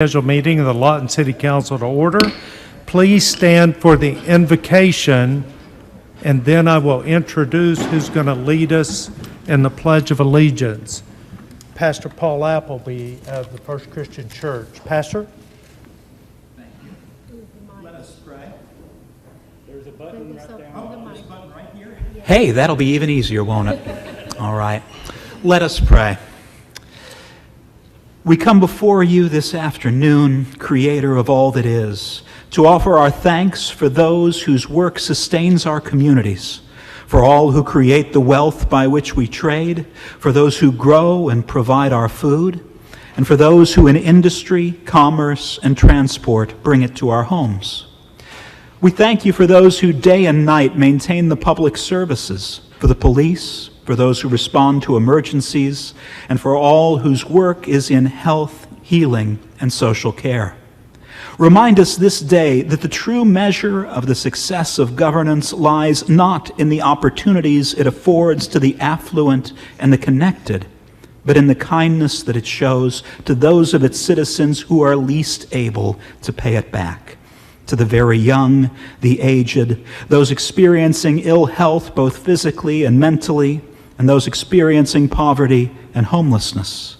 Scheduled meeting of the Lawton City Council to order. Please stand for the invocation, and then I will introduce who's going to lead us in the Pledge of Allegiance. Pastor Paul Appleby of the First Christian Church. Pastor? Thank you. Let us pray. There's a button right there. Oh, there's a button right here. Hey, that'll be even easier, won't it? All right. Let us pray. We come before you this afternoon, Creator of all that is, to offer our thanks for those whose work sustains our communities, for all who create the wealth by which we trade, for those who grow and provide our food, and for those who in industry, commerce, and transport bring it to our homes. We thank you for those who day and night maintain the public services, for the police, for those who respond to emergencies, and for all whose work is in health, healing, and social care. Remind us this day that the true measure of the success of governance lies not in the opportunities it affords to the affluent and the connected, but in the kindness that it shows to those of its citizens who are least able to pay it back. To the very young, the aged, those experiencing ill health both physically and mentally, and those experiencing poverty and homelessness.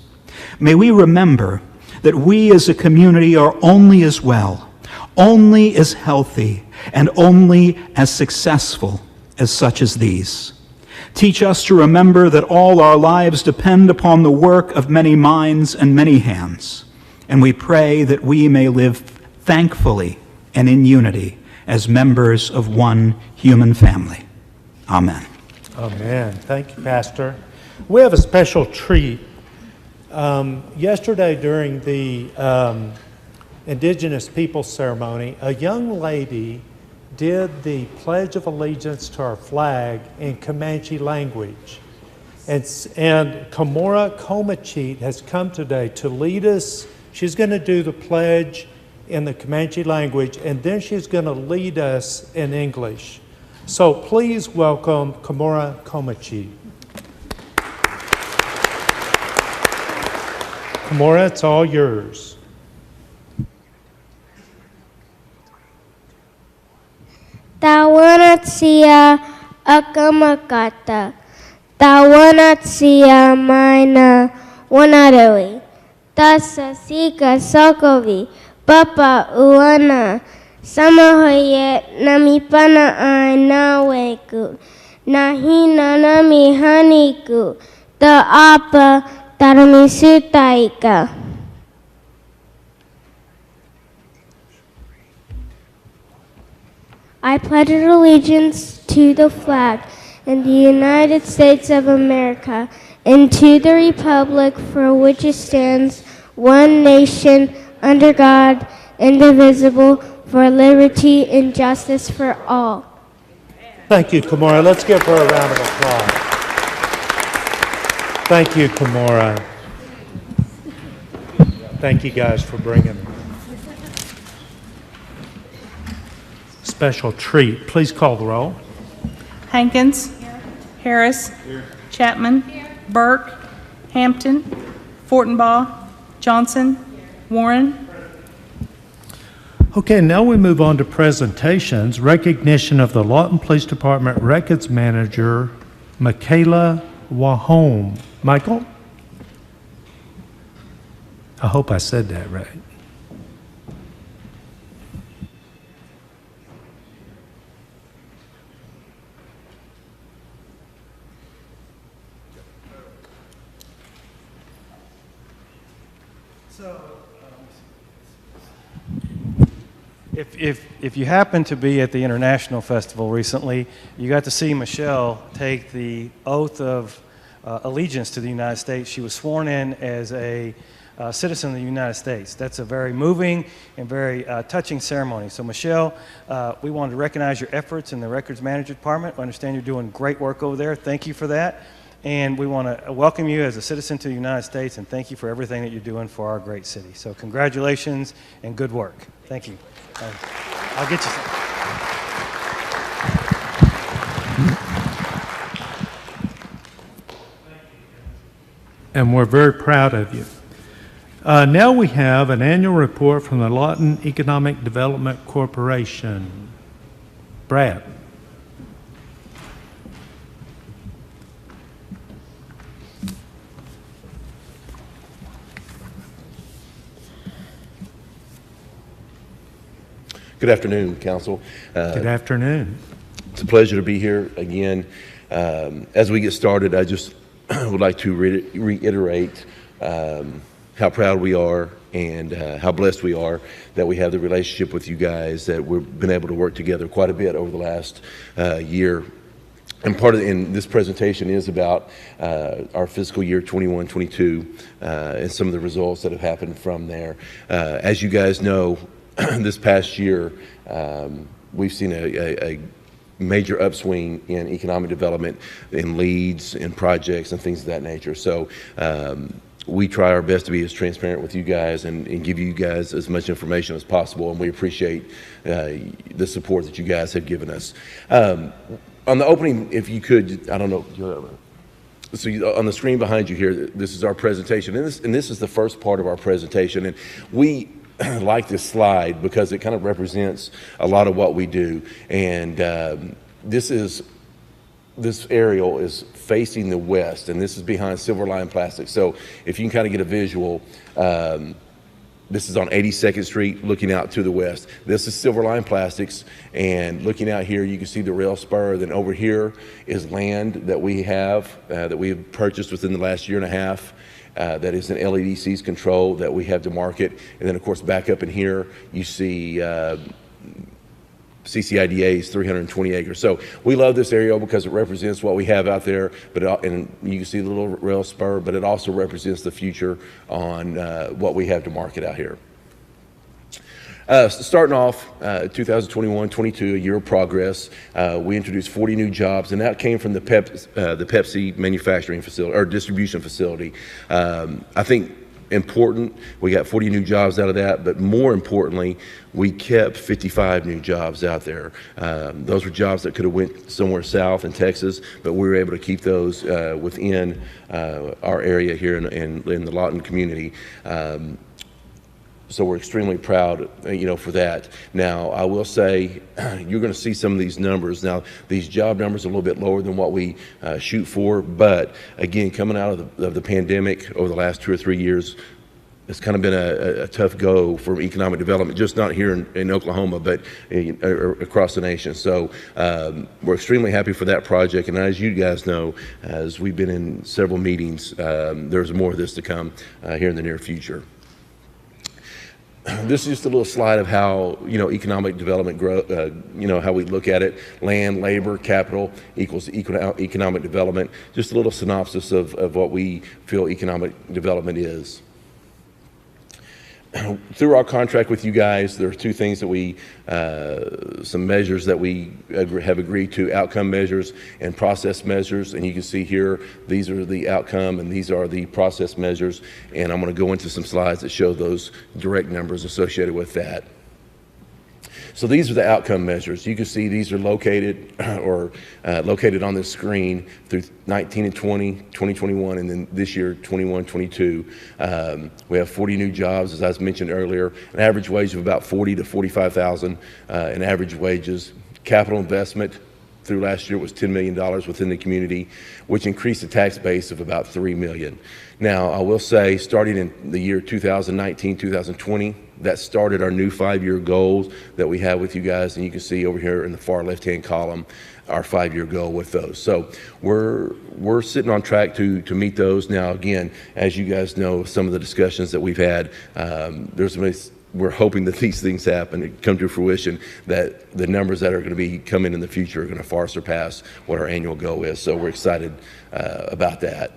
May we remember that we as a community are only as well, only as healthy, and only as successful as such as these. Teach us to remember that all our lives depend upon the work of many minds and many hands, and we pray that we may live thankfully and in unity as members of one human family. Amen. Amen. Thank you, Pastor. We have a special treat. Yesterday during the Indigenous Peoples ceremony, a young lady did the Pledge of Allegiance to our flag in Comanche language. And Comanche has come today to lead us. She's going to do the pledge in the Comanche language, and then she's going to lead us in English. So please welcome Comanche. Comanche, it's all yours. Tawanatsia akamakata. Tawanatsia maina wanarewi. Tasasika sokovi. Papa uana. Samahoye namipana ai naweku. Nahina nami haniku. Ta apa taramisuitaika. I pledge allegiance to the flag and the United States of America and to the republic for which it stands, one nation, under God, indivisible, for liberty and justice for all. Thank you, Comanche. Let's give her a round of applause. Thank you, Comanche. Thank you guys for bringing her. Special treat. Please call the roll. Hankins. Here. Harris. Here. Chapman. Here. Burke. Hampton. Fortenbaugh. Johnson. Here. Warren. Okay, now we move on to presentations. Recognition of the Lawton Police Department Records Manager, Michaela Wahome. Michael? I hope I said that right. If you happen to be at the International Festival recently, you got to see Michelle take the oath of allegiance to the United States. She was sworn in as a citizen of the United States. That's a very moving and very touching ceremony. So Michelle, we wanted to recognize your efforts in the Records Management Department. I understand you're doing great work over there. Thank you for that. And we want to welcome you as a citizen to the United States, and thank you for everything that you're doing for our great city. So congratulations and good work. Thank you. I'll get you some. And we're very proud of you. Now we have an annual report from the Lawton Economic Development Corporation. Brad. Good afternoon, Council. Good afternoon. It's a pleasure to be here again. As we get started, I just would like to reiterate how proud we are and how blessed we are that we have the relationship with you guys, that we've been able to work together quite a bit over the last year. And this presentation is about our fiscal year 21-22 and some of the results that have happened from there. As you guys know, this past year, we've seen a major upswing in economic development, in leads, in projects, and things of that nature. So we try our best to be as transparent with you guys and give you guys as much information as possible, and we appreciate the support that you guys have given us. On the opening, if you could, I don't know, on the screen behind you here, this is our presentation, and this is the first part of our presentation, and we like this slide because it kind of represents a lot of what we do. And this aerial is facing the west, and this is behind Silver Line Plastics. So if you can kind of get a visual, this is on 82nd Street looking out to the west. This is Silver Line Plastics, and looking out here you can see the rail spur. Then over here is land that we have purchased within the last year and a half. That is an LEDC's control that we have to market. And then, of course, back up in here, you see CCIDA's 320 acres. So we love this area because it represents what we have out there, and you can see the little rail spur, but it also represents the future on what we have to market out here. Starting off 2021-22, a year of progress, we introduced 40 new jobs, and that came from the Pepsi manufacturing facility or distribution facility. I think important, we got 40 new jobs out of that, but more importantly, we kept 55 new jobs out there. Those were jobs that could have went somewhere south in Texas, but we were able to keep those within our area here in the Lawton community. So we're extremely proud, for that. Now, I will say, you're going to see some of these numbers. Now, these job numbers are a little bit lower than what we shoot for, but again, coming out of the pandemic over the last 2 or 3 years, it's kind of been a tough go for economic development, just not here in Oklahoma, but across the nation. So we're extremely happy for that project. And as you guys know, as we've been in several meetings, there's more of this to come here in the near future. This is just a little slide of how, economic development grow, how we look at it. Land, labor, capital equals economic development. Just a little synopsis of what we feel economic development is. Through our contract with you guys, there are two things that some measures that we have agreed to, outcome measures and process measures. And you can see here, these are the outcome and these are the process measures. And I'm going to go into some slides that show those direct numbers associated with that. So these are the outcome measures. You can see these are located on this screen through 19 and 20, 2021, and then this year, 21, 22. We have 40 new jobs, as I mentioned earlier, an average wage of about $40,000 to $45,000 in average wages. Capital investment through last year was $10 million within the community, which increased the tax base of about $3 million. Now, I will say, starting in the year 2019, 2020, that started our new 5-year goals that we have with you guys, and you can see over here in the far left-hand column our 5-year goal with those. So we're sitting on track to meet those. Now, again, as you guys know, some of the discussions that we've had, we're hoping that these things happen and come to fruition, that the numbers that are going to be coming in the future are going to far surpass what our annual goal is. So we're excited about that.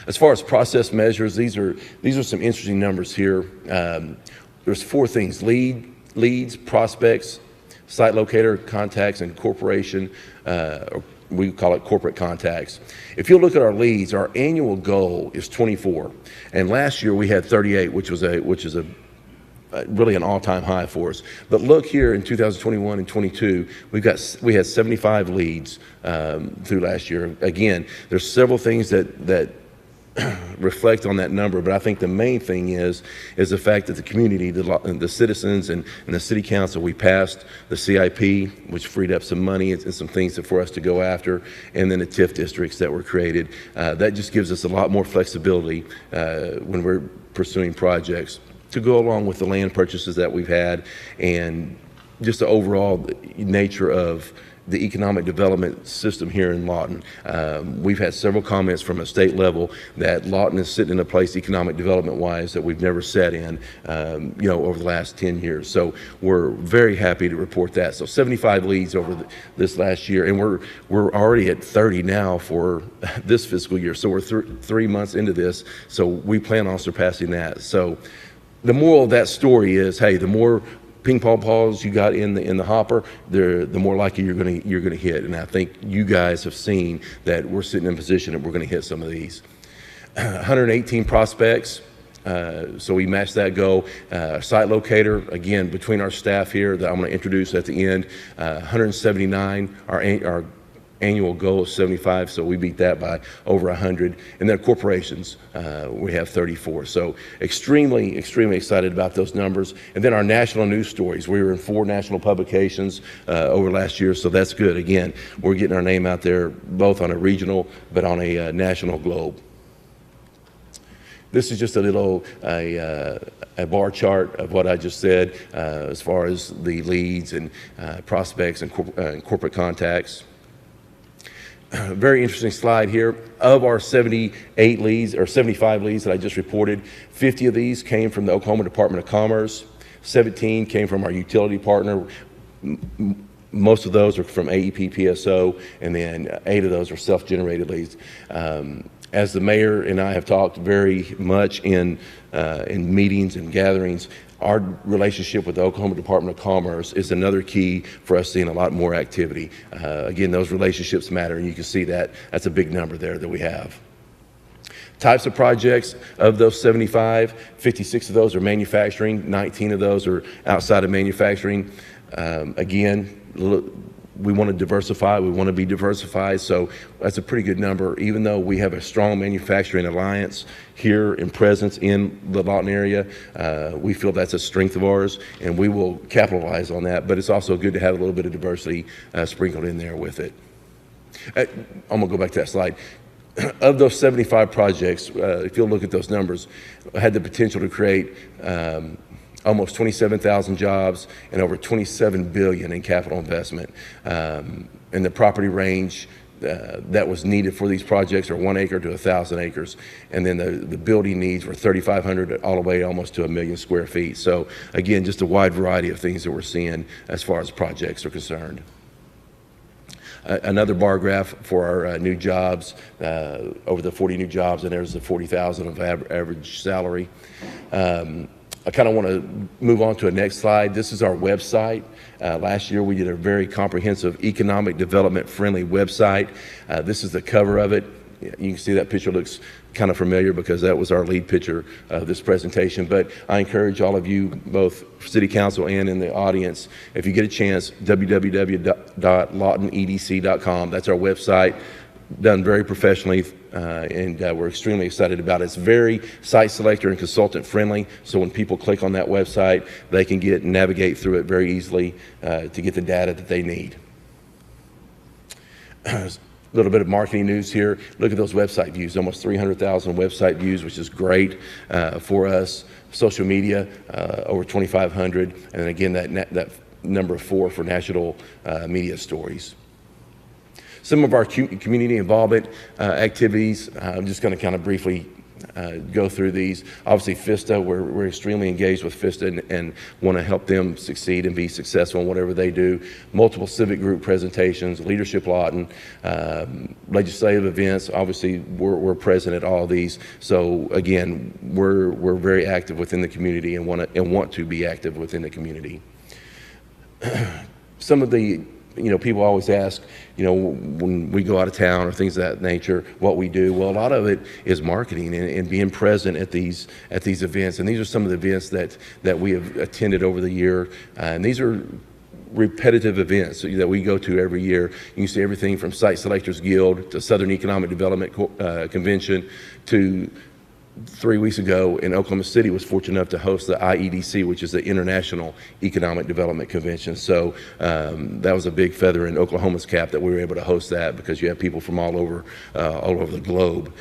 As far as process measures, these are some interesting numbers here. There's 4 things: leads, prospects, site locator, contacts, and corporation. We call it corporate contacts. If you look at our leads, our annual goal is 24, and last year we had 38, which is really an all-time high for us. But look here in 2021 and 22, we had 75 leads through last year. Again, there's several things that reflect on that number, but I think the main thing is the fact that the community, the citizens and the city council, we passed the CIP, which freed up some money and some things for us to go after, and then the TIF districts that were created. That just gives us a lot more flexibility when we're pursuing projects to go along with the land purchases that we've had and just the overall nature of the economic development system here in Lawton. We've had several comments from a state level that Lawton is sitting in a place economic development wise that we've never sat in, over the last 10 years. So we're very happy to report that. So 75 leads over this last year, and we're already at 30 now for this fiscal year. So we're 3 months into this, so we plan on surpassing that. So the moral of that story is, hey, the more ping pong balls you got in the hopper, the more likely you're gonna hit. And I think you guys have seen that we're sitting in position that we're gonna hit some of these. 118 prospects. So we matched that goal. Site locator, again, between our staff here that I'm going to introduce at the end, 179. Our annual goal is 75, so we beat that by over 100. And then corporations, we have 34. So extremely, extremely excited about those numbers. And then our national news stories. We were in 4 national publications over last year, so that's good. Again, we're getting our name out there both on a regional but on a national globe. This is just a little a bar chart of what I just said as far as the leads and prospects and corporate contacts. Very interesting slide here. Of our 78 leads or 75 leads that I just reported, 50 of these came from the Oklahoma Department of Commerce. 17 came from our utility partner. Most of those are from AEP PSO, and then 8 of those are self-generated leads. As the mayor and I have talked very much in meetings and gatherings, our relationship with the Oklahoma Department of Commerce is another key for us seeing a lot more activity. Again, those relationships matter, and you can see that that's a big number there that we have. Types of projects, of those 75, 56 of those are manufacturing, 19 of those are outside of manufacturing. Again, we want to diversify, we want to be diversified, so that's a pretty good number. Even though we have a strong manufacturing alliance here in presence in the Lawton area, we feel that's a strength of ours, and we will capitalize on that, but it's also good to have a little bit of diversity sprinkled in there with it. I'm going to go back to that slide. Of those 75 projects, if you'll look at those numbers, had the potential to create almost 27,000 jobs and over $27 billion in capital investment. And the property range that was needed for these projects are 1 acre to 1,000 acres. And then the building needs were 3,500 all the way almost to 1 million square feet. So again, just a wide variety of things that we're seeing as far as projects are concerned. Another bar graph for our new jobs, over the 40 new jobs, and there's the 40,000 of average salary. I kind of want to move on to a next slide. This is our website. Last year we did a very comprehensive economic development friendly website. This is the cover of it. You can see that picture looks kind of familiar because that was our lead picture of this presentation. But I encourage all of you, both City Council and in the audience, if you get a chance, www.lawtonedc.com. That's our website, done very professionally, and we're extremely excited about it. It's very site selector and consultant friendly, so when people click on that website, they can navigate through it very easily to get the data that they need. A little bit of marketing news here. Look at those website views, almost 300,000 website views, which is great for us. Social media, over 2,500, and then again that number 4 for national media stories. Some of our community involvement activities, I'm just going to kind of briefly go through these. Obviously, FISTA, we're extremely engaged with FISTA and want to help them succeed and be successful in whatever they do. Multiple civic group presentations, Leadership Lawton, legislative events. Obviously, we're present at all these. So again, we're very active within the community and want to be active within the community. Some of the people always ask, when we go out of town or things of that nature, what we do. Well, a lot of it is marketing and being present at these events. And these are some of the events that we have attended over the year. And these are repetitive events that we go to every year. You can see everything from Site Selectors Guild to Southern Economic Development Convention to 3 weeks ago in Oklahoma City was fortunate enough to host the IEDC, which is the International Economic Development Convention. So that was a big feather in Oklahoma's cap that we were able to host that, because you have people from all over the globe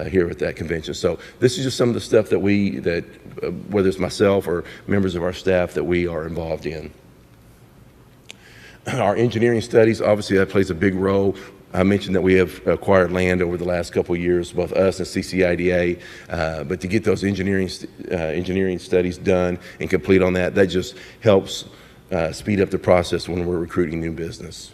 here at that convention. So this is just some of the stuff that whether it's myself or members of our staff, that we are involved in. Our engineering studies, obviously that plays a big role. I mentioned that we have acquired land over the last couple of years, both us and CCIDA, but to get those engineering studies done and complete on that just helps speed up the process when we're recruiting new business.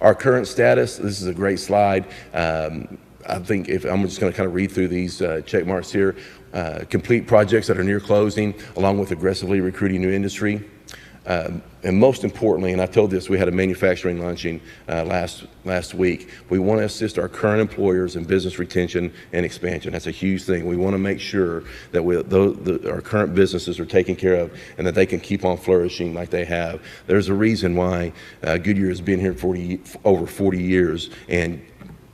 Our current status, this is a great slide. I think I'm just going to kind of read through these check marks here. Complete projects that are near closing, along with aggressively recruiting new industry. And most importantly, and I told this, we had a manufacturing luncheon last week. We want to assist our current employers in business retention and expansion. That's a huge thing. We want to make sure that our current businesses are taken care of and that they can keep on flourishing like they have. There's a reason why Goodyear has been here over 40 years, and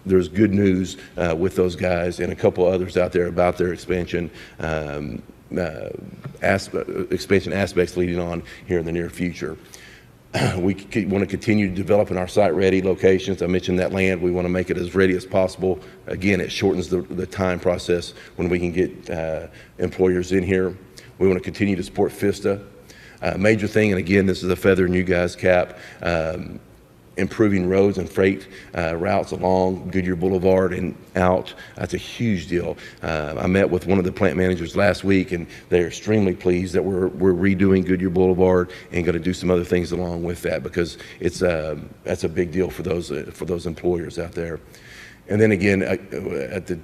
there's good news with those guys and a couple others out there about their expansion aspects leading on here in the near future. We want to continue developing our site-ready locations. I mentioned that land. We want to make it as ready as possible. Again, it shortens the time process when we can get employers in here. We want to continue to support FISTA. Major thing, and again, this is a feather in you guys' cap, improving roads and freight routes along Goodyear Boulevard and out. That's a huge deal. I met with one of the plant managers last week, and they're extremely pleased that we're redoing Goodyear Boulevard and going to do some other things along with that, because that's a big deal for those employers out there. And then again, at the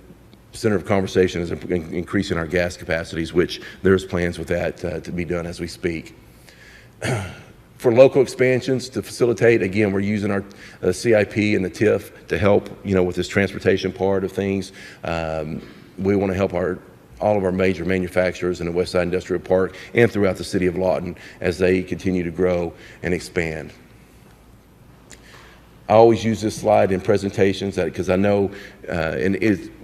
center of conversation is increasing our gas capacities, which there's plans with that to be done as we speak. For local expansions to facilitate, again, we're using our CIP and the TIF to help, with this transportation part of things. We want to help all of our major manufacturers in the Westside Industrial Park and throughout the city of Lawton as they continue to grow and expand. I always use this slide in presentations because I know,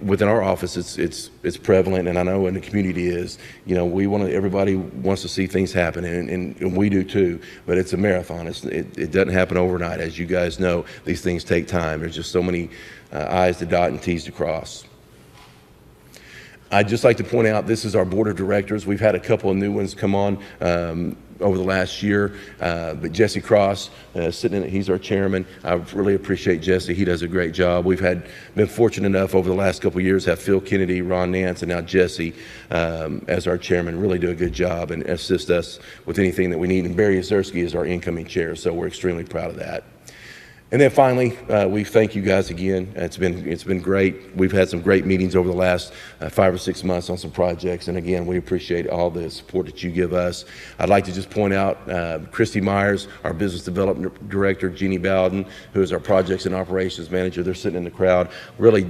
within our office it's prevalent, and I know in the community is. Everybody wants to see things happen, and we do too. But it's a marathon. It doesn't happen overnight, as you guys know. These things take time. There's just so many I's to dot and T's to cross. I'd just like to point out, this is our board of directors. We've had a couple of new ones come on over the last year, but Jesse Cross, sitting in it, he's our chairman. I really appreciate Jesse. He does a great job. We've been fortunate enough over the last couple of years to have Phil Kennedy, Ron Nance, and now Jesse as our chairman. Really do a good job and assist us with anything that we need. And Barry Ozersky is our incoming chair, so we're extremely proud of that. And then finally, we thank you guys again. It's been great. We've had some great meetings over the last 5 or 6 months on some projects, and again, we appreciate all the support that you give us. I'd like to just point out Christy Myers, our business development director, Jeannie Bowden, who is our projects and operations manager. They're sitting in the crowd. Really,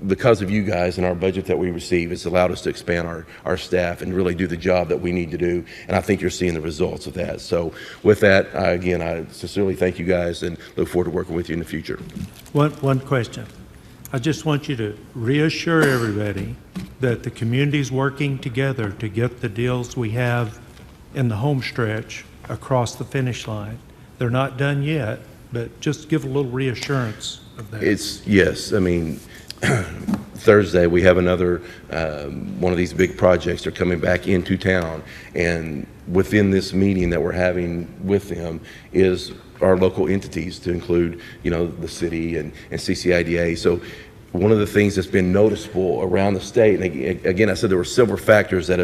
because of you guys and our budget that we receive, it's allowed us to expand our staff and really do the job that we need to do, and I think you're seeing the results of that. So with that, again, I sincerely thank you guys and look forward to working with you in the future. One question. I just want you to reassure everybody that the community's working together to get the deals we have in the home stretch across the finish line. They're not done yet, but just give a little reassurance of that. Yes. I mean, Thursday we have another one of these big projects. They're coming back into town, and within this meeting that we're having with them is our local entities, to include, the city and CCIDA. So one of the things that's been noticeable around the state, and again, I said there were several factors that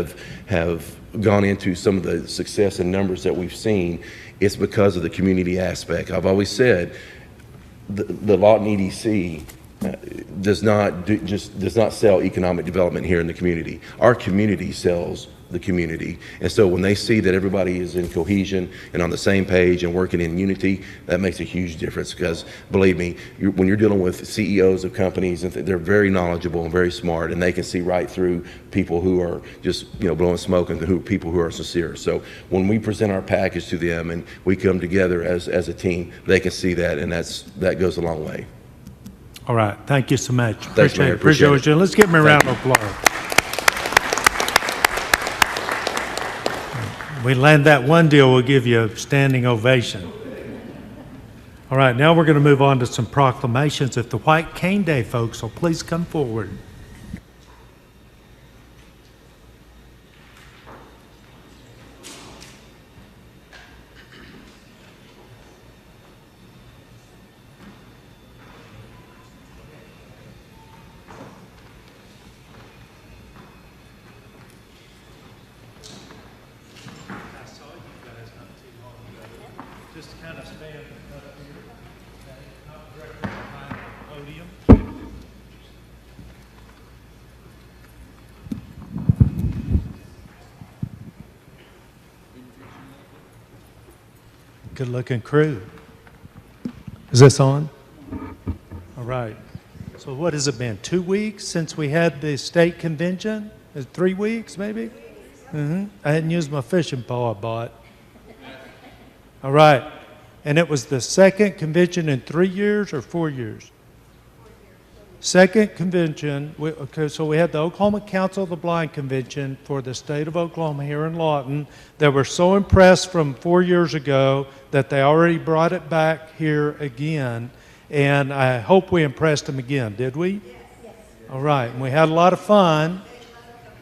have gone into some of the success and numbers that we've seen. It's because of the community aspect. I've always said the Lawton EDC does not sell economic development here in the community. Our community sells the community. And so when they see that everybody is in cohesion and on the same page and working in unity, that makes a huge difference, because believe me, when you're dealing with CEOs of companies, and they're very knowledgeable and very smart, and they can see right through people who are just, you know, blowing smoke, and people who are sincere. So when we present our package to them and we come together as a team, they can see that, and that goes a long way. All right, thank you so much. Thanks, Mayor. Appreciate it. it. Let's give him a round of applause. We land that one deal, we'll give you a standing ovation. All right, now we're going to move on to some proclamations. If the White Cane Day folks will please come forward. Just kind of stand up here, okay, not directly behind the podium. Good looking crew. Is this on? All right. So what has it been, 2 weeks since we had the state convention? 3 weeks maybe? I hadn't used my fishing pole I bought. All right. And it was the second convention in 3 years or 4 years? Second convention. So we had the Oklahoma Council of the Blind Convention for the state of Oklahoma here in Lawton. They were so impressed from 4 years ago that they already brought it back here again. And I hope we impressed them again, did we? Yes. All right. And we had a lot of fun.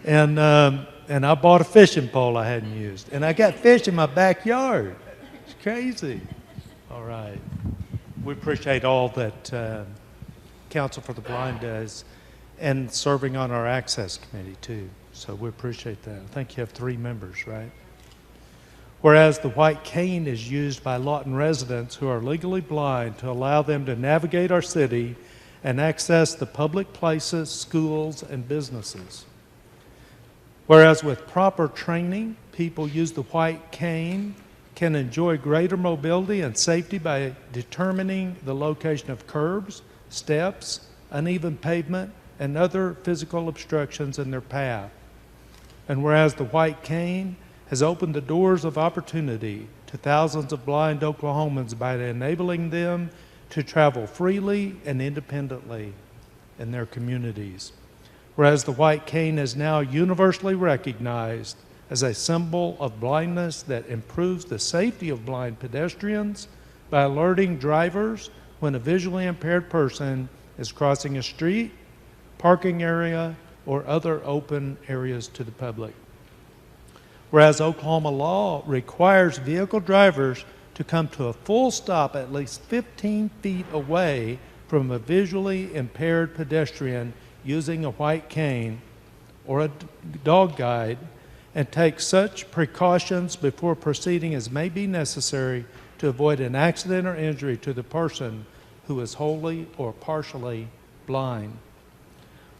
And I bought a fishing pole I hadn't used. And I got fish in my backyard. It's crazy. All right. We appreciate all that Council for the Blind does, and serving on our Access Committee too. So we appreciate that. I think you have 3 members, right? Whereas the white cane is used by Lawton residents who are legally blind to allow them to navigate our city and access the public places, schools, and businesses. Whereas with proper training, people use the white cane can enjoy greater mobility and safety by determining the location of curbs, steps, uneven pavement, and other physical obstructions in their path. And whereas the white cane has opened the doors of opportunity to thousands of blind Oklahomans by enabling them to travel freely and independently in their communities. Whereas the white cane is now universally recognized as a symbol of blindness that improves the safety of blind pedestrians by alerting drivers when a visually impaired person is crossing a street, parking area, or other open areas to the public. Whereas Oklahoma law requires vehicle drivers to come to a full stop at least 15 feet away from a visually impaired pedestrian using a white cane or a dog guide, and take such precautions before proceeding as may be necessary to avoid an accident or injury to the person who is wholly or partially blind.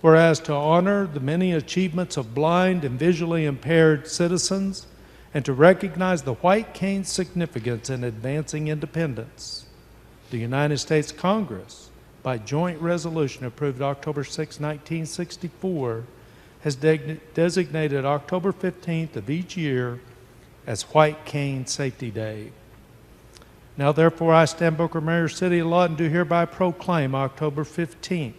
Whereas to honor the many achievements of blind and visually impaired citizens and to recognize the white cane's significance in advancing independence, the United States Congress, by joint resolution approved October 6, 1964, has designated October 15th of each year as White Cane Safety Day. Now therefore I, Stan Booker, Mayor, City of Lawton, do hereby proclaim October 15th,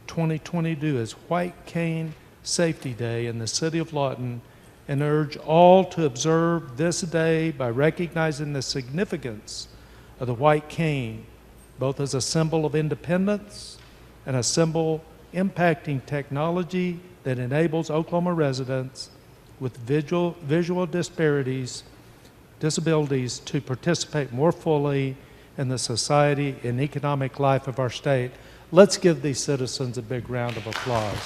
2022 as White Cane Safety Day in the City of Lawton, and urge all to observe this day by recognizing the significance of the white cane, both as a symbol of independence and a symbol impacting technology that enables Oklahoma residents with visual disabilities to participate more fully in the society and economic life of our state. Let's give these citizens a big round of applause.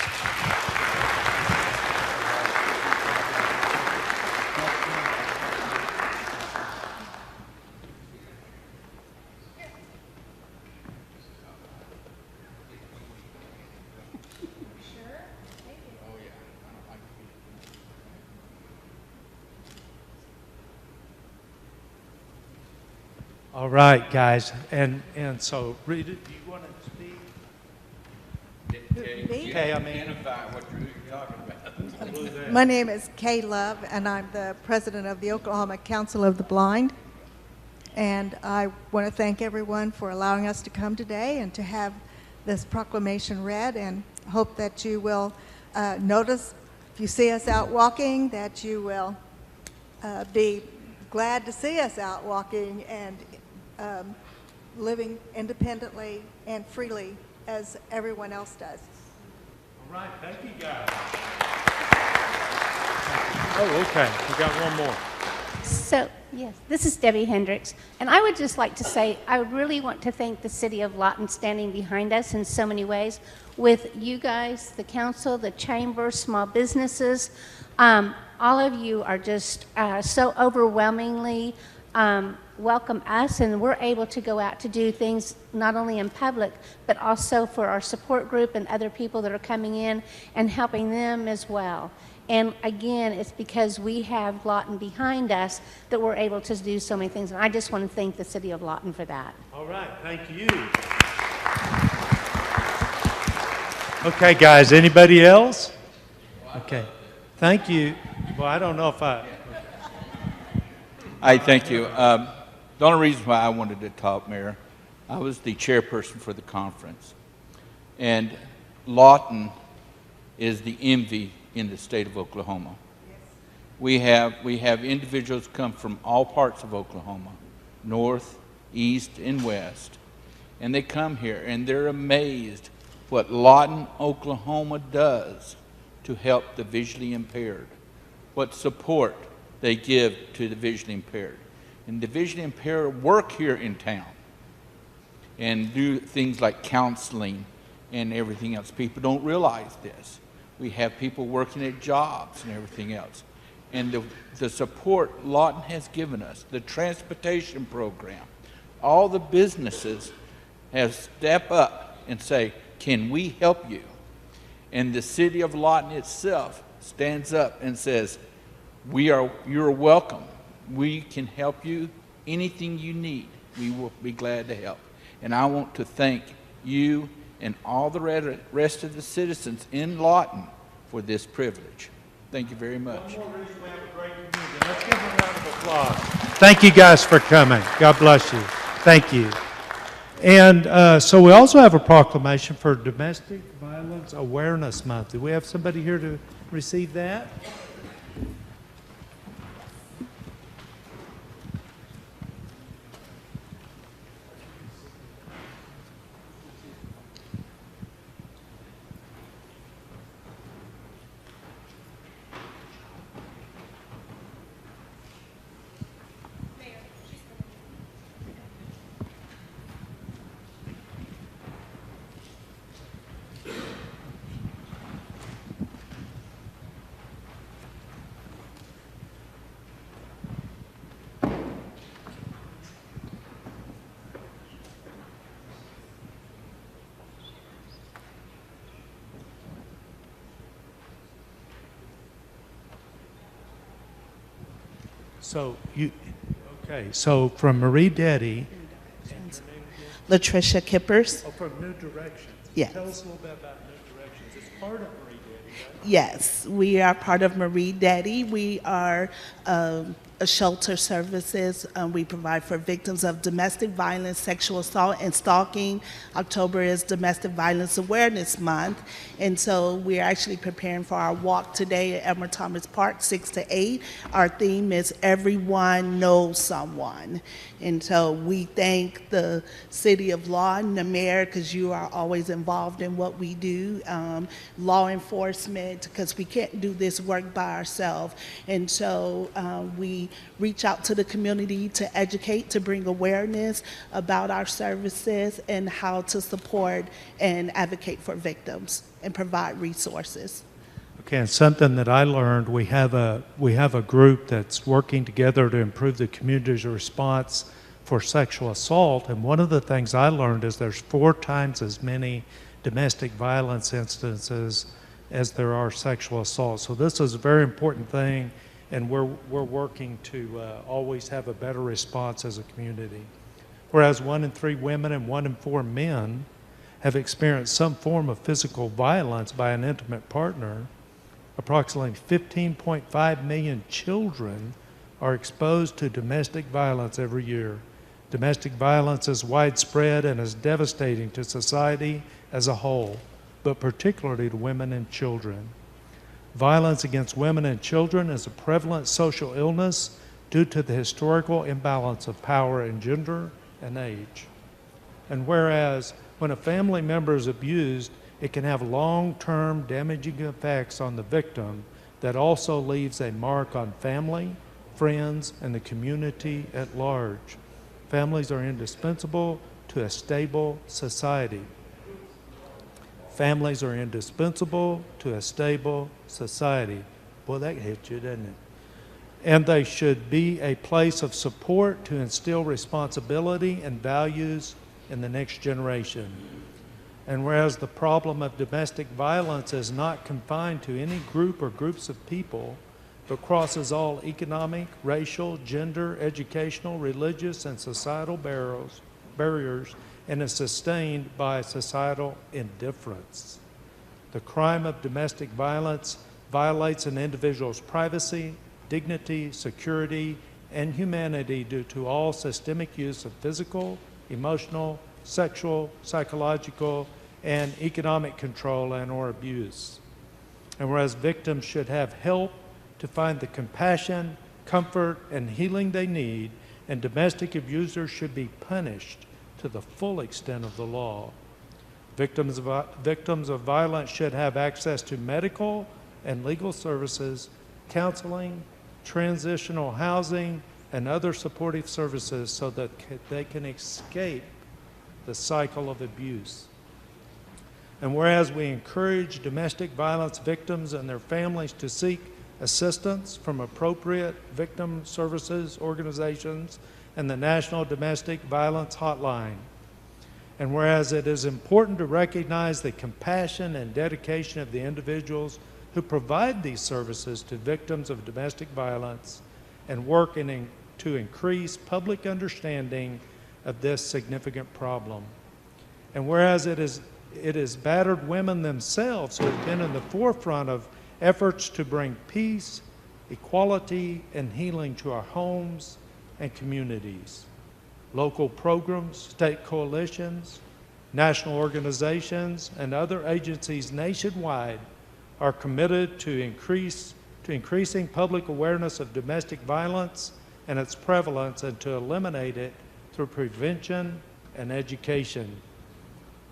All right, guys, and so Rita, do you want to speak? Okay, I mean, My name is Kay Love, and I'm the president of the Oklahoma Council of the Blind. And I want to thank everyone for allowing us to come today and to have this proclamation read, and hope that you will notice, if you see us out walking, that you will be glad to see us out walking and living independently and freely as everyone else does. all right, thank you, guys. Oh, okay, we got one more. So, yes, this is Debbie Hendricks, and I would just like to say I really want to thank the city of Lawton standing behind us in so many ways, with you guys, the council, the chamber, small businesses. All of you are just so overwhelmingly welcome us, and we're able to go out to do things not only in public, but also for our support group and other people that are coming in and helping them as well. And again, it's because we have Lawton behind us that we're able to do so many things. And I just want to thank the city of Lawton for that. All right, thank you. Okay, guys, anybody else? Okay, thank you. Well, I don't know if Hi, thank you. The only reason why I wanted to talk, Mayor, I was the chairperson for the conference. And Lawton is the envy in the state of Oklahoma. We have individuals come from all parts of Oklahoma, north, east, and west, and they come here and they're amazed what Lawton, Oklahoma does to help the visually impaired, what support they give to the visually impaired. And the visually impaired work here in town and do things like counseling and everything else. People don't realize this. We have people working at jobs and everything else. And the support Lawton has given us, the transportation program, all the businesses have stepped up and say, can we help you? And the city of Lawton itself stands up and says, you're welcome. We can help you. Anything you need, we will be glad to help. And I want to thank you and all the rest of the citizens in Lawton for this privilege. Thank you very much. one more reason we have a great community. Let's give them a round of applause. Thank you guys for coming. God bless you. Thank you. And so we also have a proclamation for Domestic Violence Awareness Month. Do we have somebody here to receive that? So from Marie Deddy. Latricia Kippers. Oh, from New Directions. Yes. Tell us a little bit about New Directions. It's part of Marie Deddy, right? Yes, we are part of Marie Daddy. We are a shelter services. We provide for victims of domestic violence, sexual assault, and stalking. October is Domestic Violence Awareness Month, and so we're actually preparing for our walk today at Elmer Thomas Park, 6 to 8. Our theme is Everyone Knows Someone. And so we thank the City of Lawton, the mayor, because you are always involved in what we do, law enforcement, because we can't do this work by ourselves. And so we reach out to the community to educate, to bring awareness about our services and how to support and advocate for victims and provide resources. Okay, and something that I learned, we have a group that's working together to improve the community's response for sexual assault, and one of the things I learned is there's 4 times as many domestic violence instances as there are sexual assaults. So this is a very important thing, and we're working to always have a better response as a community. Whereas 1 in 3 women and 1 in 4 men have experienced some form of physical violence by an intimate partner, approximately 15.5 million children are exposed to domestic violence every year. Domestic violence is widespread and is devastating to society as a whole, but particularly to women and children. Violence against women and children is a prevalent social illness due to the historical imbalance of power in gender and age. And whereas when a family member is abused, it can have long-term damaging effects on the victim that also leaves a mark on family, friends, and the community at large. Families are indispensable to a stable society. Families are indispensable to a stable society. Boy, that hit you, doesn't it? And they should be a place of support to instill responsibility and values in the next generation. And whereas the problem of domestic violence is not confined to any group or groups of people, but crosses all economic, racial, gender, educational, religious, and societal barriers, and is sustained by societal indifference. The crime of domestic violence violates an individual's privacy, dignity, security, and humanity due to all systemic use of physical, emotional, sexual, psychological, and economic control and or abuse. And whereas victims should have help to find the compassion, comfort, and healing they need, and domestic abusers should be punished to the full extent of the law. Victims of violence should have access to medical and legal services, counseling, transitional housing, and other supportive services so that they can escape the cycle of abuse. And whereas we encourage domestic violence victims and their families to seek assistance from appropriate victim services organizations and the National Domestic Violence Hotline. And whereas it is important to recognize the compassion and dedication of the individuals who provide these services to victims of domestic violence and work to increase public understanding of this significant problem. And whereas it is battered women themselves who have been in the forefront of efforts to bring peace, equality, and healing to our homes and communities. Local programs, state coalitions, national organizations, and other agencies nationwide are committed to increasing public awareness of domestic violence and its prevalence, and to eliminate it through prevention and education.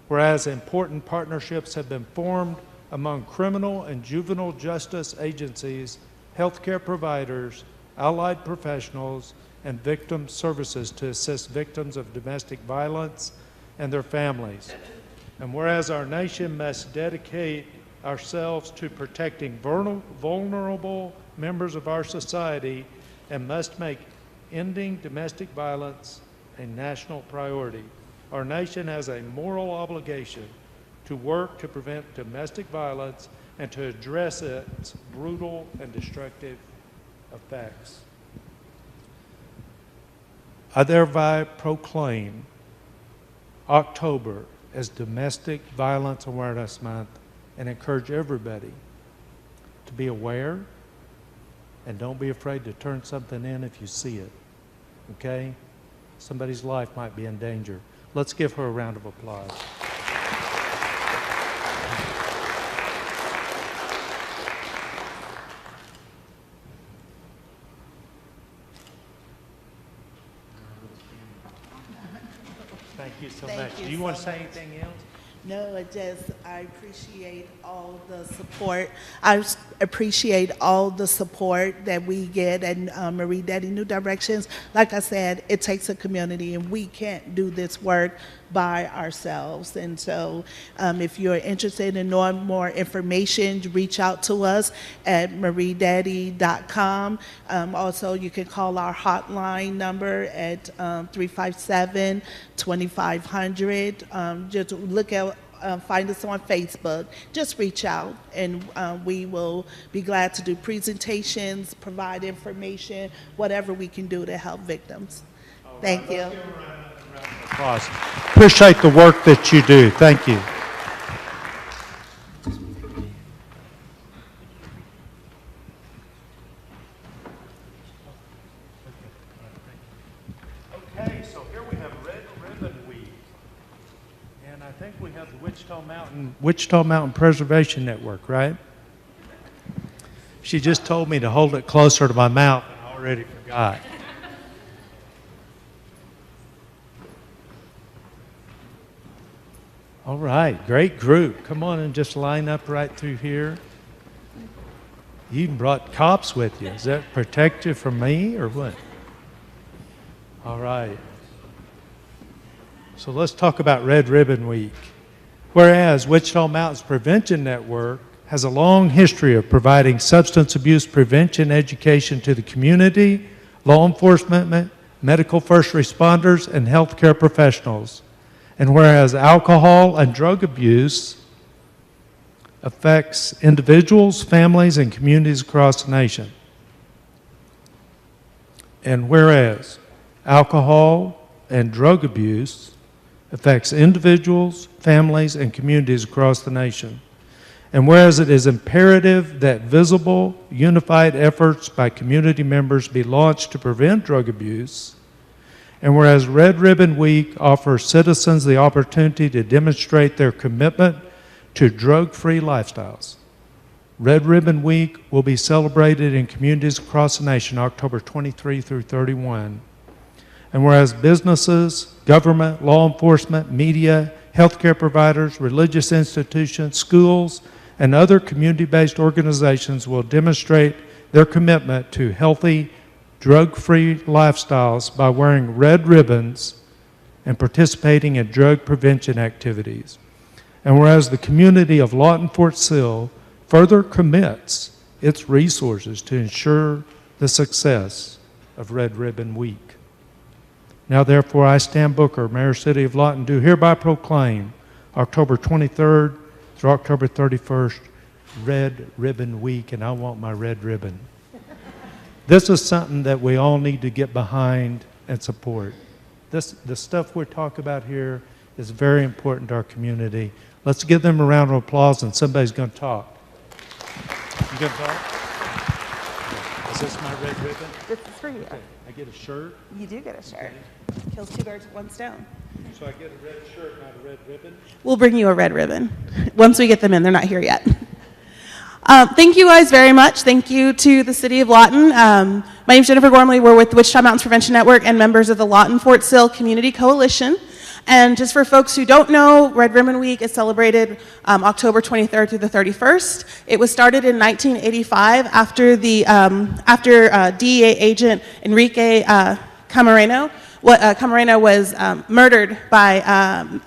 Whereas important partnerships have been formed among criminal and juvenile justice agencies, healthcare providers, allied professionals, and victim services to assist victims of domestic violence and their families. And whereas our nation must dedicate ourselves to protecting vulnerable members of our society and must make ending domestic violence a national priority. Our nation has a moral obligation to work to prevent domestic violence and to address its brutal and destructive effects. I thereby proclaim October as Domestic Violence Awareness Month and encourage everybody to be aware and don't be afraid to turn something in if you see it, okay? Somebody's life might be in danger. Let's give her a round of applause. Thank you so much. Do you want to say anything else? No, I appreciate all the support. I appreciate all the support that we get at Marie Daddy New Directions. Like I said, it takes a community, and we can't do this work by ourselves. And so if you're interested in knowing more information, reach out to us at mariedaddy.com. Also, you can call our hotline number at 357-2500. Just look at find us on Facebook. Just reach out, and we will be glad to do presentations, provide information, whatever we can do to help victims. Thank you. applause. Appreciate the work that you do. Thank you. Okay, so here we have Red Ribbon Week. And I think we have the Wichita Mountain Preservation Network, right? She just told me to hold it closer to my mouth, and I already forgot. All right, great group. Come on and just line up right through here. You even brought cops with you. Is that protect you from me or what? All right. So let's talk about Red Ribbon Week. Whereas Wichita Mountain's Prevention Network has a long history of providing substance abuse prevention education to the community, law enforcement, medical first responders, and healthcare professionals. And whereas alcohol and drug abuse affects individuals, families, and communities across the nation. And whereas alcohol and drug abuse affects individuals, families, and communities across the nation. And whereas it is imperative that visible, unified efforts by community members be launched to prevent drug abuse, and whereas Red Ribbon Week offers citizens the opportunity to demonstrate their commitment to drug-free lifestyles. Red Ribbon Week will be celebrated in communities across the nation October 23 through 31. And whereas businesses, government, law enforcement, media, healthcare providers, religious institutions, schools, and other community-based organizations will demonstrate their commitment to healthy, drug-free lifestyles by wearing red ribbons and participating in drug prevention activities. And whereas the community of Lawton Fort Sill further commits its resources to ensure the success of Red Ribbon Week. Now therefore I, Stan Booker, Mayor City of Lawton, do hereby proclaim October 23rd through October 31st, Red Ribbon Week, and I want my red ribbon. This is something that we all need to get behind and support. The stuff we're talking about here is very important to our community. Let's give them a round of applause, and somebody's going to talk. You going to talk? Is this my red ribbon? This is for you. Okay. I get a shirt? You do get a shirt. Kills two birds with one stone. So I get a red shirt, not a red ribbon? We'll bring you a red ribbon once we get them in. They're not here yet. Thank you guys very much. Thank you to the City of Lawton. My name is Jennifer Gormley. We're with the Wichita Mountains Prevention Network and members of the Lawton Fort Sill Community Coalition. And just for folks who don't know, Red Ribbon Week is celebrated October 23rd through the 31st. It was started in 1985 after DEA agent Enrique Camarena was murdered by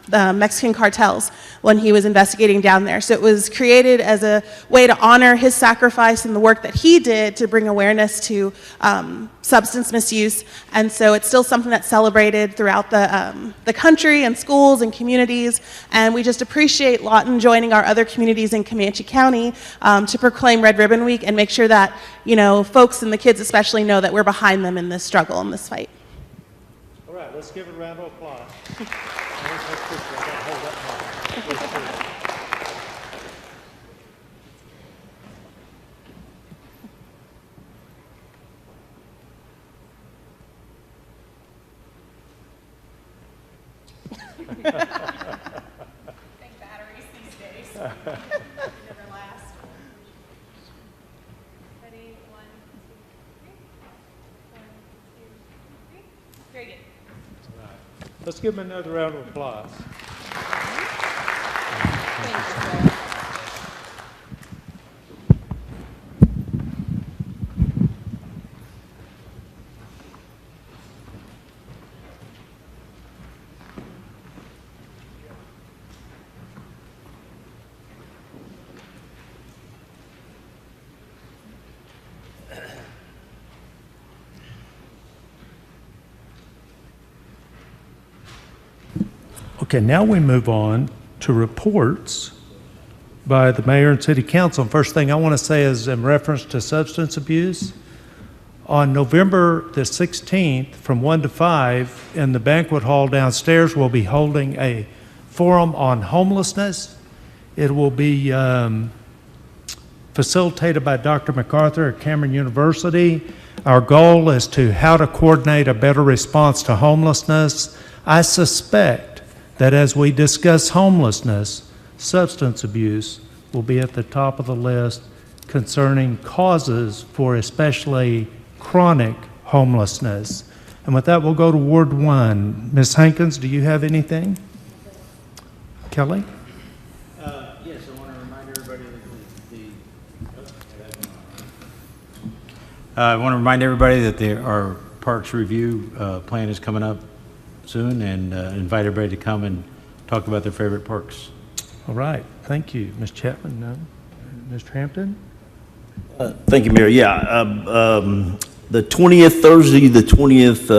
the Mexican cartels when he was investigating down there. So it was created as a way to honor his sacrifice and the work that he did to bring awareness to substance misuse. And so it's still something that's celebrated throughout the country and schools and communities. And we just appreciate Lawton joining our other communities in Comanche County to proclaim Red Ribbon Week and make sure that, you know, folks and the kids especially know that we're behind them in this struggle, in this fight. All right, let's give it a round of applause. Think batteries these days. Never last. Ready? 1, 2, 3. 1, 2, 3. Very good. All right. Let's give them another round of applause. Thank you, sir. Okay, now we move on to reports by the mayor and city council. And first thing I want to say is in reference to substance abuse, On November the 16th, from 1 to 5, in the banquet hall downstairs, we'll be holding a forum on homelessness. It will be facilitated by Dr. MacArthur at Cameron University. Our goal is to how to coordinate a better response to homelessness. I suspect that as we discuss homelessness, substance abuse will be at the top of the list concerning causes for especially chronic homelessness. And with that, we'll go to Ward 1. Ms. Hankins, do you have anything? Kelly? Yes, I want to remind everybody that our Parks Review plan is coming up soon, and invite everybody to come and talk about their favorite parks. All right, thank you. Ms. Chapman, no? Mr. Hampton? Thank you, Mayor. Yeah, the 20th, Thursday the 20th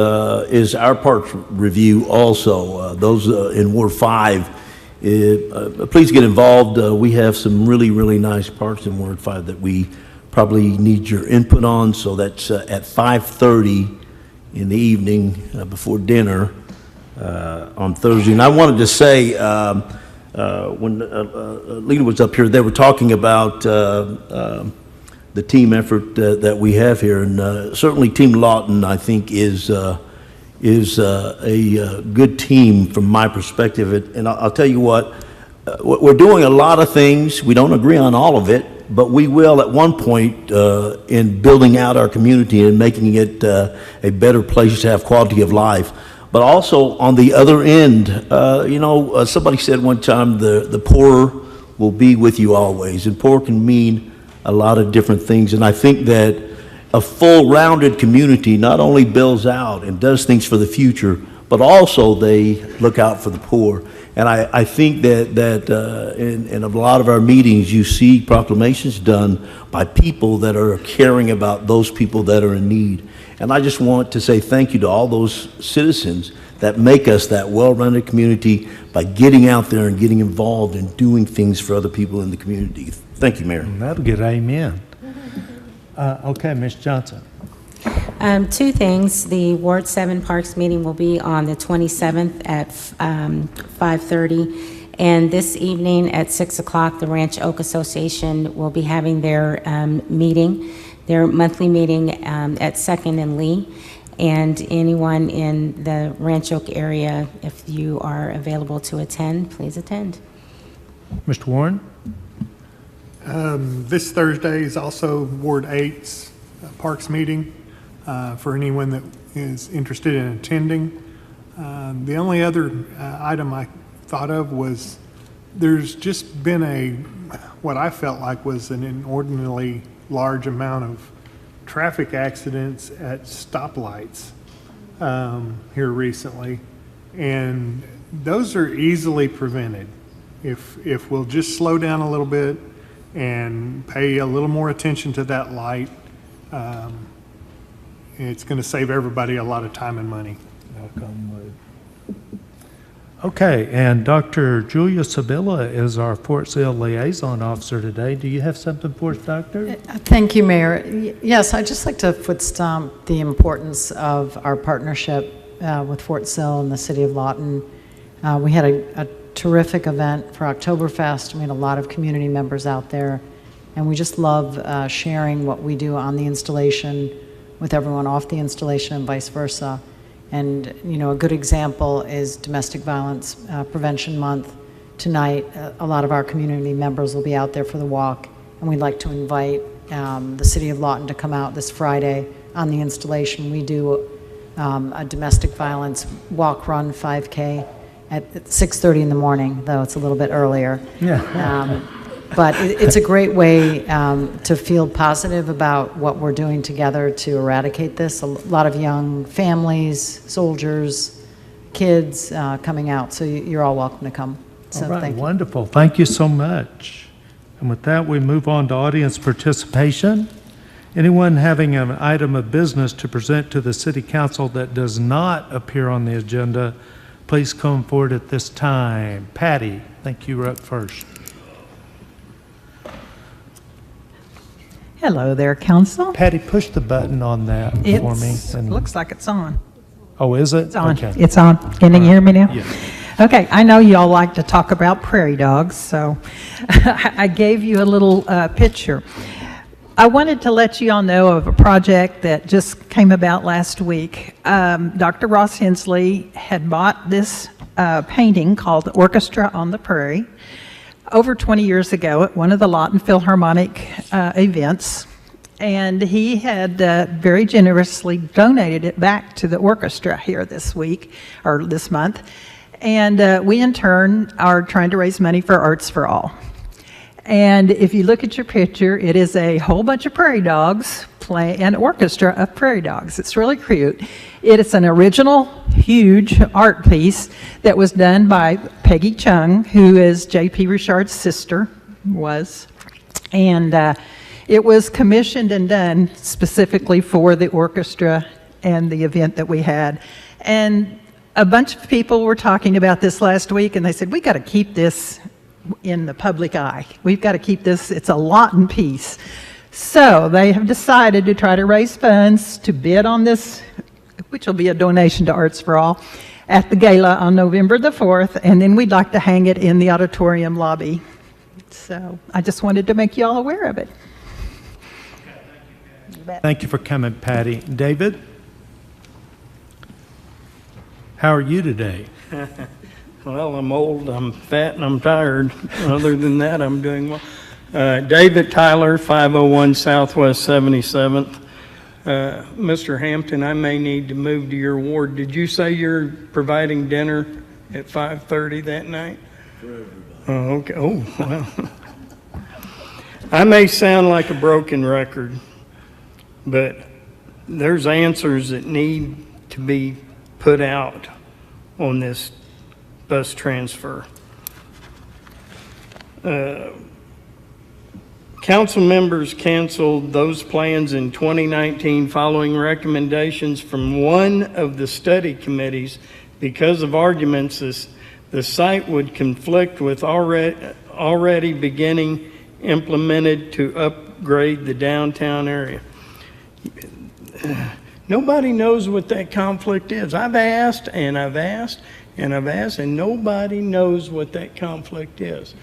is our Parks Review also. Those in Ward 5, please get involved. We have some really, really nice parks in Ward 5 that we probably need your input on. So that's at 5:30 in the evening before dinner on Thursday. And I wanted to say, when Lena was up here, they were talking about the team effort that we have here, and certainly Team Lawton, I think, is a good team from my perspective. And I'll tell you what, we're doing a lot of things. We don't agree on all of it, but we will at one point in building out our community and making it a better place to have quality of life. But also on the other end, somebody said one time, the poor will be with you always. And poor can mean a lot of different things. And I think that a full-rounded community not only builds out and does things for the future, but also they look out for the poor. And I think that in a lot of our meetings, you see proclamations done by people that are caring about those people that are in need. And I just want to say thank you to all those citizens that make us that well-rounded community by getting out there and getting involved and doing things for other people in the community. Thank you, Mayor. That'll get amen. Okay, Ms. Johnson. Two things. The Ward 7 Parks meeting will be on the 27th at 5:30. And this evening at 6 o'clock, the Ranch Oak Association will be having their their monthly meeting at 2nd and Lee. And anyone in the Ranch Oak area, if you are available to attend, please attend. Mr. Warren? This Thursday is also Ward 8's Parks meeting for anyone that is interested in attending. The only other item I thought of was there's just been what I felt like was an inordinately large amount of traffic accidents at stoplights here recently, and those are easily prevented if we'll just slow down a little bit and pay a little more attention to that light. It's going to save everybody a lot of time and money. Okay, and Dr. Julia Sabilla is our Fort Sill liaison officer today. Do you have something for us, Doctor? Thank you, Mayor. Yes, I'd just like to foot stomp the importance of our partnership with Fort Sill and the City of Lawton. We had a terrific event for Oktoberfest. We had a lot of community members out there, and we just love sharing what we do on the installation with everyone off the installation and vice versa. And, a good example is Domestic Violence Prevention Month. Tonight, a lot of our community members will be out there for the walk, and we'd like to invite the City of Lawton to come out this Friday on the installation. We do a domestic violence walk, run, 5K at 6:30 in the morning, though it's a little bit earlier. Yeah. But it's a great way to feel positive about what we're doing together to eradicate this. A lot of young families, soldiers, kids coming out. So you're all welcome to come. So All right, thank you. wonderful. Thank you so much. And with that, we move on to audience participation. Anyone having an item of business to present to the City Council that does not appear on the agenda, please come forward at this time. Patty, I think you were up first. Hello there, Council. Patty, push the button on that for me. It looks like it's on. Oh, is it? It's on. Okay. It's on. Can you hear me now? Yeah. Okay, I know you all like to talk about prairie dogs, so I gave you a little picture. I wanted to let you all know of a project that just came about last week. Dr. Ross Hensley had bought this painting called Orchestra on the Prairie over 20 years ago at one of the Lawton Philharmonic events, and he had very generously donated it back to the orchestra here this week, or this month, and we in turn are trying to raise money for Arts for All. And if you look at your picture, it is a whole bunch of prairie dogs playing an orchestra of prairie dogs. It's really cute. It is an original, huge art piece that was done by Peggy Chung, who is J.P. Richard's sister, and it was commissioned and done specifically for the orchestra and the event that we had. And a bunch of people were talking about this last week, and they said, we got to keep this in the public eye. We've got to keep this, it's a Lawton piece. So they have decided to try to raise funds to bid on this, which will be a donation to Arts for All, at the gala on November the 4th, and then we'd like to hang it in the auditorium lobby. So I just wanted to make you all aware of it. Thank you for coming, Patty. David? How are you today? Well, I'm old, I'm fat, and I'm tired. Other than that, I'm doing well. David Tyler, 501 Southwest 77th. Mr. Hampton, I may need to move to your ward. Did you say you're providing dinner at 5:30 that night? For everybody. Oh, okay. Oh, well. I may sound like a broken record, but there's answers that need to be put out on this bus transfer. Council members canceled those plans in 2019 following recommendations from one of the study committees because of arguments the site would conflict with already beginning implemented to upgrade the downtown area. Nobody knows what that conflict is. I've asked and I've asked and I've asked, and nobody knows what that conflict is.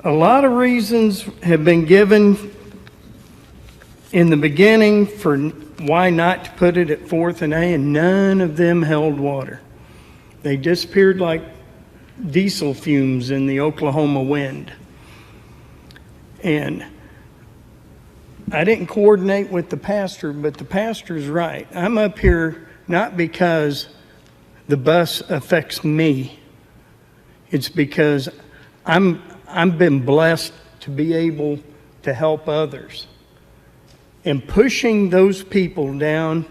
A lot of reasons have been given in the beginning for why not to put it at 4th and A, and none of them held water. They disappeared like diesel fumes in the Oklahoma wind. And I didn't coordinate with the pastor, but the pastor's right. I'm up here not because the bus affects me. It's because I've been blessed to be able to help others. And pushing those people down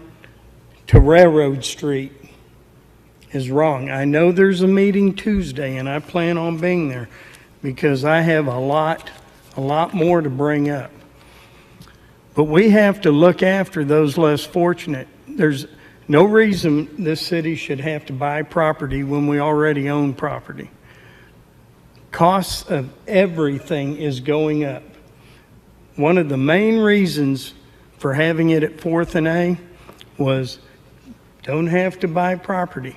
to Railroad Street is wrong. I know there's a meeting Tuesday, and I plan on being there because I have a lot more to bring up. But we have to look after those less fortunate. There's no reason this city should have to buy property when we already own property. Costs of everything is going up. One of the main reasons for having it at 4th and A was don't have to buy property,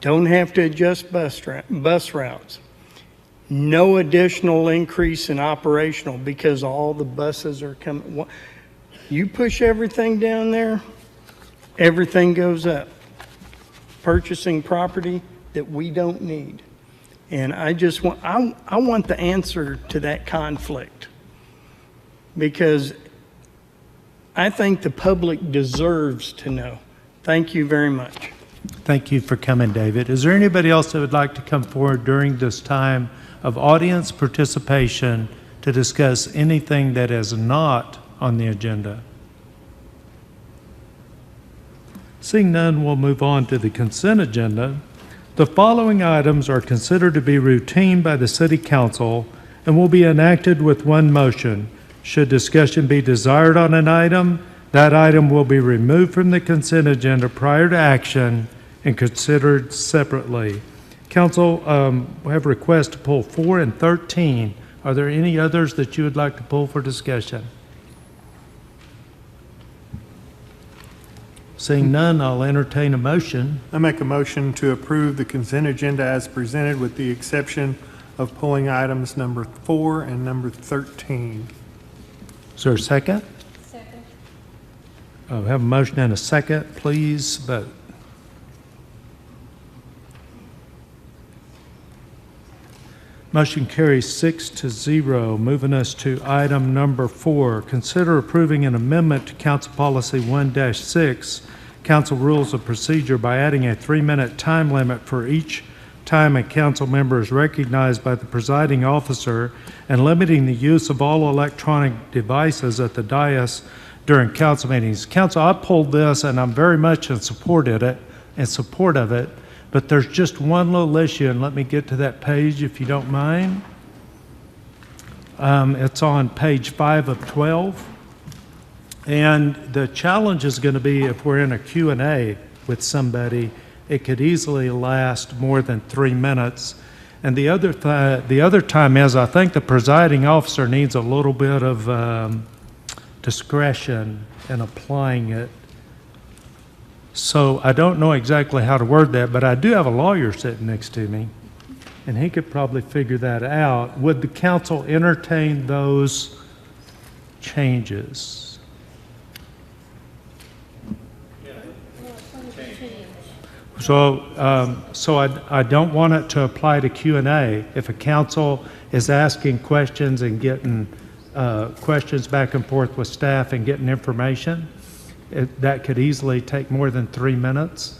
don't have to adjust bus routes, no additional increase in operational because all the buses are coming. You push everything down there, everything goes up. Purchasing property that we don't need. And I just want, I want the answer to that conflict because I think the public deserves to know. Thank you very much. Thank you for coming, David. Is there anybody else that would like to come forward during this time of audience participation to discuss anything that is not on the agenda? Seeing none, we'll move on to the consent agenda. The following items are considered to be routine by the City Council and will be enacted with one motion. Should discussion be desired on an item, that item will be removed from the consent agenda prior to action and considered separately. Council, we have a request to pull 4 and 13. Are there any others that you would like to pull for discussion? Seeing none, I'll entertain a motion. I make a motion to approve the consent agenda as presented with the exception of pulling items number 4 and number 13. Is there a second? Second. We have a motion and a second. Please vote. Motion carries 6-0. Moving us to item number 4. Consider approving an amendment to Council Policy 1-6, Council Rules of Procedure, by adding a 3-minute time limit for each time a council member is recognized by the presiding officer and limiting the use of all electronic devices at the dais during council meetings. Council, I pulled this and I'm very much in support of it. But there's just one little issue, and let me get to that page if you don't mind. It's on page 5 of 12. And the challenge is going to be if we're in a Q&A with somebody, it could easily last more than 3 minutes. And the other time is I think the presiding officer needs a little bit of discretion in applying it. So I don't know exactly how to word that, but I do have a lawyer sitting next to me, and he could probably figure that out. Would the council entertain those changes? So I don't want it to apply to Q&A. If a council is asking questions and getting questions back and forth with staff and getting information, that could easily take more than 3 minutes.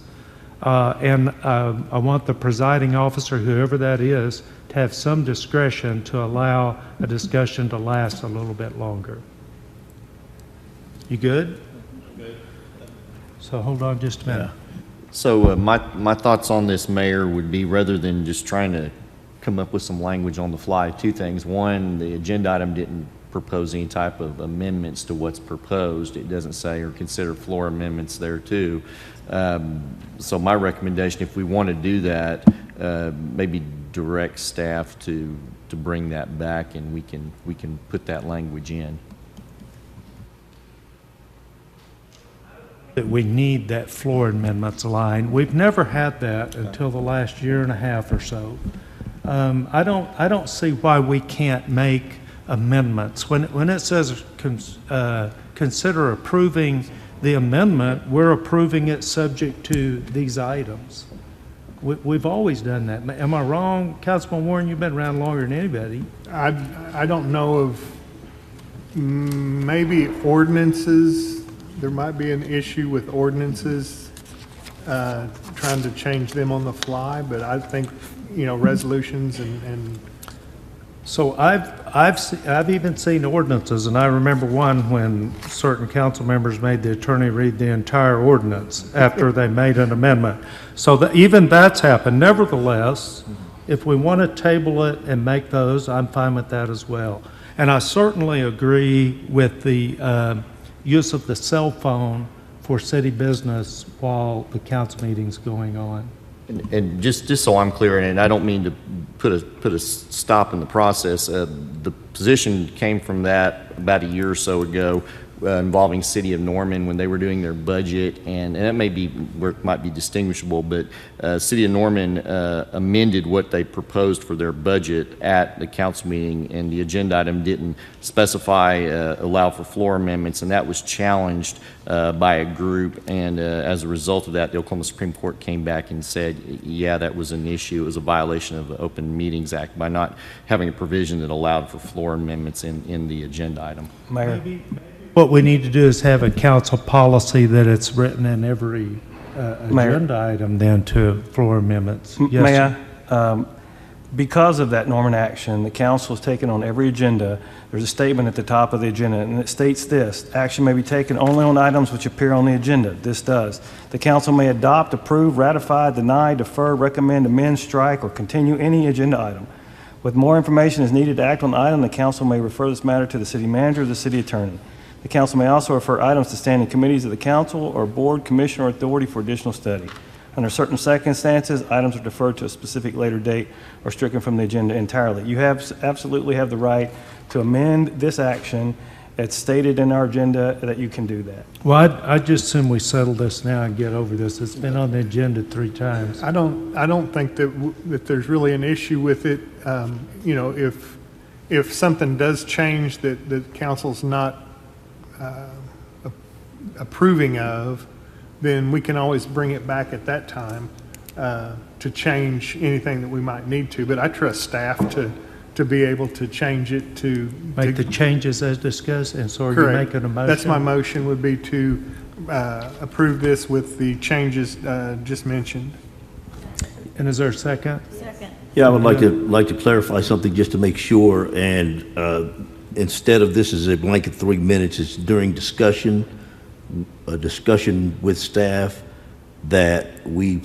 And I want the presiding officer, whoever that is, to have some discretion to allow a discussion to last a little bit longer. You good? Good. So hold on just a minute. So my thoughts on this, Mayor, would be rather than just trying to come up with some language on the fly, 2 things. One, the agenda item didn't propose any type of amendments to what's proposed. It doesn't say or consider floor amendments there too. So my recommendation, if we want to do that, maybe direct staff to bring that back, and we can put that language in. That we need that floor amendments line. We've never had that until the last year and a half or so. I don't see why we can't make amendments. When it says consider approving the amendment, we're approving it subject to these items. We've always done that. Am I wrong, Councilman Warren? You've been around longer than anybody. I don't know of maybe ordinances. There might be an issue with ordinances, trying to change them on the fly, but I think, resolutions and So I've even seen ordinances, and I remember one when certain council members made the attorney read the entire ordinance after they made an amendment. So even that's happened. Nevertheless, if we want to table it and make those, I'm fine with that as well. And I certainly agree with the use of the cell phone for city business while the council meeting's going on. And just so I'm clear, and I don't mean to put a stop in the process, the position came from that about a year or so ago involving City of Norman when they were doing their budget, and that may be where it might be distinguishable, but City of Norman amended what they proposed for their budget at the council meeting, and the agenda item didn't specify allow for floor amendments, and that was challenged by a group, and as a result of that, the Oklahoma Supreme Court came back and said, yeah, that was an issue. It was a violation of the Open Meetings Act by not having a provision that allowed for floor amendments in the agenda item. Mayor. What we need to do is have a council policy that it's written in every agenda item then to floor amendments. Yes, May I? Because of that Norman action, the council has taken on every agenda. There's a statement at the top of the agenda, and it states this: action may be taken only on items which appear on the agenda. This does. The council may adopt, approve, ratify, deny, defer, recommend, amend, strike, or continue any agenda item. With more information is needed to act on the item, the council may refer this matter to the city manager or the city attorney. The council may also refer items to standing committees of the council or board, commission, or authority for additional study. Under certain circumstances, items are deferred to a specific later date or stricken from the agenda entirely. You absolutely have the right to amend this action It's stated in our agenda that you can do that. Well, I just assume we settle this now and get over this. It's been on the agenda 3 times. I don't think that there's really an issue with it. You know, if something does change that the council's not approving of, then we can always bring it back at that time to change anything that we might need to. But I trust staff to be able to change it to Make the changes as discussed, and so are you correct. making a motion? That's my motion, would be to approve this with the changes just mentioned. And is there a second? Second. Yeah, I would like to clarify something just to make sure, and instead of this as a blanket 3 minutes, it's during discussion, a discussion with staff, that we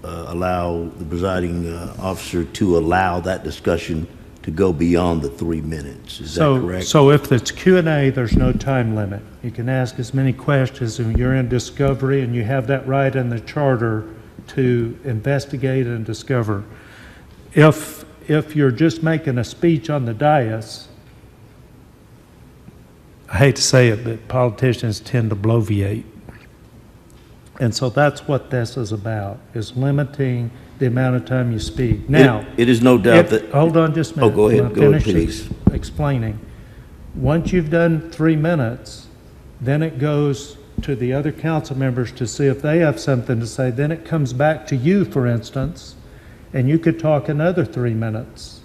allow the presiding officer to allow that discussion to go beyond the 3 minutes. Is that correct? So if it's Q&A, there's no time limit. You can ask as many questions, and you're in discovery, and you have that right in the charter to investigate and discover. If you're just making a speech on the dais, I hate to say it, but politicians tend to bloviate. And so that's what this is about, is limiting the amount of time you speak. Now, it is no doubt that... Hold on just a minute. Oh, go ahead, Finish please. explaining. Once you've done 3 minutes, then it goes to the other council members to see if they have something to say. Then it comes back to you, for instance, and you could talk another 3 minutes.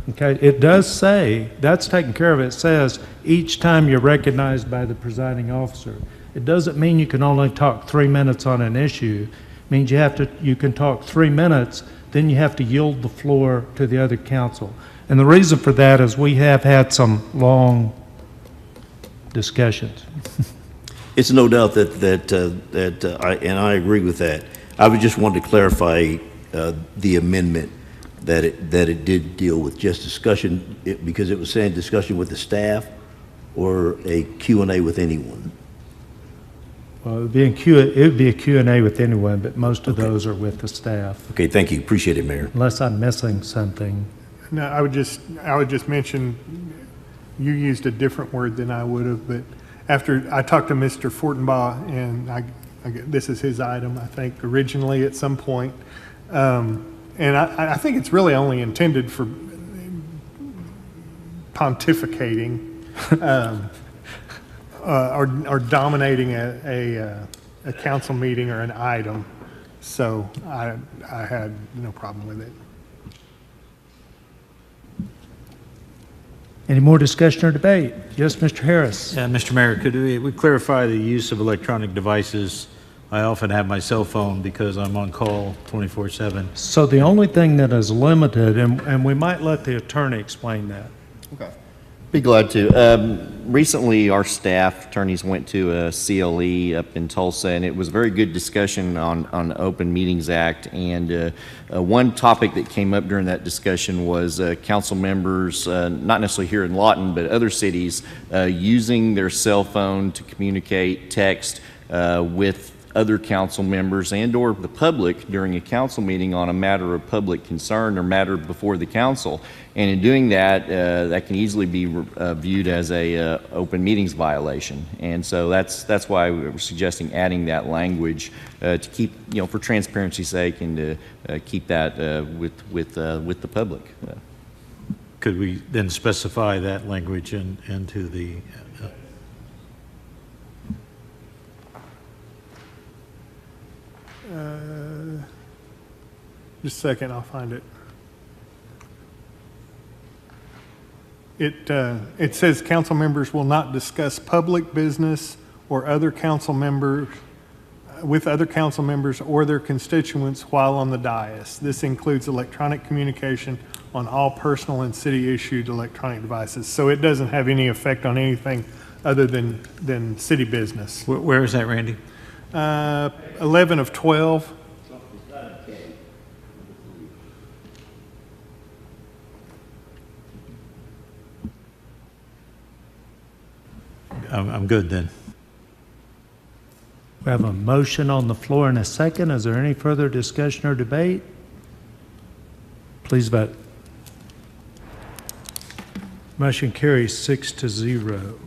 Okay, it does say, that's taken care of. It says each time you're recognized by the presiding officer. It doesn't mean you can only talk 3 minutes on an issue. It means you can talk 3 minutes, then you have to yield the floor to the other council. And the reason for that is we have had some long discussions. It's no doubt that I agree with that. I would just want to clarify the amendment, that it did deal with just discussion, because it was saying discussion with the staff or a Q&A with anyone. Well, it would be a Q&A with anyone, but most of those are with the staff. Okay, thank you. Appreciate it, Mayor. Unless I'm missing something. No, I would just mention, you used a different word than I would have, but after I talked to Mr. Fortenbaugh, and this is his item, I think, originally at some point, and I think it's really only intended for pontificating or dominating a council meeting or an item. So I had no problem with it. Any more discussion or debate? Yes, Mr. Harris. Yeah, Mr. Mayor, could we clarify the use of electronic devices? I often have my cell phone because I'm on call 24/7. So the only thing that is limited, and we might let the attorney explain that. Okay. Be glad to. Recently, our staff attorneys went to a CLE up in Tulsa, and it was a very good discussion on Open Meetings Act. And one topic that came up during that discussion was council members, not necessarily here in Lawton, but other cities, using their cell phone to communicate, text with other council members and or the public during a council meeting on a matter of public concern or matter before the council. And in doing that, that can easily be viewed as a open meetings violation. And so that's why we're suggesting adding that language to keep, for transparency's sake, and to keep that with the public. Could we then specify that language into the Just a second, I'll find it. It says council members will not discuss public business or other council members with other council members or their constituents while on the dais. This includes electronic communication on all personal and city-issued electronic devices. So it doesn't have any effect on anything other than city business. Where is that, Randy? 11 of 12. I'm good then. We have a motion on the floor and a second. Is there any further discussion or debate? Please vote. Motion carries 6-0.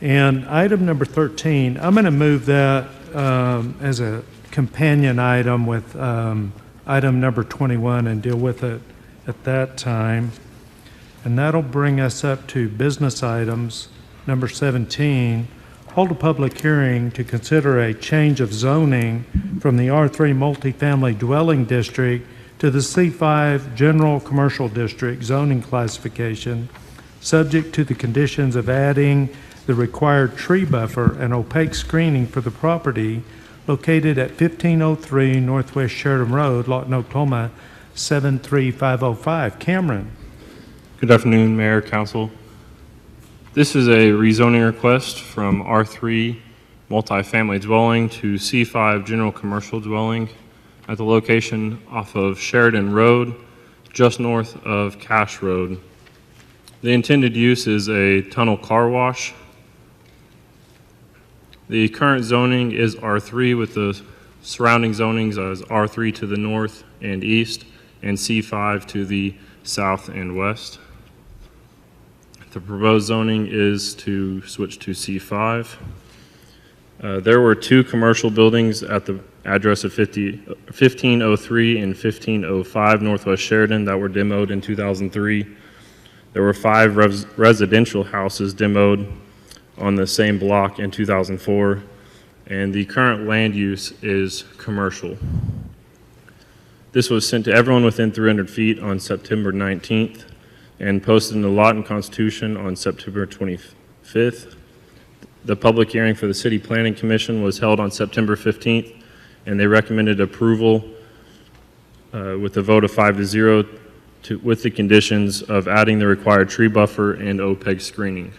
And item number 13, I'm going to move that as a companion item with item number 21 and deal with it at that time. And that'll bring us up to business items. Number 17, hold a public hearing to consider a change of zoning from the R3 multifamily dwelling district to the C5 general commercial district zoning classification, subject to the conditions of adding the required tree buffer and opaque screening for the property located at 1503 Northwest Sheridan Road, Lawton, Oklahoma, 73505. Cameron. Good afternoon, Mayor, Council. This is a rezoning request from R3 multifamily dwelling to C5 general commercial dwelling at the location off of Sheridan Road, just north of Cash Road. The intended use is a tunnel car wash. The current zoning is R3 with the surrounding zonings as R3 to the north and east and C5 to the south and west. The proposed zoning is to switch to C5. There were two commercial buildings at the address of 1503 and 1505 Northwest Sheridan that were demoed in 2003. There were 5 residential houses demoed on the same block in 2004, and the current land use is commercial. This was sent to everyone within 300 feet on September 19th and posted in the Lawton Constitution on September 25th. The public hearing for the City Planning Commission was held on September 15th, and they recommended approval with a vote of 5-0 with the conditions of adding the required tree buffer and OPEG screening.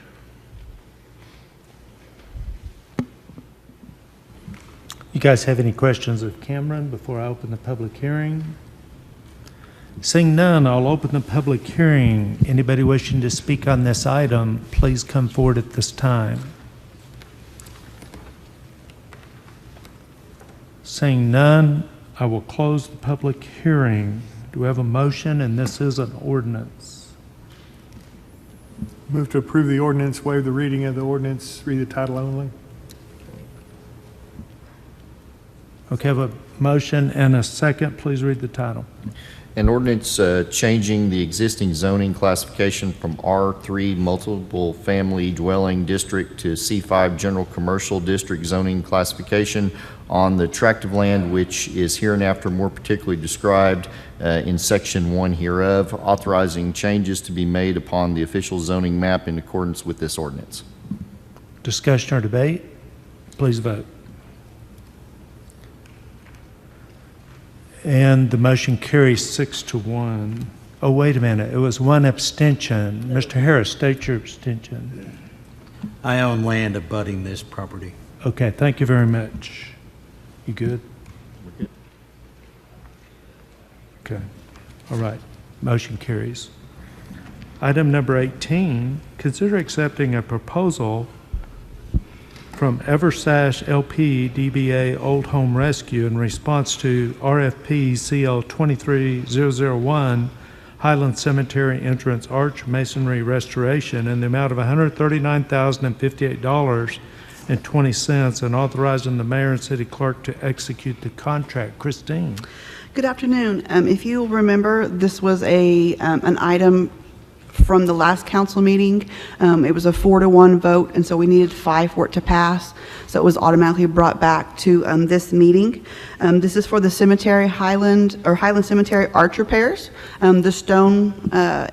You guys have any questions of Cameron before I open the public hearing? Seeing none, I'll open the public hearing. Anybody wishing to speak on this item, please come forward at this time. Seeing none, I will close the public hearing. Do we have a motion? And this is an ordinance. Move to approve the ordinance, waive the reading of the ordinance, read the title only. Okay, I have a motion and a second. Please read the title. An ordinance changing the existing zoning classification from R3 multiple family dwelling district to C5 general commercial district zoning classification on the tract of land which is hereinafter more particularly described in section 1 hereof, authorizing changes to be made upon the official zoning map in accordance with this ordinance. Discussion or debate? Please vote. And the motion carries 6-1. Oh, wait a minute. It was one abstention. Mr. Harris, state your abstention. I own land abutting this property. Okay, thank you very much. You good? We're good. Okay. All right. Motion carries. Item number 18, consider accepting a proposal from Eversash LP DBA Old Home Rescue in response to RFP CL 23001 Highland Cemetery Entrance Arch Masonry Restoration in the amount of $139,058.20 and authorizing the mayor and city clerk to execute the contract. Christine. Good afternoon. If you remember, this was an item from the last council meeting. It was a 4-1 vote, and so we needed 5 for it to pass. So it was automatically brought back to this meeting. This is for the cemetery Highland Cemetery arch repairs. The stone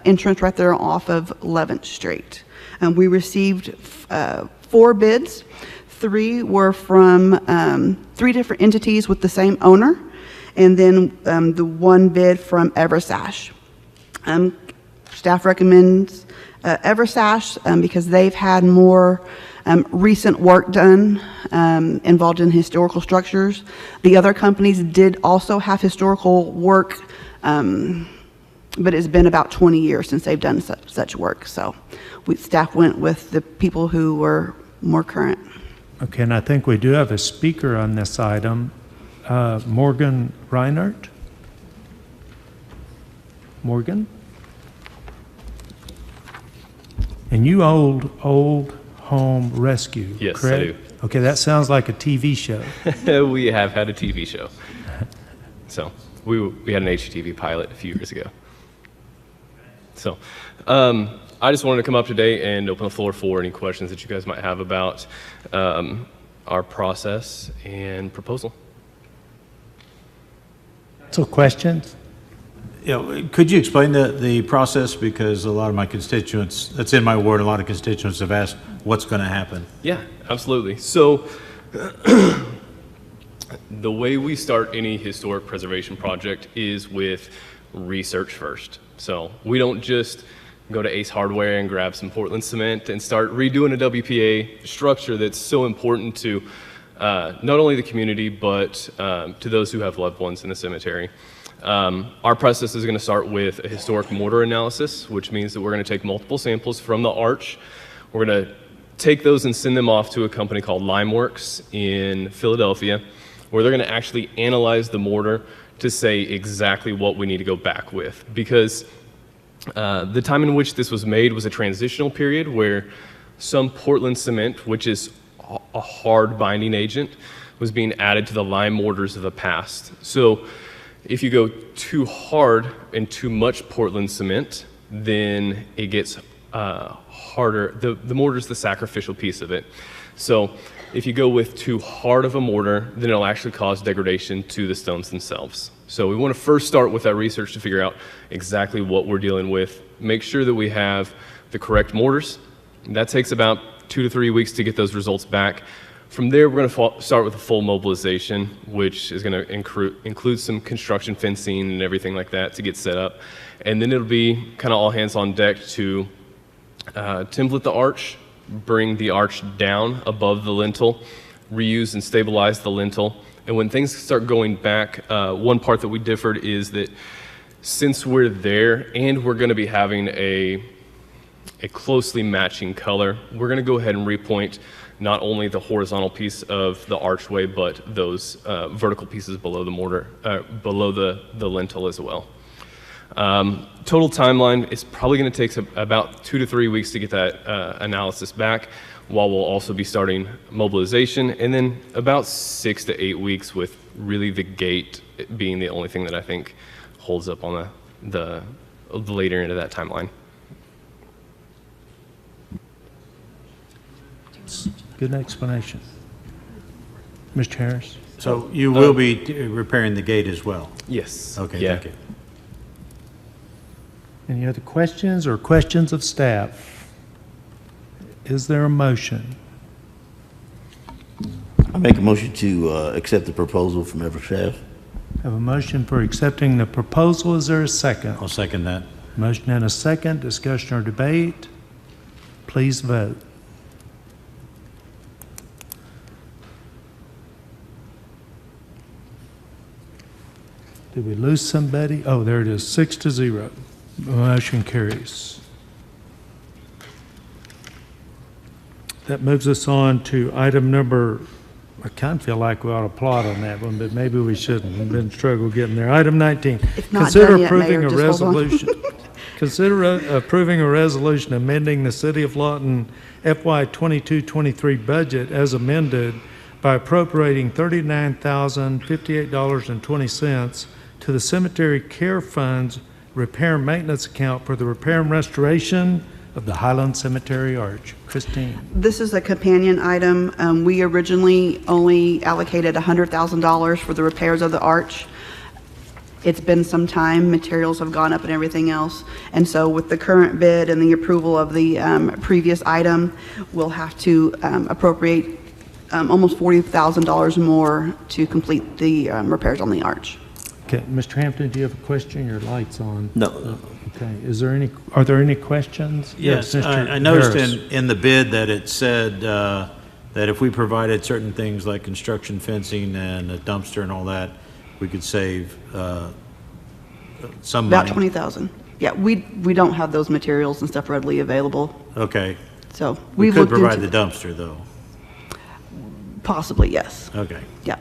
entrance right there off of 11th Street. We received 4 bids. 3 were from 3 different entities with the same owner, and then the 1 bid from Eversash. Staff recommends Eversash because they've had more recent work done involved in historical structures. The other companies did also have historical work, but it's been about 20 years since they've done such work. So staff went with the people who were more current. Okay, and I think we do have a speaker on this item, Morgan Reinert. Morgan? And you old home rescue, Yes, I correct? do. Okay, that sounds like a TV show. We have had a TV show. So we had an HGTV pilot a few years ago. So I just wanted to come up today and open the floor for any questions that you guys might have about our process and proposal. So questions? Yeah, could you explain the process? Because a lot of my constituents, that's in my ward, a lot of constituents have asked what's going to happen. Yeah, absolutely. So the way we start any historic preservation project is with research first. So we don't just go to Ace Hardware and grab some Portland cement and start redoing a WPA structure that's so important to not only the community, but to those who have loved ones in the cemetery. Our process is going to start with a historic mortar analysis, which means that we're going to take multiple samples from the arch. We're going to take those and send them off to a company called Limeworks in Philadelphia, where they're going to actually analyze the mortar to say exactly what we need to go back with. Because the time in which this was made was a transitional period where some Portland cement, which is a hard binding agent, was being added to the lime mortars of the past. So if you go too hard and too much Portland cement, then it gets harder. The mortar is the sacrificial piece of it. So if you go with too hard of a mortar, then it'll actually cause degradation to the stones themselves. So we want to first start with that research to figure out exactly what we're dealing with. Make sure that we have the correct mortars. That takes about 2 to 3 weeks to get those results back. From there, we're going to start with a full mobilization, which is going to include some construction fencing and everything like that to get set up. And then it'll be kind of all hands on deck to template the arch, bring the arch down above the lintel, reuse and stabilize the lintel. And when things start going back, one part that we differed is that since we're there and we're going to be having a closely matching color, we're going to go ahead and repoint not only the horizontal piece of the archway, but those vertical pieces below the mortar, below the lintel as well. Total timeline is probably going to take about 2 to 3 weeks to get that analysis back, while we'll also be starting mobilization, and then about 6 to 8 weeks with really the gate being the only thing that I think holds up on the later end of that timeline. Good explanation. Mr. Harris? So you will be repairing the gate as well? Yes. Okay, Yeah. thank you. Any other questions or questions of staff? Is there a motion? I make a motion to accept the proposal from Evershaft. Have a motion for accepting the proposal. Is there a second? I'll second that. Motion and a second. Discussion or debate? Please vote. Did we lose somebody? Oh, there it is, 6-0. Motion carries. That moves us on to item number, I kind of feel like we ought to applaud on that one, but maybe we shouldn't. We've been struggling getting there. Item 19. It's not done yet, approving Mayor, a just hold on. resolution. Consider approving a resolution amending the City of Lawton FY 22-23 budget as amended by appropriating $39,058.20 to the Cemetery Care Fund's Repair and Maintenance Account for the repair and restoration of the Highland Cemetery Arch. Christine. This is a companion item. We originally only allocated $100,000 for the repairs of the arch. It's been some time, materials have gone up and everything else. And so with the current bid and the approval of the previous item, we'll have to appropriate almost $40,000 more to complete the repairs on the arch. Okay, Mr. Hampton, do you have a question? Your light's on. No. Okay, are there any questions? Yes, Mr. I noticed Harris. in the bid that it said that if we provided certain things like construction fencing and a dumpster and all that, we could save some About money. $20,000. Yeah, we don't have those materials and stuff readily available. Okay. So We we've could looked provide into the dumpster, though. Possibly, yes. Okay. Yeah.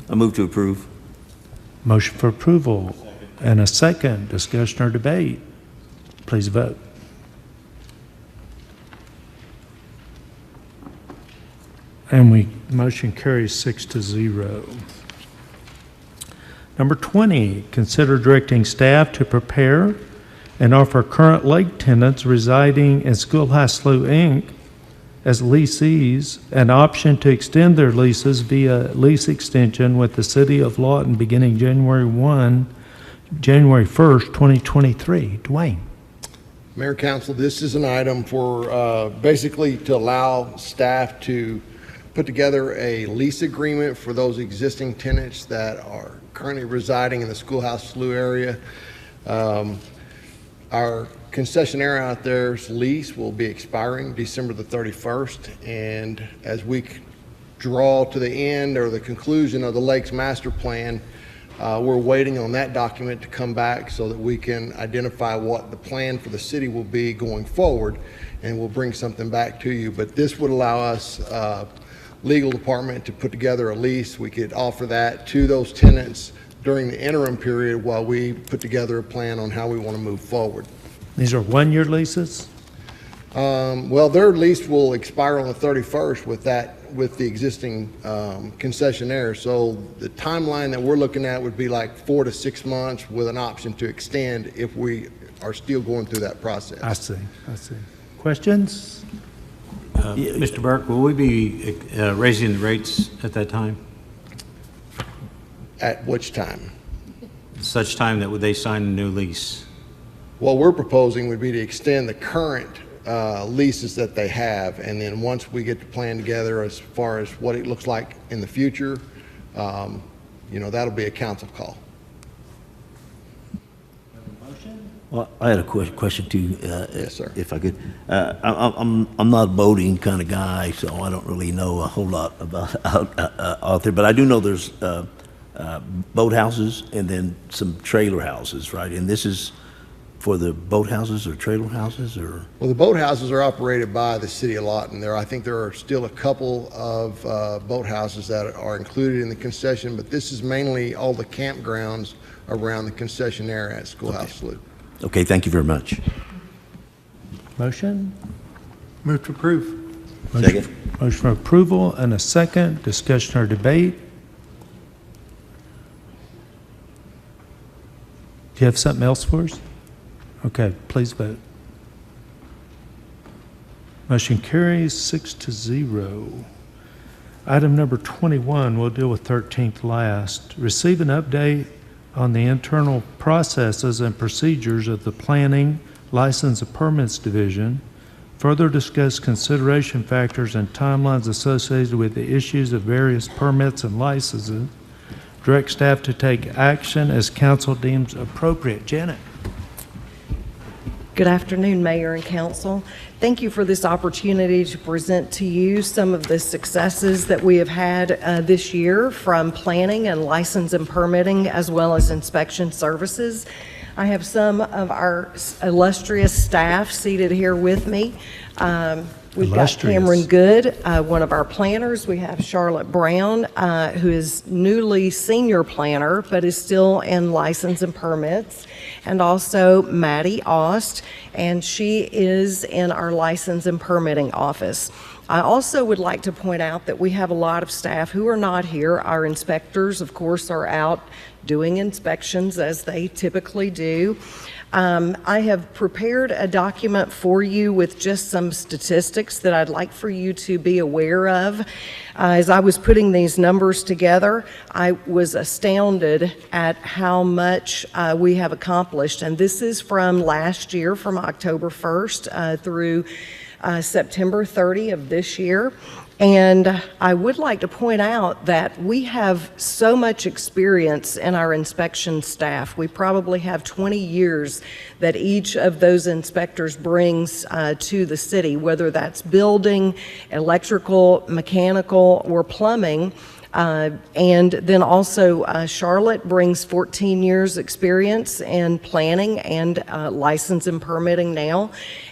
I move to approve. Motion for approval and a second. Discussion or debate? Please vote. And motion carries 6-0. Number 20, consider directing staff to prepare and offer current lake tenants residing in Schoolhouse Slough, Inc. as leasees an option to extend their leases via lease extension with the City of Lawton beginning January 1st, 2023. Dwayne. Mayor, Council, this is an item for basically to allow staff to put together a lease agreement for those existing tenants that are currently residing in the Schoolhouse Slough area. Our concessionaire out there's lease will be expiring December the 31st, and as we draw to the end or the conclusion of the Lakes Master Plan, we're waiting on that document to come back so that we can identify what the plan for the city will be going forward, and we'll bring something back to you. But this would allow us, legal department, to put together a lease. We could offer that to those tenants during the interim period while we put together a plan on how we want to move forward. These are one-year leases? Well, their lease will expire on the 31st with the existing concessionaire. So the timeline that we're looking at would be like 4 to 6 months with an option to extend if we are still going through that process. I see. Questions? Mr. Burke, will we be raising the rates at that time? At which time? Such time that would they sign a new lease? What we're proposing would be to extend the current leases that they have, and then once we get the plan together as far as what it looks like in the future, that'll be a council call. Well, I had a question too. Yes, sir. If I could. I'm not a boating kind of guy, so I don't really know a whole lot about out there. But I do know there's boathouses and then some trailer houses, right? And this is for the boathouses or trailer houses, or? Well, the boathouses are operated by the City of Lawton. I think there are still a couple of boathouses that are included in the concession, but this is mainly all the campgrounds around the concessionaire at Schoolhouse Slough. Okay, thank you very much. Motion? Move to approve. Second. Motion for approval and a second. Discussion or debate? Do you have something else for us? Okay, please vote. Motion carries 6-0. Item number 21, we'll deal with 13th last. Receive an update on the internal processes and procedures of the Planning, License, and Permits Division. Further discuss consideration factors and timelines associated with the issues of various permits and licenses. Direct staff to take action as council deems appropriate. Janet. Good afternoon, Mayor and Council. Thank you for this opportunity to present to you some of the successes that we have had this year from planning and license and permitting, as well as inspection services. I have some of our illustrious staff seated here with me. We've got Cameron Good, one of our planners. We have Charlotte Brown, who is newly senior planner, but is still in license and permits. And also Maddie Ost, and she is in our license and permitting office. I also would like to point out that we have a lot of staff who are not here. Our inspectors, of course, are out doing inspections as they typically do. I have prepared a document for you with just some statistics that I'd like for you to be aware of. As I was putting these numbers together, I was astounded at how much we have accomplished. And this is from last year, from October 1st through September 30 of this year. And I would like to point out that we have so much experience in our inspection staff. We probably have 20 years that each of those inspectors brings to the city, whether that's building, electrical, mechanical, or plumbing. And then also Charlotte brings 14 years experience in planning and license and permitting now.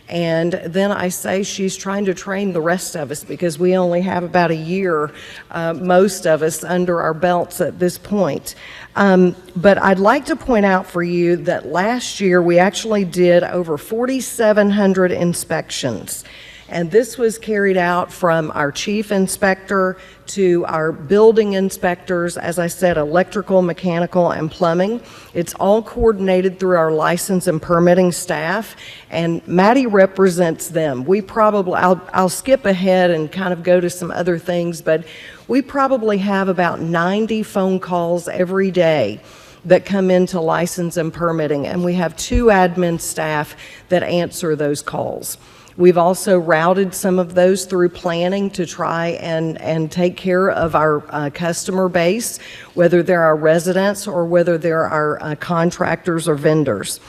And then I say she's trying to train the rest of us because we only have about a year, most of us, under our belts at this point. But I'd like to point out for you that last year we actually did over 4,700 inspections. And this was carried out from our chief inspector to our building inspectors, as I said, electrical, mechanical, and plumbing. It's all coordinated through our license and permitting staff, and Maddie represents them. I'll skip ahead and kind of go to some other things, but we probably have about 90 phone calls every day that come into license and permitting, and we have 2 admin staff that answer those calls. We've also routed some of those through planning to try and take care of our customer base, whether they're our residents or whether they're our contractors or vendors.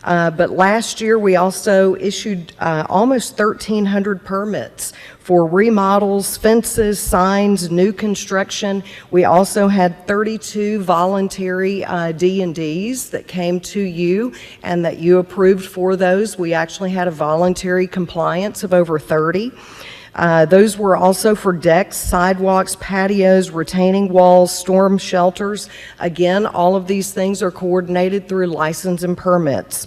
But last year, we also issued almost 1,300 permits for remodels, fences, signs, new construction. We also had 32 voluntary D&Ds that came to you and that you approved for those. We actually had a voluntary compliance of over 30. Those were also for decks, sidewalks, patios, retaining walls, storm shelters. Again, all of these things are coordinated through license and permits.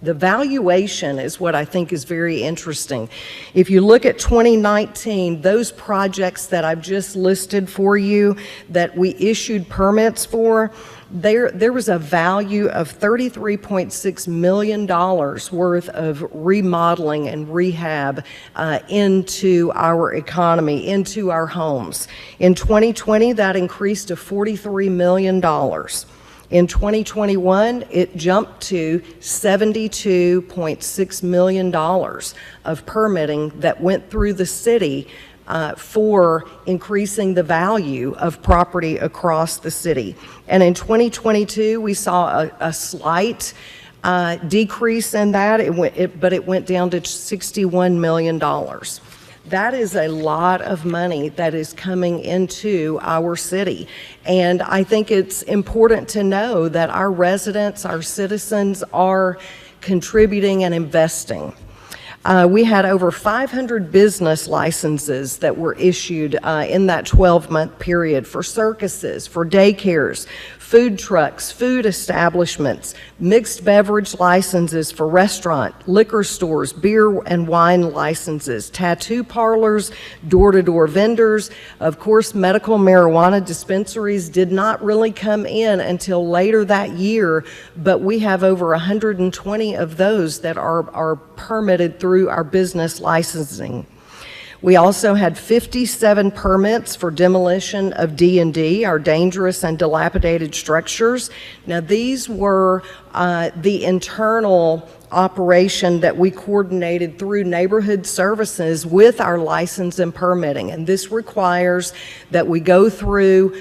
The valuation is what I think is very interesting. If you look at 2019, those projects that I've just listed for you that we issued permits for, there was a value of $33.6 million worth of remodeling and rehab into our economy, into our homes. In 2020, that increased to $43 million. In 2021, it jumped to $72.6 million of permitting that went through the city for increasing the value of property across the city. And in 2022, we saw a slight decrease in that, but it went down to $61 million. That is a lot of money that is coming into our city. And I think it's important to know that our residents, our citizens are contributing and investing. We had over 500 business licenses that were issued in that 12-month period for circuses, for daycares, food trucks, food establishments, mixed beverage licenses for restaurant, liquor stores, beer and wine licenses, tattoo parlors, door-to-door vendors. Of course, medical marijuana dispensaries did not really come in until later that year, but we have over 120 of those that are permitted through our business licensing. We also had 57 permits for demolition of D&D, our dangerous and dilapidated structures. Now, these were the internal operation that we coordinated through neighborhood services with our license and permitting. And this requires that we go through,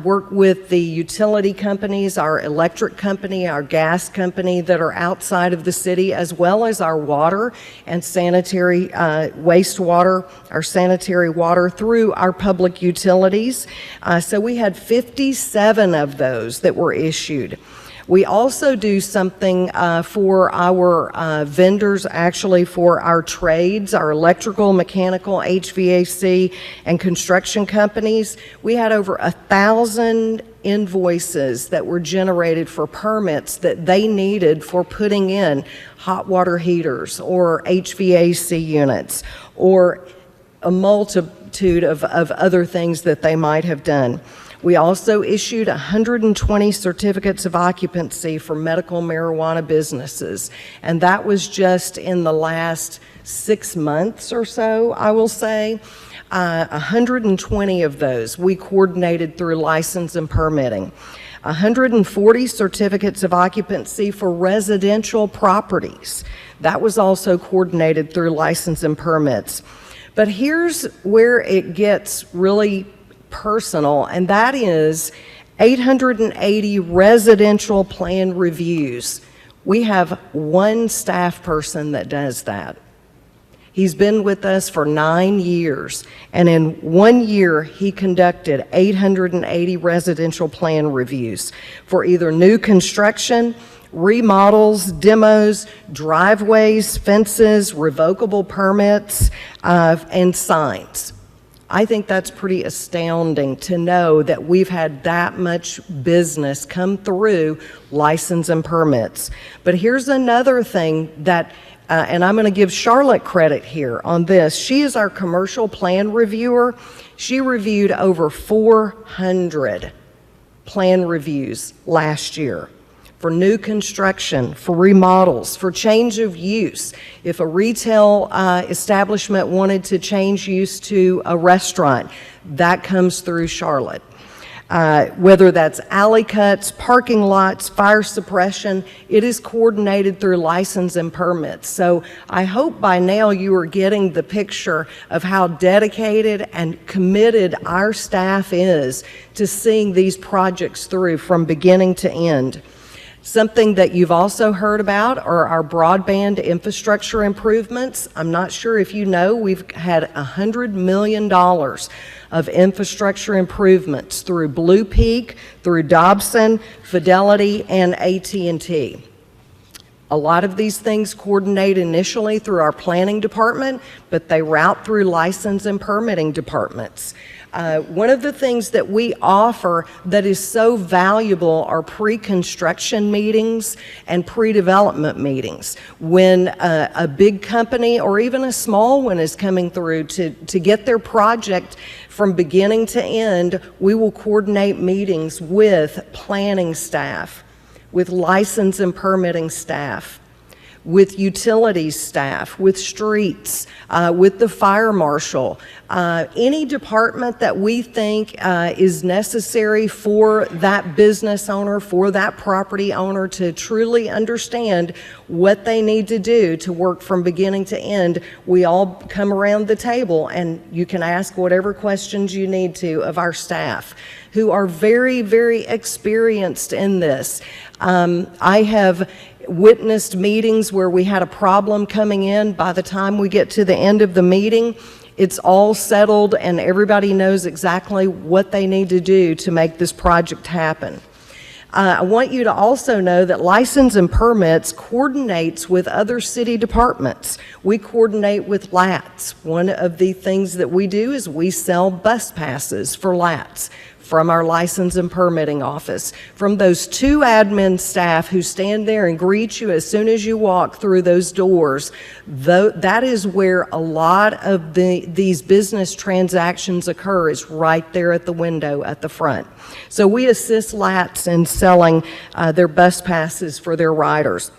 work with the utility companies, our electric company, our gas company that are outside of the city, as well as our water and sanitary wastewater, our sanitary water through our public utilities. So we had 57 of those that were issued. We also do something for our vendors, actually for our trades, our electrical, mechanical, HVAC, and construction companies. We had over 1,000 invoices that were generated for permits that they needed for putting in hot water heaters or HVAC units or a multitude of other things that they might have done. We also issued 120 certificates of occupancy for medical marijuana businesses, and that was just in the last 6 months or so, I will say. 120 of those we coordinated through license and permitting. 140 certificates of occupancy for residential properties. That was also coordinated through license and permits. But here's where it gets really personal, and that is 880 residential plan reviews. We have one staff person that does that. He's been with us for 9 years, and in 1 year, he conducted 880 residential plan reviews for either new construction, remodels, demos, driveways, fences, revocable permits, and signs. I think that's pretty astounding to know that we've had that much business come through license and permits. But here's another thing that and I'm going to give Charlotte credit here on this. She is our commercial plan reviewer. She reviewed over 400 plan reviews last year for new construction, for remodels, for change of use. If a retail establishment wanted to change use to a restaurant, that comes through Charlotte. Whether that's alley cuts, parking lots, fire suppression, it is coordinated through license and permits. So I hope by now you are getting the picture of how dedicated and committed our staff is to seeing these projects through from beginning to end. Something that you've also heard about are our broadband infrastructure improvements. I'm not sure if you know, we've had $100 million of infrastructure improvements through Blue Peak, through Dobson, Fidelity, and AT&T. A lot of these things coordinate initially through our planning department, but they route through license and permitting departments. One of the things that we offer that is so valuable are pre-construction meetings and pre-development meetings. When a big company or even a small one is coming through to get their project from beginning to end, we will coordinate meetings with planning staff, with license and permitting staff, with utilities staff, with streets, with the fire marshal, any department that we think is necessary for that business owner, for that property owner to truly understand what they need to do to work from beginning to end. We all come around the table and you can ask whatever questions you need to of our staff, who are very, very experienced in this. I have witnessed meetings where we had a problem coming in. By the time we get to the end of the meeting, it's all settled and everybody knows exactly what they need to do to make this project happen. I want you to also know that license and permits coordinates with other city departments. We coordinate with LATs. One of the things that we do is we sell bus passes for LATs from our license and permitting office, from those two admin staff who stand there and greet you as soon as you walk through those doors. That is where a lot of these business transactions occur, is right there at the window at the front. So we assist LATs in selling their bus passes for their riders.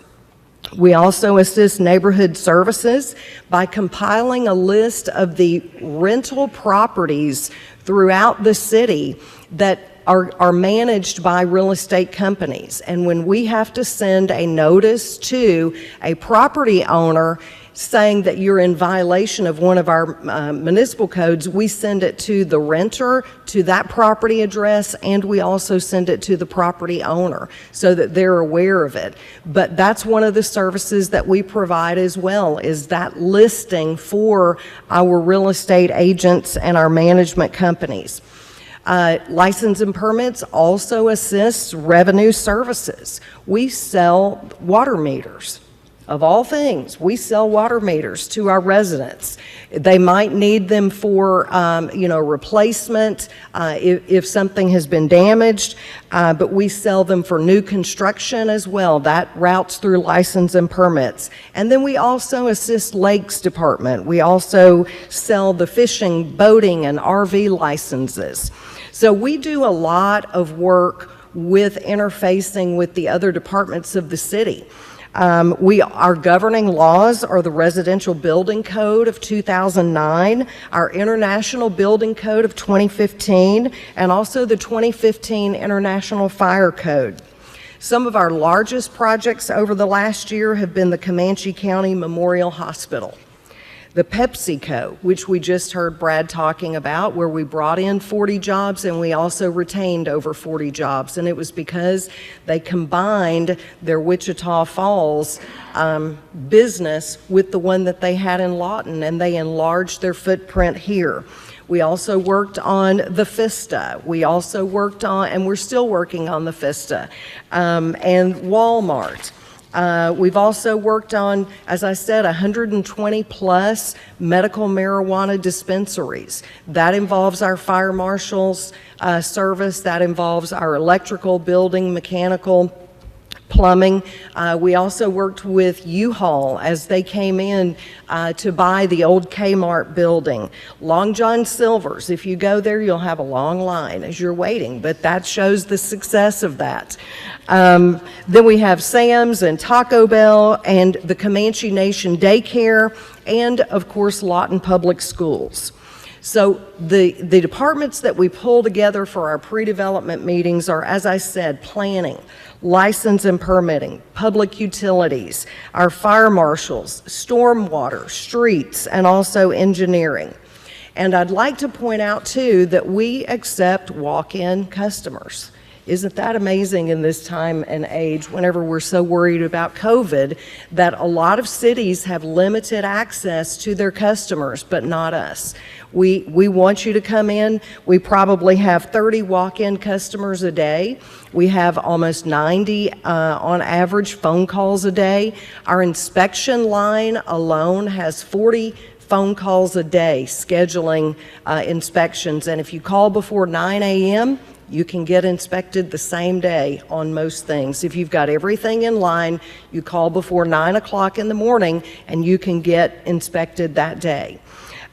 We also assist neighborhood services by compiling a list of the rental properties throughout the city that are managed by real estate companies. And when we have to send a notice to a property owner saying that you're in violation of one of our municipal codes, we send it to the renter, to that property address, and we also send it to the property owner so that they're aware of it. But that's one of the services that we provide as well, is that listing for our real estate agents and our management companies. License and permits also assists revenue services. We sell water meters. Of all things, we sell water meters to our residents. They might need them for, replacement if something has been damaged, but we sell them for new construction as well. That routes through license and permits. And then we also assist Lakes Department. We also sell the fishing, boating, and RV licenses. So we do a lot of work with interfacing with the other departments of the city. Our governing laws are the Residential Building Code of 2009, our International Building Code of 2015, and also the 2015 International Fire Code. Some of our largest projects over the last year have been the Comanche County Memorial Hospital, the PepsiCo, which we just heard Brad talking about, where we brought in 40 jobs and we also retained over 40 jobs. And it was because they combined their Wichita Falls business with the one that they had in Lawton, and they enlarged their footprint here. We also worked on the FISTA. We also worked on, and we're still working on the FISTA, and Walmart. We've also worked on, as I said, 120 plus medical marijuana dispensaries. That involves our fire marshal's service. That involves our electrical, building, mechanical, plumbing. We also worked with U-Haul as they came in to buy the old Kmart building. Long John Silver's, if you go there, you'll have a long line as you're waiting, but that shows the success of that. Then we have Sam's and Taco Bell and the Comanche Nation Daycare, and of course Lawton Public Schools. So the departments that we pull together for our pre-development meetings are, as I said, planning, license and permitting, public utilities, our fire marshals, stormwater, streets, and also engineering. And I'd like to point out too that we accept walk-in customers. Isn't that amazing in this time and age, whenever we're so worried about COVID, that a lot of cities have limited access to their customers, but not us. We want you to come in. We probably have 30 walk-in customers a day. We have almost 90 on average phone calls a day. Our inspection line alone has 40 phone calls a day scheduling inspections. And if you call before 9 a.m., you can get inspected the same day on most things. If you've got everything in line, you call before 9 o'clock in the morning and you can get inspected that day.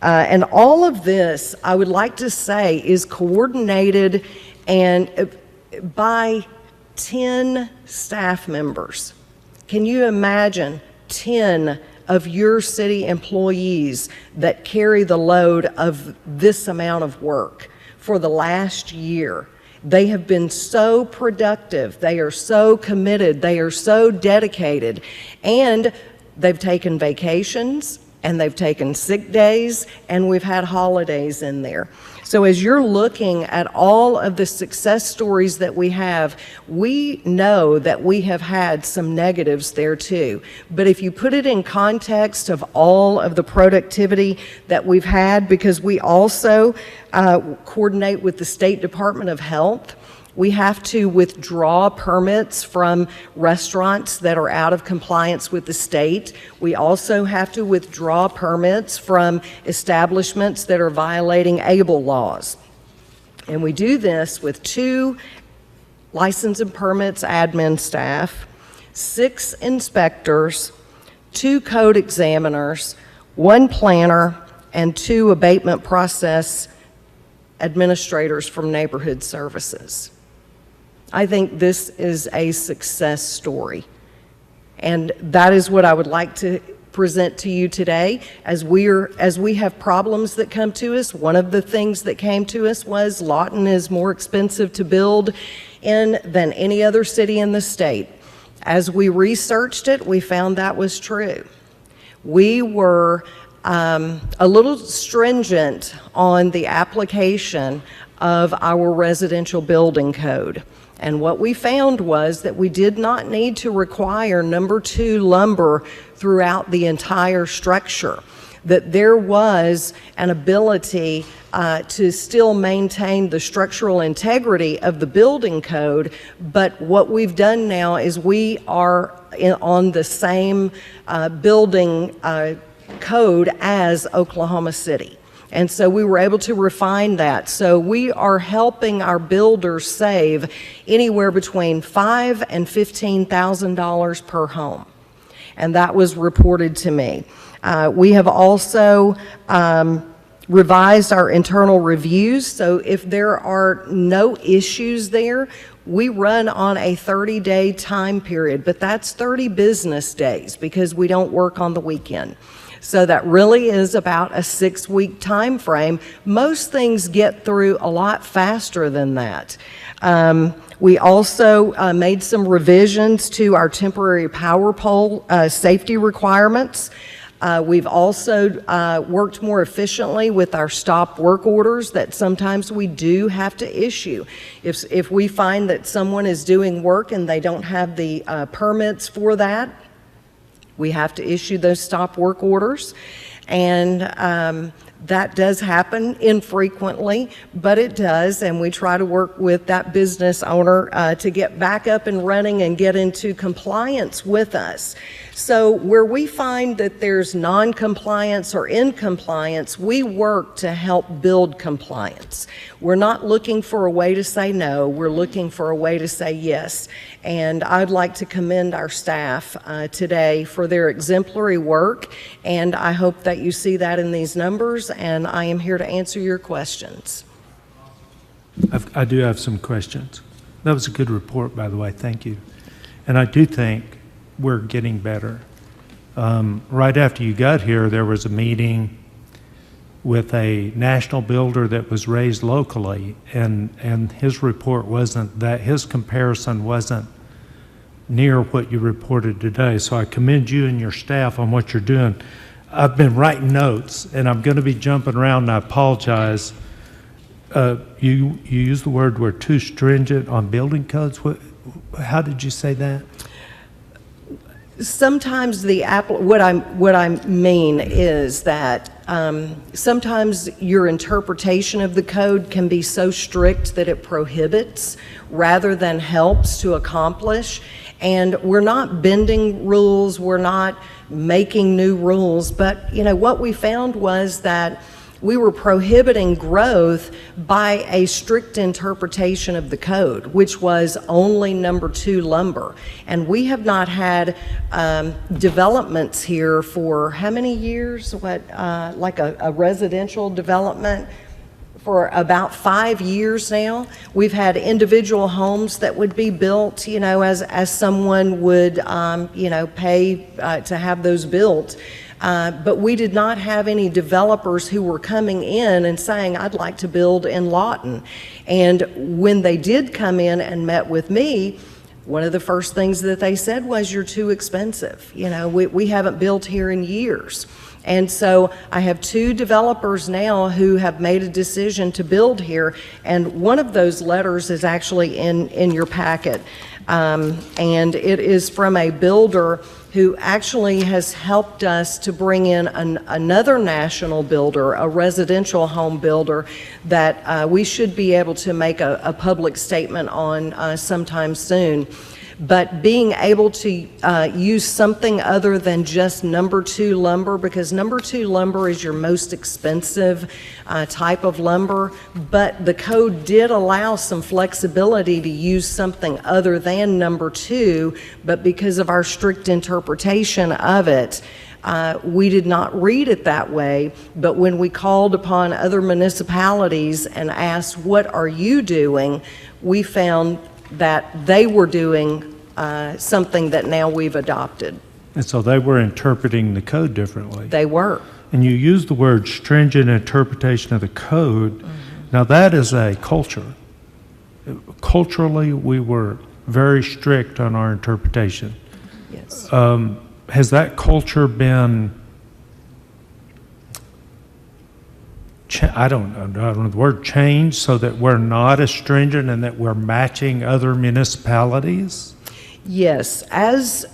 And all of this, I would like to say, is coordinated and by 10 staff members. Can you imagine 10 of your city employees that carry the load of this amount of work for the last year? They have been so productive, they are so committed, they are so dedicated, and they've taken vacations, and they've taken sick days, and we've had holidays in there. So as you're looking at all of the success stories that we have, we know that we have had some negatives there too. But if you put it in context of all of the productivity that we've had, because we also coordinate with the State Department of Health, we have to withdraw permits from restaurants that are out of compliance with the state. We also have to withdraw permits from establishments that are violating ABLE laws. And we do this with 2 license and permits admin staff, 6 inspectors, 2 code examiners, 1 planner, and 2 abatement process administrators from neighborhood services. I think this is a success story. And that is what I would like to present to you today. As we have problems that come to us, one of the things that came to us was Lawton is more expensive to build in than any other city in the state. As we researched it, we found that was true. We were a little stringent on the application of our residential building code. And what we found was that we did not need to require number 2 lumber throughout the entire structure, that there was an ability to still maintain the structural integrity of the building code, but what we've done now is we are on the same building code as Oklahoma City. And so we were able to refine that. So we are helping our builders save anywhere between $5,000 and $15,000 per home. And that was reported to me. We have also revised our internal reviews. So if there are no issues there, we run on a 30-day time period, but that's 30 business days because we don't work on the weekend. So that really is about a 6-week time frame. Most things get through a lot faster than that. We also made some revisions to our temporary power pole safety requirements. We've also worked more efficiently with our stop work orders that sometimes we do have to issue. If we find that someone is doing work and they don't have the permits for that, we have to issue those stop work orders, and that does happen infrequently, but it does, and we try to work with that business owner to get back up and running and get into compliance with us. So where we find that there's non-compliance or incompliance, we work to help build compliance. We're not looking for a way to say no, we're looking for a way to say yes. And I'd like to commend our staff today for their exemplary work, and I hope that you see that in these numbers, and I am here to answer your questions. I do have some questions. That was a good report, by the way. Thank you. And I do think we're getting better. Right after you got here, there was a meeting with a national builder that was raised locally, and his report wasn't that, his comparison wasn't near what you reported today. So I commend you and your staff on what you're doing. I've been writing notes, and I'm going to be jumping around, and I apologize. You used the word we're too stringent on building codes. How did you say that? Sometimes what I mean is that sometimes your interpretation of the code can be so strict that it prohibits rather than helps to accomplish. And we're not bending rules, we're not making new rules, but what we found was that we were prohibiting growth by a strict interpretation of the code, which was only number 2 lumber. And we have not had developments here for how many years? Like a residential development for about 5 years now. We've had individual homes that would be built, as someone would, pay to have those built. But we did not have any developers who were coming in and saying, I'd like to build in Lawton. And when they did come in and met with me, one of the first things that they said was, you're too expensive. We haven't built here in years. And so I have 2 developers now who have made a decision to build here, and one of those letters is actually in your packet. And it is from a builder who actually has helped us to bring in another national builder, a residential home builder, that we should be able to make a public statement on sometime soon. But being able to use something other than just number 2 lumber, because number 2 lumber is your most expensive type of lumber, but the code did allow some flexibility to use something other than number 2, but because of our strict interpretation of it, we did not read it that way. But when we called upon other municipalities and asked, what are you doing, we found that they were doing something that now we've adopted. And so they were interpreting the code differently. They were. And you used the word stringent interpretation of the code. Mm-hmm. Now that is a culture. Culturally, we were very strict on our interpretation. Yes. Has that culture been, I don't know the word, changed so that we're not as stringent and that we're matching other municipalities? Yes, as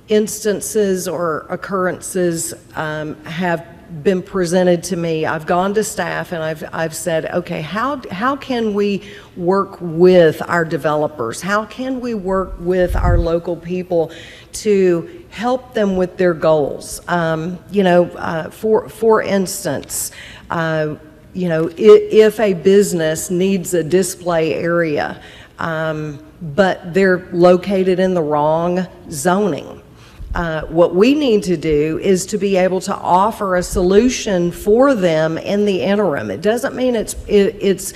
instances or occurrences have been presented to me, I've gone to staff and I've said, okay, how can we work with our developers? How can we work with our local people to help them with their goals? For instance, if a business needs a display area, but they're located in the wrong zoning. What we need to do is to be able to offer a solution for them in the interim. It doesn't mean it's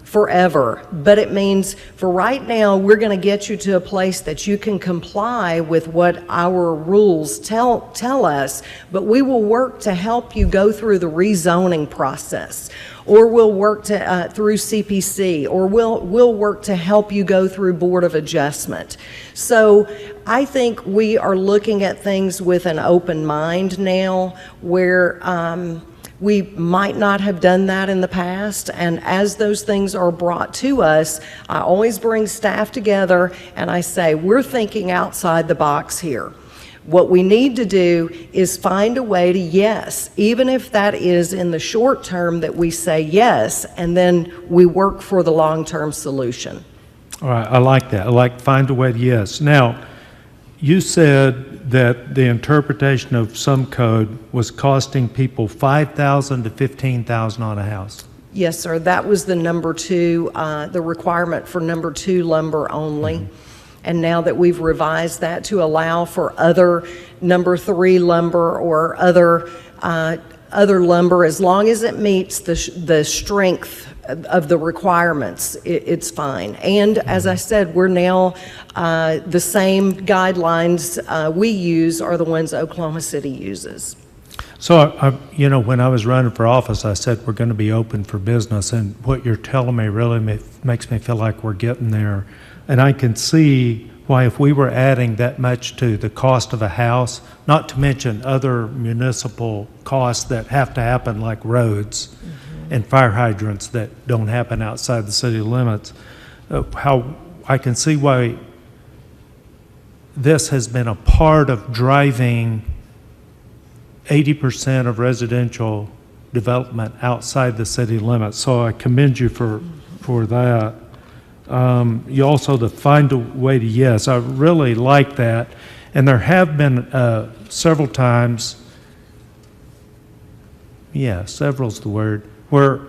forever, but it means for right now, we're going to get you to a place that you can comply with what our rules tell us, but we will work to help you go through the rezoning process, or we'll work through CPC, or we'll work to help you go through Board of Adjustment. So I think we are looking at things with an open mind now, where we might not have done that in the past, and as those things are brought to us, I always bring staff together and I say, we're thinking outside the box here. What we need to do is find a way to yes, even if that is in the short term that we say yes, and then we work for the long-term solution. All right, I like that. I like find a way to yes. Now, you said that the interpretation of some code was costing people $5,000 to $15,000 on a house. Yes, sir. That was the number two, the requirement for number two lumber only. And now that we've revised that to allow for other number three lumber or other lumber, as long as it meets the strength of the requirements, it's fine. And as I said, we're now, the same guidelines we use are the ones Oklahoma City uses. So, you know, when I was running for office, I said we're going to be open for business, and what you're telling me really makes me feel like we're getting there. And I can see why, if we were adding that much to the cost of a house, not to mention other municipal costs that have to happen, like roads and fire hydrants that don't happen outside the city limits, how I can see why this has been a part of driving 80% of residential development outside the city limits. So I commend you for that. You also, the find a way to yes, I really like that. And there have been several times, several's the word, where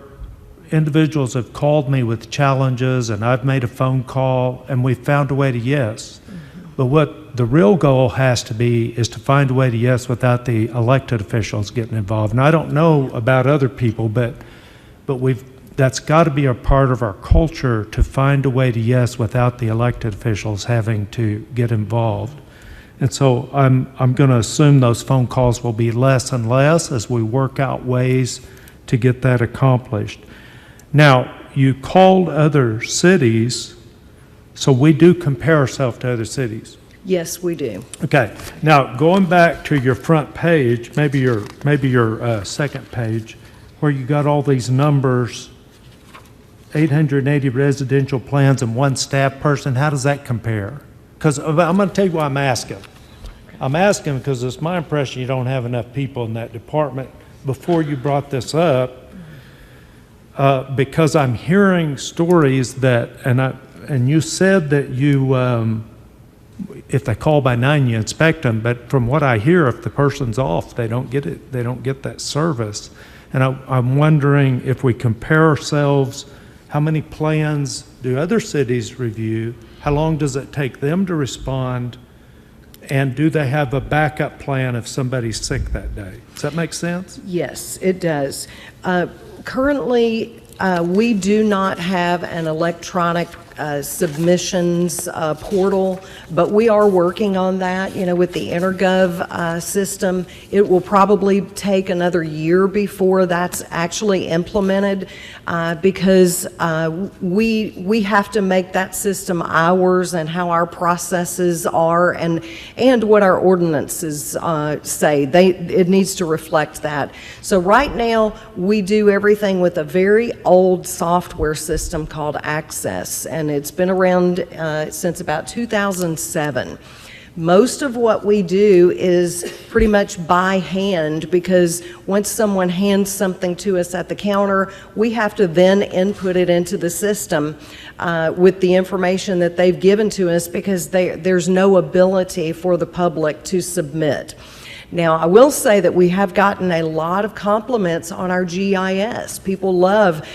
individuals have called me with challenges, and I've made a phone call, and we've found a way to yes. But what the real goal has to be is to find a way to yes without the elected officials getting involved. And I don't know about other people, but that's got to be a part of our culture, to find a way to yes without the elected officials having to get involved. And so I'm going to assume those phone calls will be less and less as we work out ways to get that accomplished. Now, you called other cities, so we do compare ourselves to other cities. Yes, we do. Okay. Now, going back to your front page, maybe your second page, where you got all these numbers, 880 residential plans and one staff person, how does that compare? Because I'm going to tell you why I'm asking. I'm asking because it's my impression you don't have enough people in that department. Before you brought this up, because I'm hearing stories that, and you said that you, if they call by 9, you inspect them, but from what I hear, if the person's off, they don't get it, they don't get that service. And I'm wondering, if we compare ourselves, how many plans do other cities review? How long does it take them to respond? And do they have a backup plan if somebody's sick that day? Does that make sense? Yes, it does. Currently, we do not have an electronic submissions portal, but we are working on that. You know, with the InterGov system, it will probably take another year before that's actually implemented, because we have to make that system ours, and how our processes are, and what our ordinances say. It needs to reflect that. So right now, we do everything with a very old software system called Access, and it's been around since about 2007. Most of what we do is pretty much by hand, because once someone hands something to us at the counter, we have to then input it into the system with the information that they've given to us, because there's no ability for the public to submit. Now, I will say that we have gotten a lot of compliments on our GIS. People love,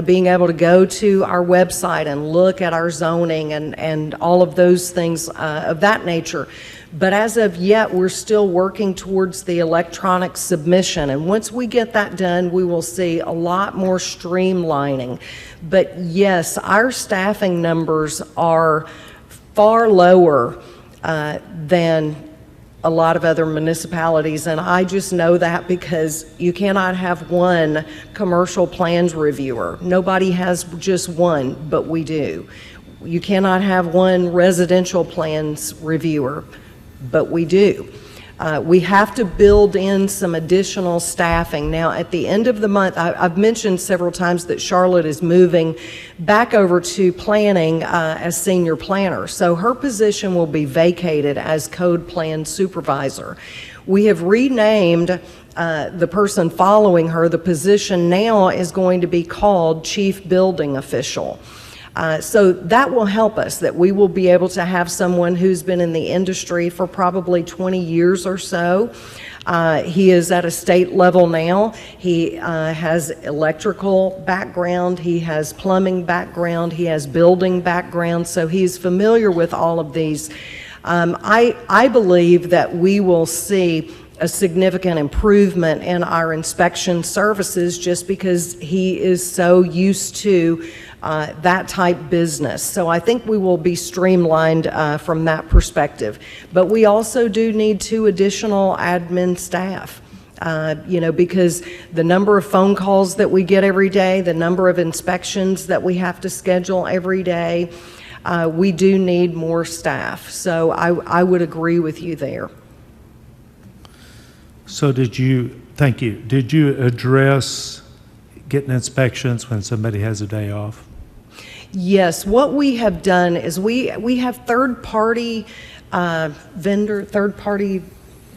being able to go to our website and look at our zoning and all of those things of that nature. But as of yet, we're still working towards the electronic submission. And once we get that done, we will see a lot more streamlining. But yes, our staffing numbers are far lower than a lot of other municipalities, and I just know that because you cannot have one commercial plans reviewer. Nobody has just one, but we do. You cannot have one residential plans reviewer, but we do. We have to build in some additional staffing. Now, at the end of the month, I've mentioned several times that Charlotte is moving back over to planning as senior planner. So her position will be vacated as code plan supervisor. We have renamed the person following her. The position now is going to be called chief building official. So that will help us, that we will be able to have someone who's been in the industry for probably 20 years or so. He is at a state level now. He has electrical background, he has plumbing background, he has building background, so he's familiar with all of these. I believe that we will see a significant improvement in our inspection services just because he is so used to that type business. So I think we will be streamlined from that perspective. But we also do need 2 additional admin staff. Because the number of phone calls that we get every day, the number of inspections that we have to schedule every day, we do need more staff. So I would agree with you there. So thank you, did you address getting inspections when somebody has a day off? Yes, what we have done is we have third-party third-party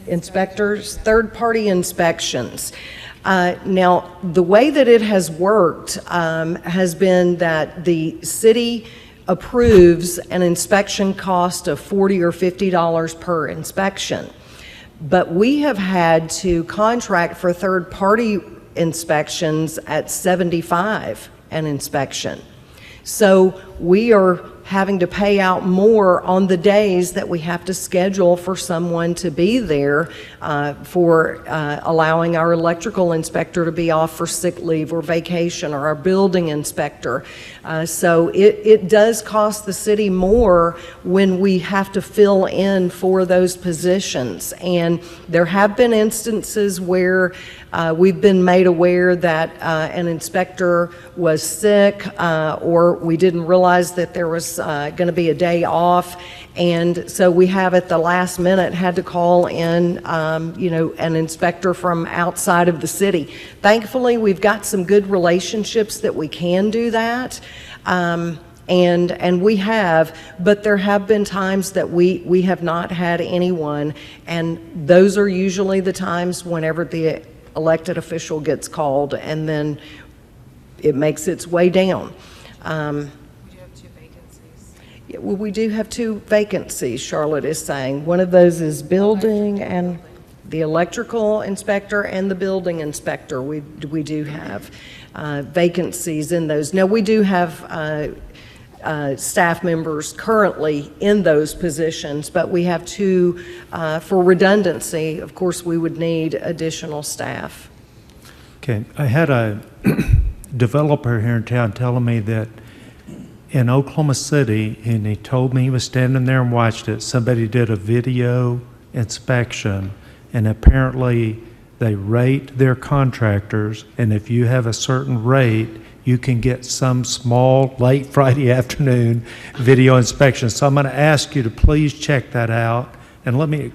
inspectors, third-party inspections. Now, the way that it has worked has been that the city approves an inspection cost of $40 or $50 per inspection. But we have had to contract for third-party inspections at $75 an inspection. So we are having to pay out more on the days that we have to schedule for someone to be there for allowing our electrical inspector to be off for sick leave or vacation, or our building inspector. So it does cost the city more when we have to fill in for those positions. And there have been instances where we've been made aware that an inspector was sick, or we didn't realize that there was going to be a day off, and so we have at the last minute had to call in an inspector from outside of the city. Thankfully, we've got some good relationships that we can do that. And we have, but there have been times that we have not had anyone, and those are usually the times whenever the elected official gets called, and then it makes its way down. Yeah, well, we do have 2 vacancies, Charlotte is saying. One of those is building, and the electrical inspector and the building inspector. We do have vacancies in those. Now, we do have staff members currently in those positions, but we have 2, for redundancy, of course, we would need additional staff. Okay, I had a developer here in town telling me that in Oklahoma City, and he told me he was standing there and watched it, somebody did a video inspection, and apparently they rate their contractors, and if you have a certain rate, you can get some small late Friday afternoon video inspection. So I'm going to ask you to please check that out, and let me,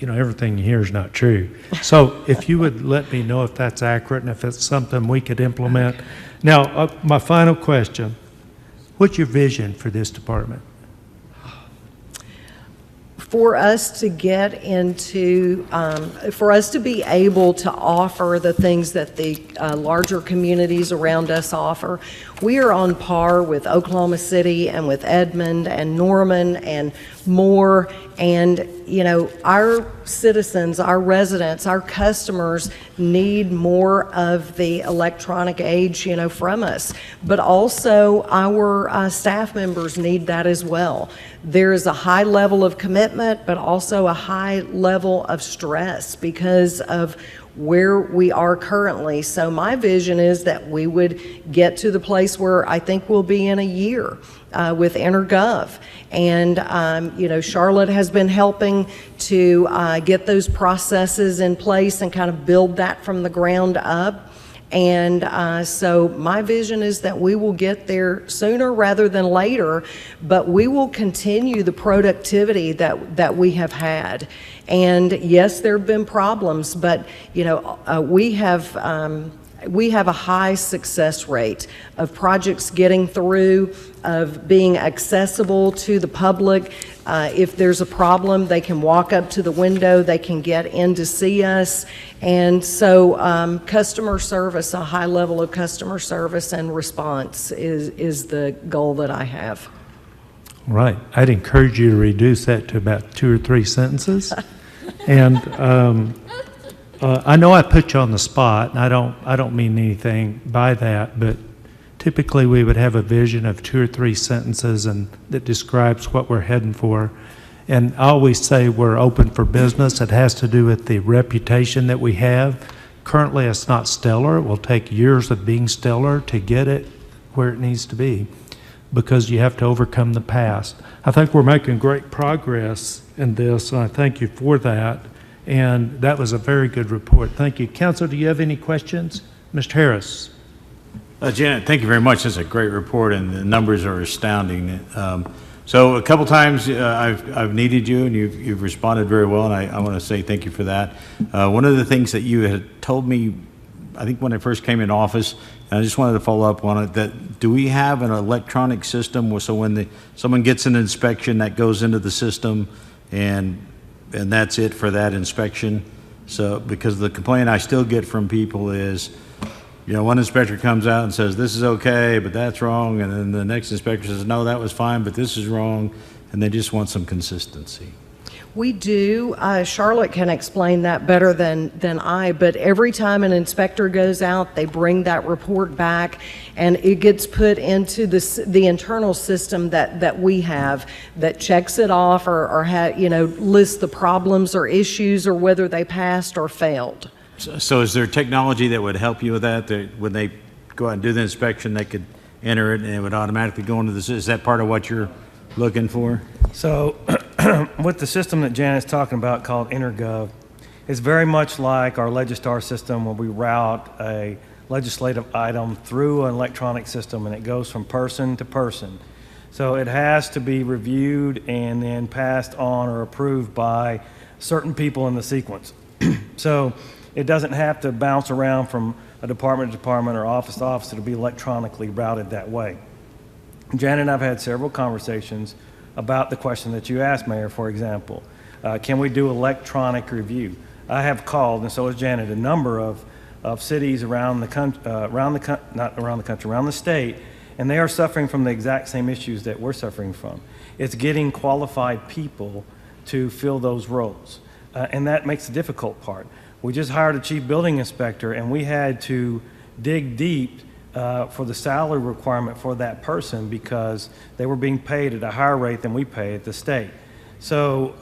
everything here is not true. So if you would let me know if that's accurate and if it's something we could implement. Now, my final question. What's your vision for this department? For us to get into, for us to be able to offer the things that the larger communities around us offer, we are on par with Oklahoma City and with Edmond and Norman and Moore. And, our citizens, our residents, our customers need more of the electronic age, from us. But also our staff members need that as well. There is a high level of commitment, but also a high level of stress because of where we are currently. So my vision is that we would get to the place where I think we'll be in a year with EnerGov. And, Charlotte has been helping to get those processes in place and kind of build that from the ground up. And so my vision is that we will get there sooner rather than later, but we will continue the productivity that we have had. And yes, there have been problems, but we have we have a high success rate of projects getting through, of being accessible to the public. If there's a problem, they can walk up to the window, they can get in to see us. And so customer service, a high level of customer service and response is the goal that I have. Right. I'd encourage you to reduce that to about 2 or 3 sentences. And I know I put you on the spot, and I don't mean anything by that, but typically we would have a vision of 2 or 3 sentences and that describes what we're heading for. And I always say we're open for business. It has to do with the reputation that we have. Currently, it's not stellar. It will take years of being stellar to get it where it needs to be, because you have to overcome the past. I think we're making great progress in this, and I thank you for that. And that was a very good report. Thank you. Council, do you have any questions? Mr. Harris. Janet, thank you very much. That's a great report, and the numbers are astounding. So a couple times I've needed you, and you've responded very well, and I want to say thank you for that. One of the things that you had told me, I think when I first came in office, and I just wanted to follow up on it, that do we have an electronic system so when someone gets an inspection, that goes into the system, and that's it for that inspection? So, because the complaint I still get from people is, one inspector comes out and says, this is okay, but that's wrong, and then the next inspector says, no, that was fine, but this is wrong, and they just want some consistency. We do. Charlotte can explain that better than I, but every time an inspector goes out, they bring that report back, and it gets put into the internal system that we have that checks it off or lists the problems or issues or whether they passed or failed. So is there technology that would help you with that when they go out and do the inspection, they could enter it and it would automatically go into the, is that part of what you're looking for? So with the system that Janet's talking about called InterGov, it's very much like our Legistar system where we route a legislative item through an electronic system and it goes from person to person. So it has to be reviewed and then passed on or approved by certain people in the sequence. So it doesn't have to bounce around from a department to department or office to office. It'll be electronically routed that way. Janet and I have had several conversations about the question that you asked, Mayor, for example. Can we do electronic review? I have called, and so has Janet, a number of cities around the country, around the state, and they are suffering from the exact same issues that we're suffering from. It's getting qualified people to fill those roles, and that makes the difficult part. We just hired a chief building inspector, and we had to dig deep for the salary requirement for that person because they were being paid at a higher rate than we pay at the state. So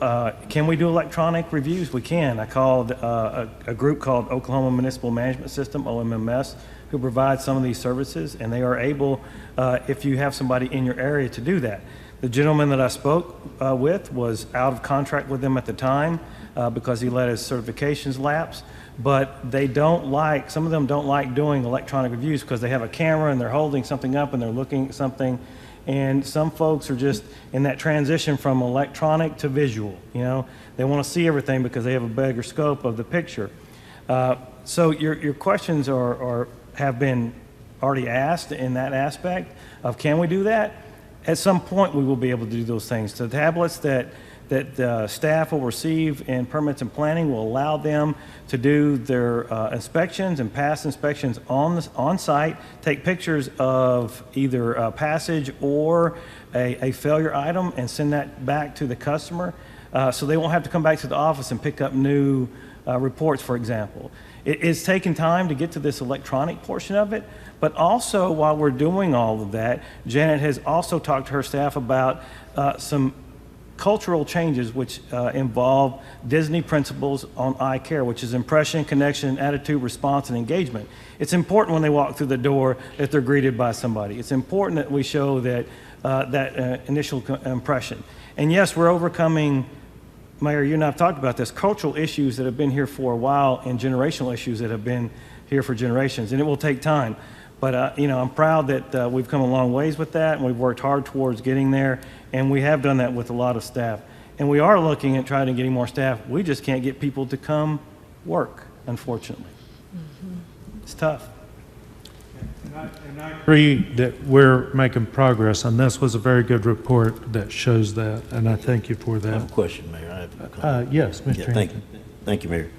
can we do electronic reviews? We can. I called a group called Oklahoma Municipal Management System, OMMS, who provides some of these services, and they are able, if you have somebody in your area, to do that. The gentleman that I spoke with was out of contract with them at the time because he let his certifications lapse. But they don't like, some of them don't like doing electronic reviews because they have a camera and they're holding something up and they're looking at something. And some folks are just in that transition from electronic to visual. They want to see everything because they have a bigger scope of the picture. So your questions have been already asked in that aspect of can we do that? At some point we will be able to do those things. The tablets that staff will receive in permits and planning will allow them to do their inspections and pass inspections on site, take pictures of either a passage or a failure item and send that back to the customer so they won't have to come back to the office and pick up new reports, for example. It's taken time to get to this electronic portion of it, but also while we're doing all of that, Janet has also talked to her staff about some cultural changes which involve Disney principles on eye care, which is impression, connection, attitude, response, and engagement. It's important when they walk through the door that they're greeted by somebody. It's important that we show that initial impression. And yes, we're overcoming, Mayor, you and I have talked about this, cultural issues that have been here for a while and generational issues that have been here for generations, and it will take time. But I'm proud that we've come a long ways with that, and we've worked hard towards getting there, and we have done that with a lot of staff. And we are looking at trying to get more staff. We just can't get people to come work, unfortunately. It's tough. Agree that we're making progress, and this was a very good report that shows that, and I thank you for I have a that. question, Mayor. I have a comment. Yes, Mr. Yeah, Hampton. thank you, Mayor.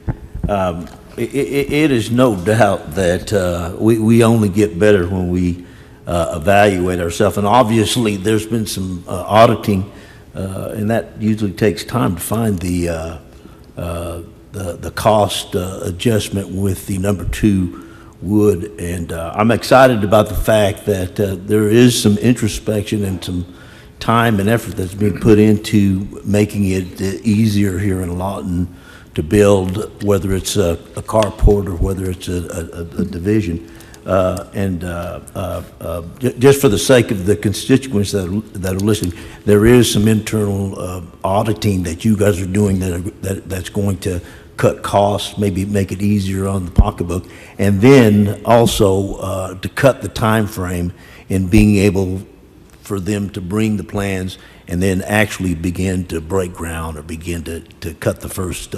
It is no doubt that we only get better when we evaluate ourselves, and obviously there's been some auditing, and that usually takes time to find the cost adjustment with the number 2 wood, and I'm excited about the fact that there is some introspection and some time and effort that's being put into making it easier here in Lawton to build, whether it's a carport or whether it's a division. Just for the sake of the constituents that are listening, there is some internal auditing that you guys are doing that's going to cut costs, maybe make it easier on the pocketbook, and then also to cut the time frame in being able for them to bring the plans and then actually begin to break ground or begin to cut the first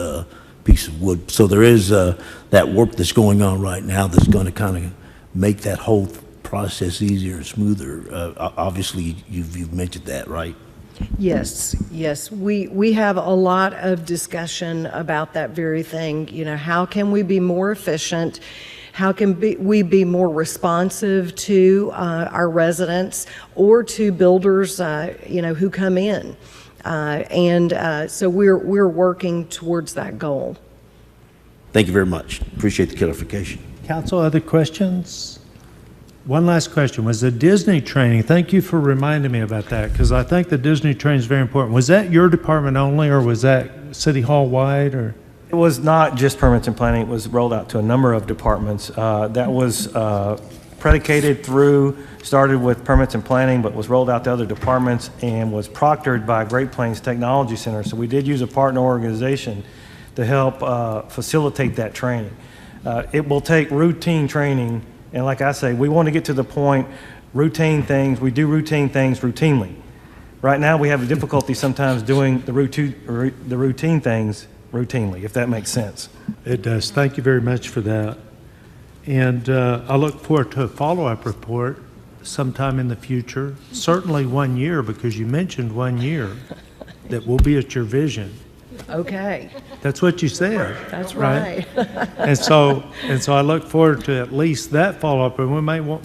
piece of wood. So there is that work that's going on right now that's going to kind of make that whole process easier and smoother. Obviously, you've mentioned that, right? Yes, yes. We have a lot of discussion about that very thing. You know, how can we be more efficient? How can we be more responsive to our residents or to builders, who come in? So we're working towards that goal. Thank you very much. Appreciate the clarification. Council, other questions? One last question. Was the Disney training, thank you for reminding me about that, because I think the Disney training is very important. Was that your department only, or was that City Hall wide, or? It was not just permits and planning. It was rolled out to a number of departments. That was started with permits and planning, but was rolled out to other departments and was proctored by Great Plains Technology Center. So we did use a partner organization to help facilitate that training. It will take routine training, and like I say, we want to get to the point, we do routine things routinely. Right now, we have a difficulty sometimes doing the routine things routinely, if that makes sense. It does. Thank you very much for that. And I look forward to a follow-up report sometime in the future, certainly 1 year, because you mentioned 1 year that will be at your vision. Okay. That's what you said. That's right. And so I look forward to at least that follow-up, and we might want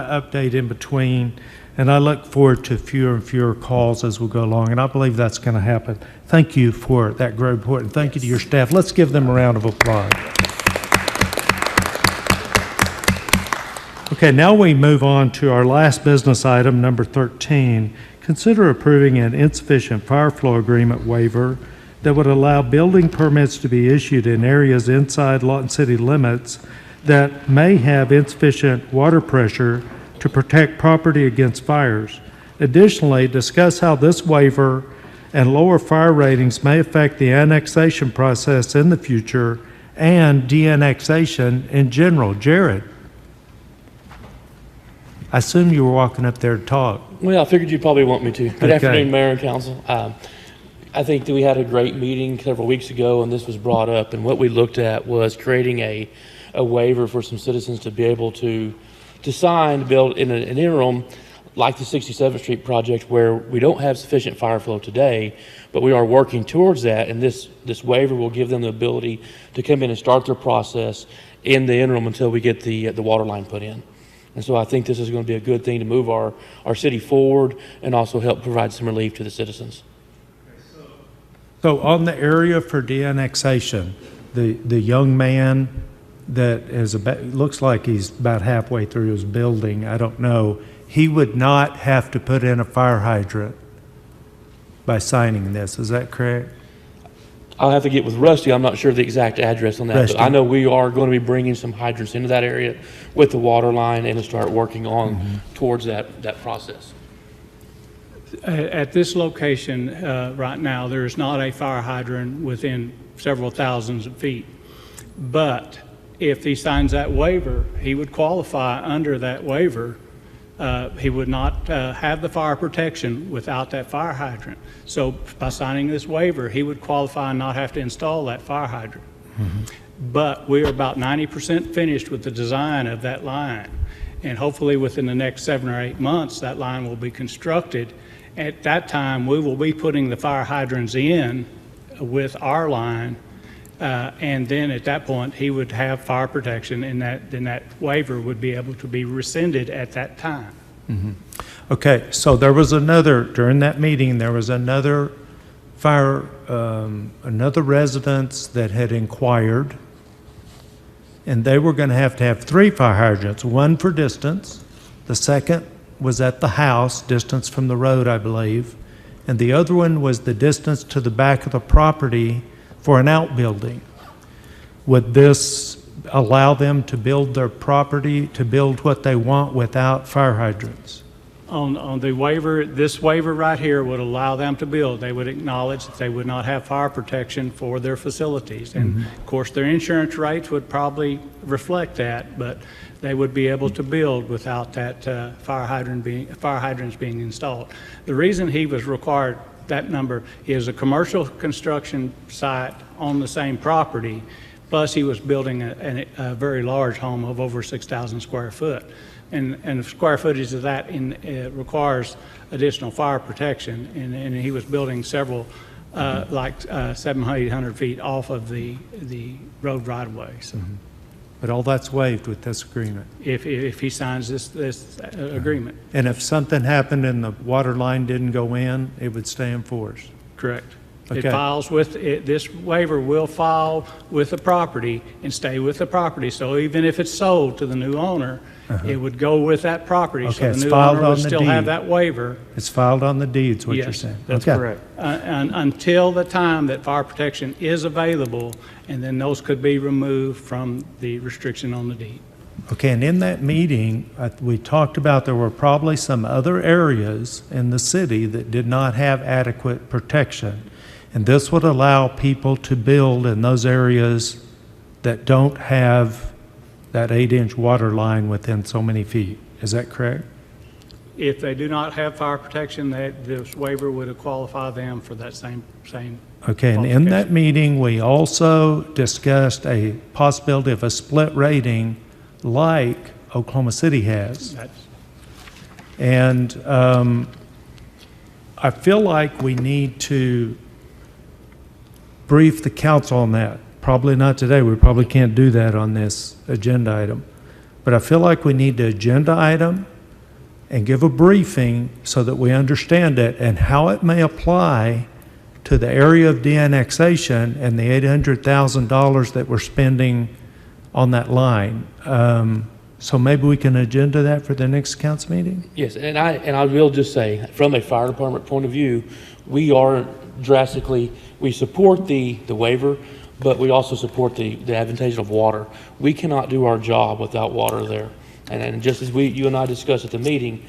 to update in between, and I look forward to fewer and fewer calls as we go along, and I believe that's going to happen. Thank you for that great report, and thank you to your staff. Let's give them a round of applause. Okay, now we move on to our last business item, number 13. Consider approving an insufficient fire flow agreement waiver that would allow building permits to be issued in areas inside Lawton city limits that may have insufficient water pressure to protect property against fires. Additionally, discuss how this waiver and lower fire ratings may affect the annexation process in the future and de-annexation in general. Jared, I assume you were walking up there to talk. Well, I figured you'd probably want me to. Good Okay. afternoon, Mayor and Council. I think that we had a great meeting several weeks ago, and this was brought up, and what we looked at was creating a waiver for some citizens to be able to sign to build in an interim, like the 67th Street project, where we don't have sufficient fire flow today, but we are working towards that, and this waiver will give them the ability to come in and start their process in the interim until we get the water line put in. And so I think this is going to be a good thing to move our city forward and also help provide some relief to the citizens. So on the area for de-annexation, the young man that is looks like he's about halfway through his building, I don't know, he would not have to put in a fire hydrant by signing this, is that correct? I'll have to get with Rusty. I'm not sure the exact address on that, Rusty. but I know we are going to be bringing some hydrants into that area with the water line and to start working on towards that process. At this location, right now, there is not a fire hydrant within several thousands of feet. But if he signs that waiver, he would qualify under that waiver. He would not have the fire protection without that fire hydrant. So by signing this waiver, he would qualify and not have to install that fire hydrant. But we are about 90% finished with the design of that line. And hopefully within the next 7 or 8 months, that line will be constructed. At that time, we will be putting the fire hydrants in with our line. And then at that point, he would have fire protection, and then that waiver would be able to be rescinded at that time. Okay, so there was during that meeting, there was another another residence that had inquired, and they were going to have 3 fire hydrants, one for distance, the second was at the house, distance from the road, I believe, and the other one was the distance to the back of the property for an outbuilding. Would this allow them to build their property, to build what they want without fire hydrants? On the waiver, this waiver right here would allow them to build. They would acknowledge that they would not have fire protection for their facilities. And of course, their insurance rates would probably reflect that, but they would be able to build without that fire hydrants being installed. The reason he was required that number is a commercial construction site on the same property, plus he was building a very large home of over 6,000 square foot. And the square footage of that requires additional fire protection, and he was building several, 700 feet off of the road right-of-way. So. But all that's waived with this agreement. If he signs this agreement. And if something happened and the water line didn't go in, it would stay in force? Correct. Okay. It files with, this waiver will file with the property and stay with the property. So even if it's sold to the new owner, it would go with that property. Okay, So it's the new filed owner on would the still deed. have that waiver. It's filed on the deeds, what you're Yes, saying? that's Okay. correct. Until the time that fire protection is available, and then those could be removed from the restriction on the deed. Okay, and in that meeting, we talked about there were probably some other areas in the city that did not have adequate protection. And this would allow people to build in those areas that don't have that 8-inch water line within so many feet. Is that correct? If they do not have fire protection, this waiver would qualify them for that same Okay, and in that meeting, we also discussed a possibility of a split rating like Oklahoma City has. And I feel like we need to brief the council on that. Probably not today. We probably can't do that on this agenda item. But I feel like we need to agenda item and give a briefing so that we understand it and how it may apply to the area of de-annexation and the $800,000 that we're spending on that line. So maybe we can agenda that for the next council meeting? Yes, and I will just say, from a fire department point of view, we are drastically, we support the waiver, but we also support the advantage of water. We cannot do our job without water there. And just as you and I discussed at the meeting,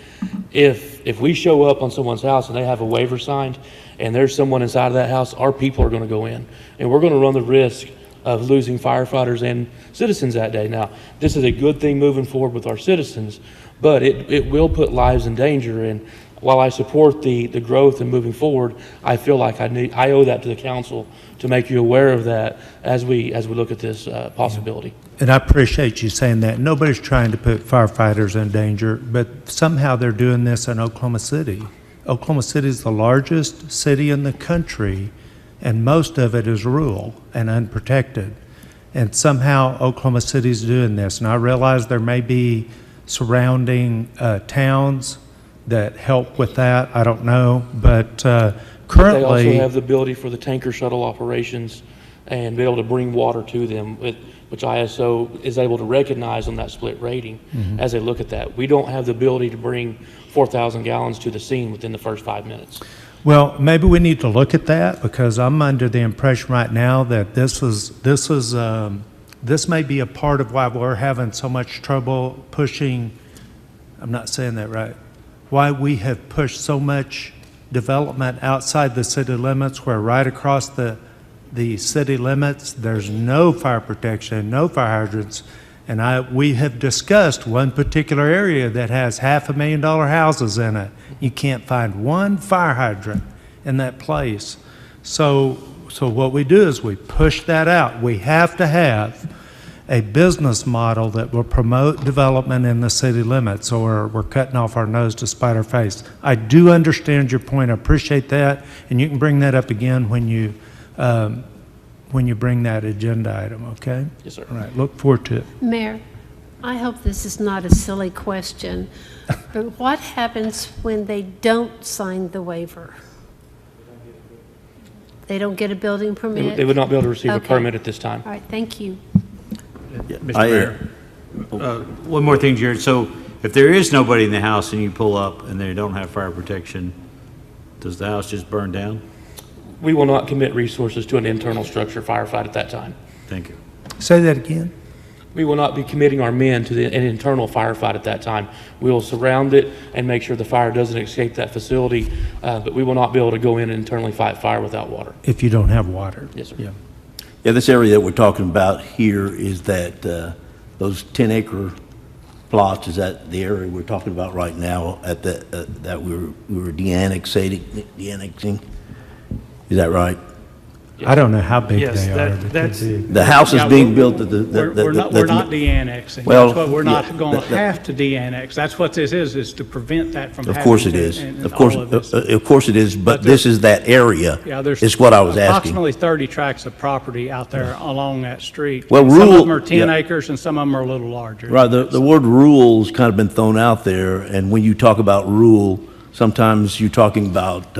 if we show up on someone's house and they have a waiver signed and there's someone inside of that house, our people are going to go in. And we're going to run the risk of losing firefighters and citizens that day. Now, this is a good thing moving forward with our citizens, but it will put lives in danger. And while I support the growth and moving forward, I feel like I owe that to the council to make you aware of that as we look at this possibility. And I appreciate you saying that. Nobody's trying to put firefighters in danger, but somehow they're doing this in Oklahoma City. Oklahoma City is the largest city in the country, and most of it is rural and unprotected. And somehow Oklahoma City is doing this. And I realize there may be surrounding towns that help with that. I don't know, but currently... They also have the ability for the tanker shuttle operations and be able to bring water to them, which ISO is able to recognize on that split rating as they look at that. We don't have the ability to bring 4,000 gallons to the scene within the first 5 minutes. Well, maybe we need to look at that, because I'm under the impression right now that this may be a part of why we're having so much trouble pushing, I'm not saying that right, why we have pushed so much development outside the city limits, where right across the city limits, there's no fire protection, no fire hydrants. And we have discussed one particular area that has $500,000 houses in it. You can't find one fire hydrant in that place. So what we do is we push that out. We have to have a business model that will promote development in the city limits, or we're cutting off our nose to spite our face. I do understand your point. I appreciate that, and you can bring that up again when you bring that agenda item, okay? Yes, sir. All right, look forward to it. Mayor, I hope this is not a silly question, but what happens when they don't sign the waiver? They don't get a building permit? They would not be able to receive a Okay. permit at this time. All right, thank you. Mr. Mayor, one more thing, Jared. So if there is nobody in the house and you pull up and they don't have fire protection, does the house just burn down? We will not commit resources to an internal structure firefight at that time. Thank you. Say that again. We will not be committing our men to an internal firefight at that time. We will surround it and make sure the fire doesn't escape that facility, but we will not be able to go in and internally fight fire without water. If you don't have water. Yes, sir. Yeah. Yeah, this area that we're talking about here is that those 10-acre plots, is that the area we're talking about right now at the, that we were de-annexing? Is that right? I don't know how big Yes, they are. that- but that's- they're big. The house is Yeah, being we're- built at the... We're not de-annexing. Well, That's what we're not yeah, going to that- have to de-annex. That's what this is to prevent that from happening. Of course it is. in Of all course, this. of course it is, but But this is that area, Yeah, there's is what I was asking. approximately 30 tracts of property out there along that street. Well, Some of rural- them are 10 yeah. acres and some of them are a little larger. Right, the word rural's kind of been thrown out there, and when you talk about rural, sometimes you're talking about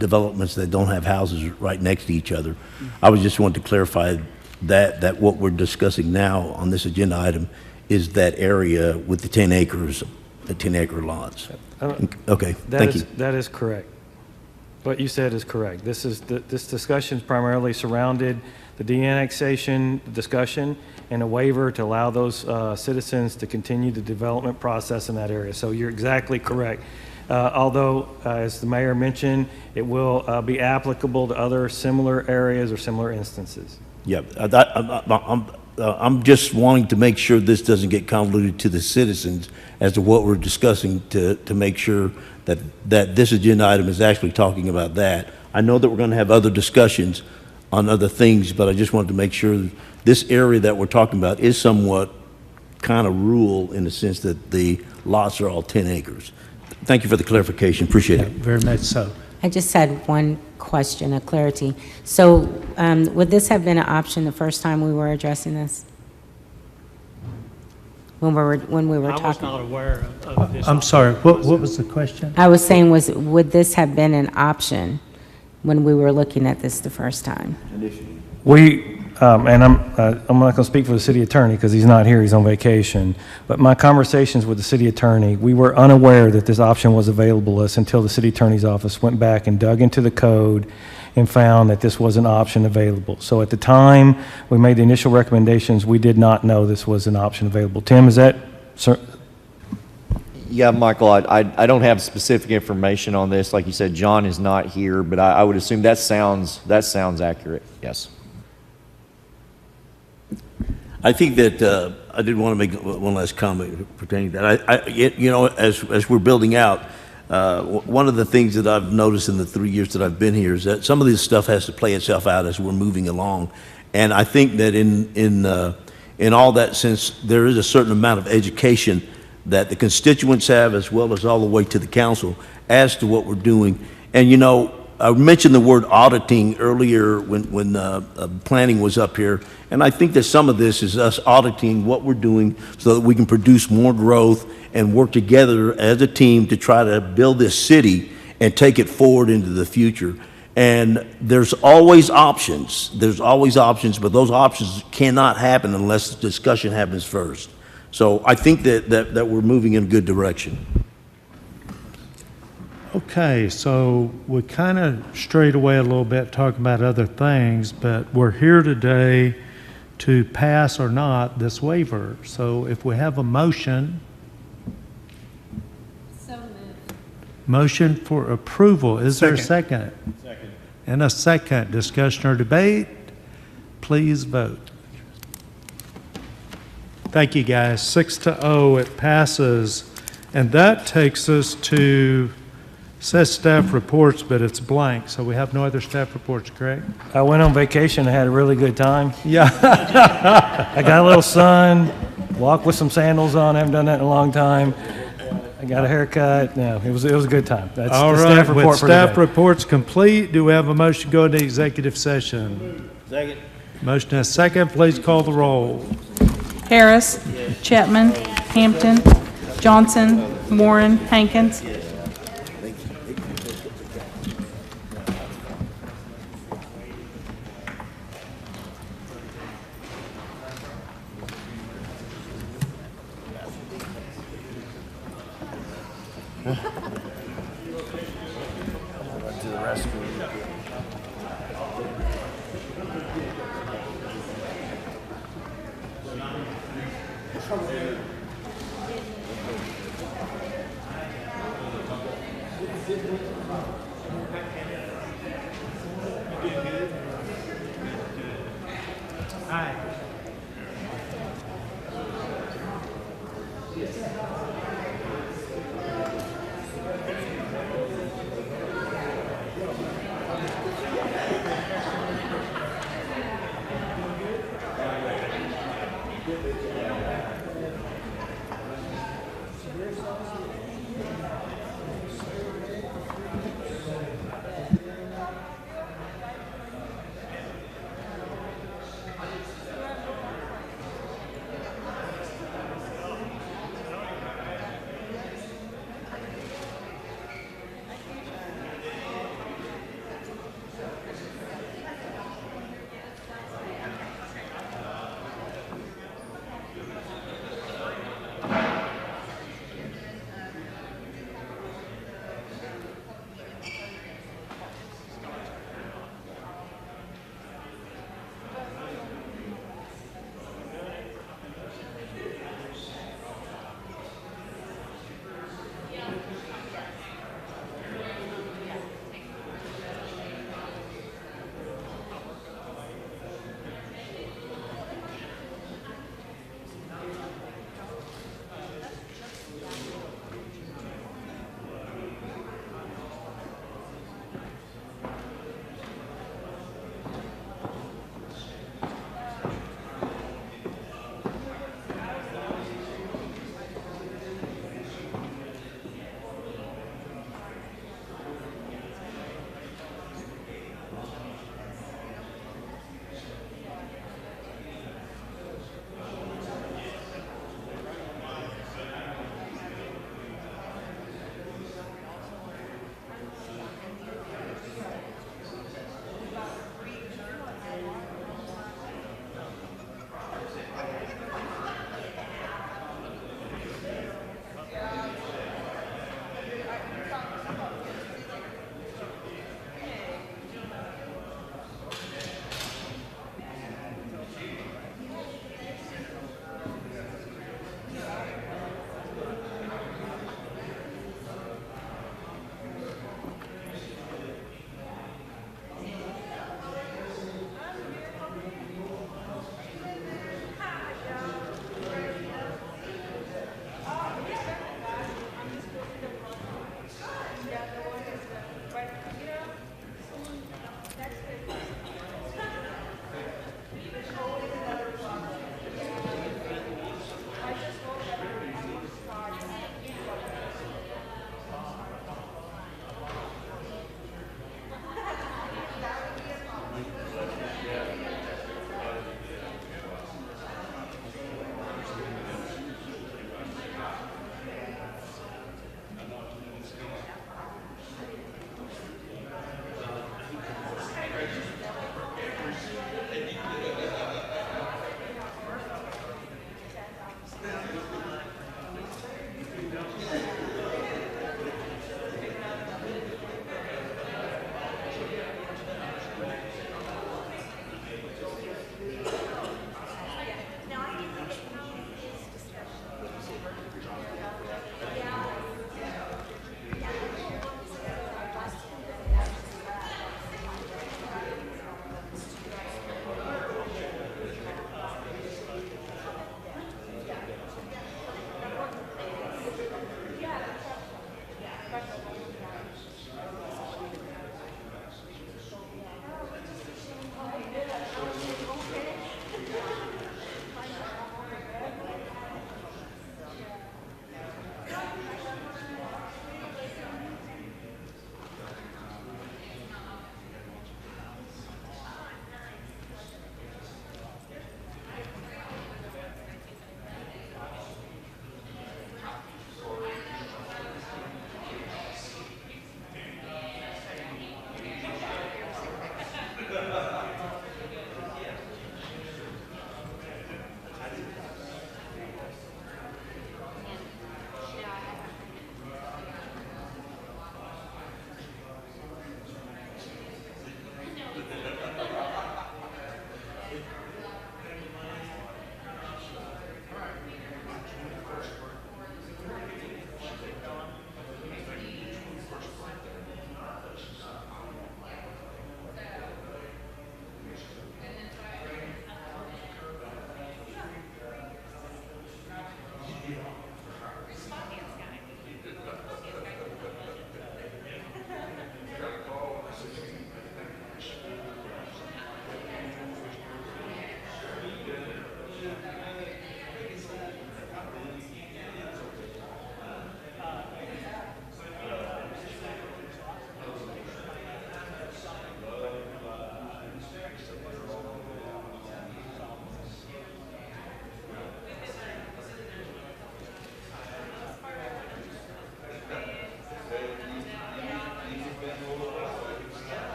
developments that don't have houses right next to each other. I was just wanting to clarify that what we're discussing now on this agenda item is that area with the 10 acres, the 10-acre lots. Okay, thank you. That is correct. What you said is correct. This discussion primarily surrounded the de-annexation discussion and a waiver to allow those citizens to continue the development process in that area. So you're exactly correct. Although, as the mayor mentioned, it will be applicable to other similar areas or similar instances. Yeah, I'm just wanting to make sure this doesn't get convoluted to the citizens as to what we're discussing to make sure that this agenda item is actually talking about that. I know that we're going to have other discussions on other things, but I just wanted to make sure that this area that we're talking about is somewhat kind of rural in the sense that the lots are all 10 acres. Thank you for the clarification. Appreciate it. Very much so. I just had one question of clarity. So would this have been an option the first time we were addressing this? When we were I was talking? not aware of this. I'm sorry, what was the question? I was saying, would this have been an option when we were looking at this the first time? And I'm not going to speak for the city attorney because he's not here, he's on vacation. But my conversations with the city attorney, we were unaware that this option was available to us until the city attorney's office went back and dug into the code and found that this was an option available. So at the time we made the initial recommendations, we did not know this was an option available. Tim, is that, sir? Yeah, Michael, I don't have specific information on this. Like you said, John is not here, but I would assume that sounds accurate, yes. I think that I did want to make one last comment pertaining to that. You know, as we're building out, one of the things that I've noticed in the 3 years that I've been here is that some of this stuff has to play itself out as we're moving along. And I think that in all that sense, there is a certain amount of education that the constituents have as well as all the way to the council as to what we're doing. And, you know, I mentioned the word auditing earlier when planning was up here, and I think that some of this is us auditing what we're doing so that we can produce more growth and work together as a team to try to build this city and take it forward into the future. And there's always options. There's always options, but those options cannot happen unless the discussion happens first. So I think that we're moving in a good direction. Okay, so we kind of strayed away a little bit talking about other things, but we're here today to pass or not this waiver. So if we have a motion. So moved. Motion for approval. Is there a second? Second. And a second. Discussion or debate? Please vote. Thank you, guys. 6-0, it passes. And that takes us to Says staff reports, but it's blank, so we have no other staff reports, correct? I went on vacation and had a really good time. Yeah. I got a little sun, walked with some sandals on. I haven't done that in a long time. I got a haircut. No, it was a good time. That's All the right, staff report with for staff today. reports complete, do we have a motion to go into executive session? Second. Motion and a second, please call the roll. Harris. Chapman. Hampton. Johnson. Warren. Hankins. To the rescue.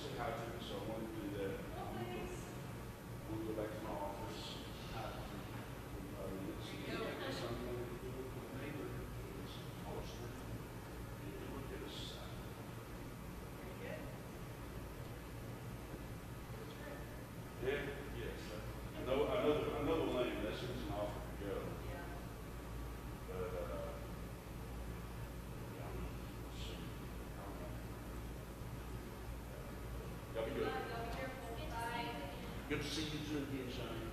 say hi to me, so I wanted to do that. We'll go back to my office. Something to do with my neighbor, it's Orchestra. Look at us. Yeah, yes. I know the lane. That's just an offer to go. But, yeah, see. Y'all be good. Good to see you too again, Sonny.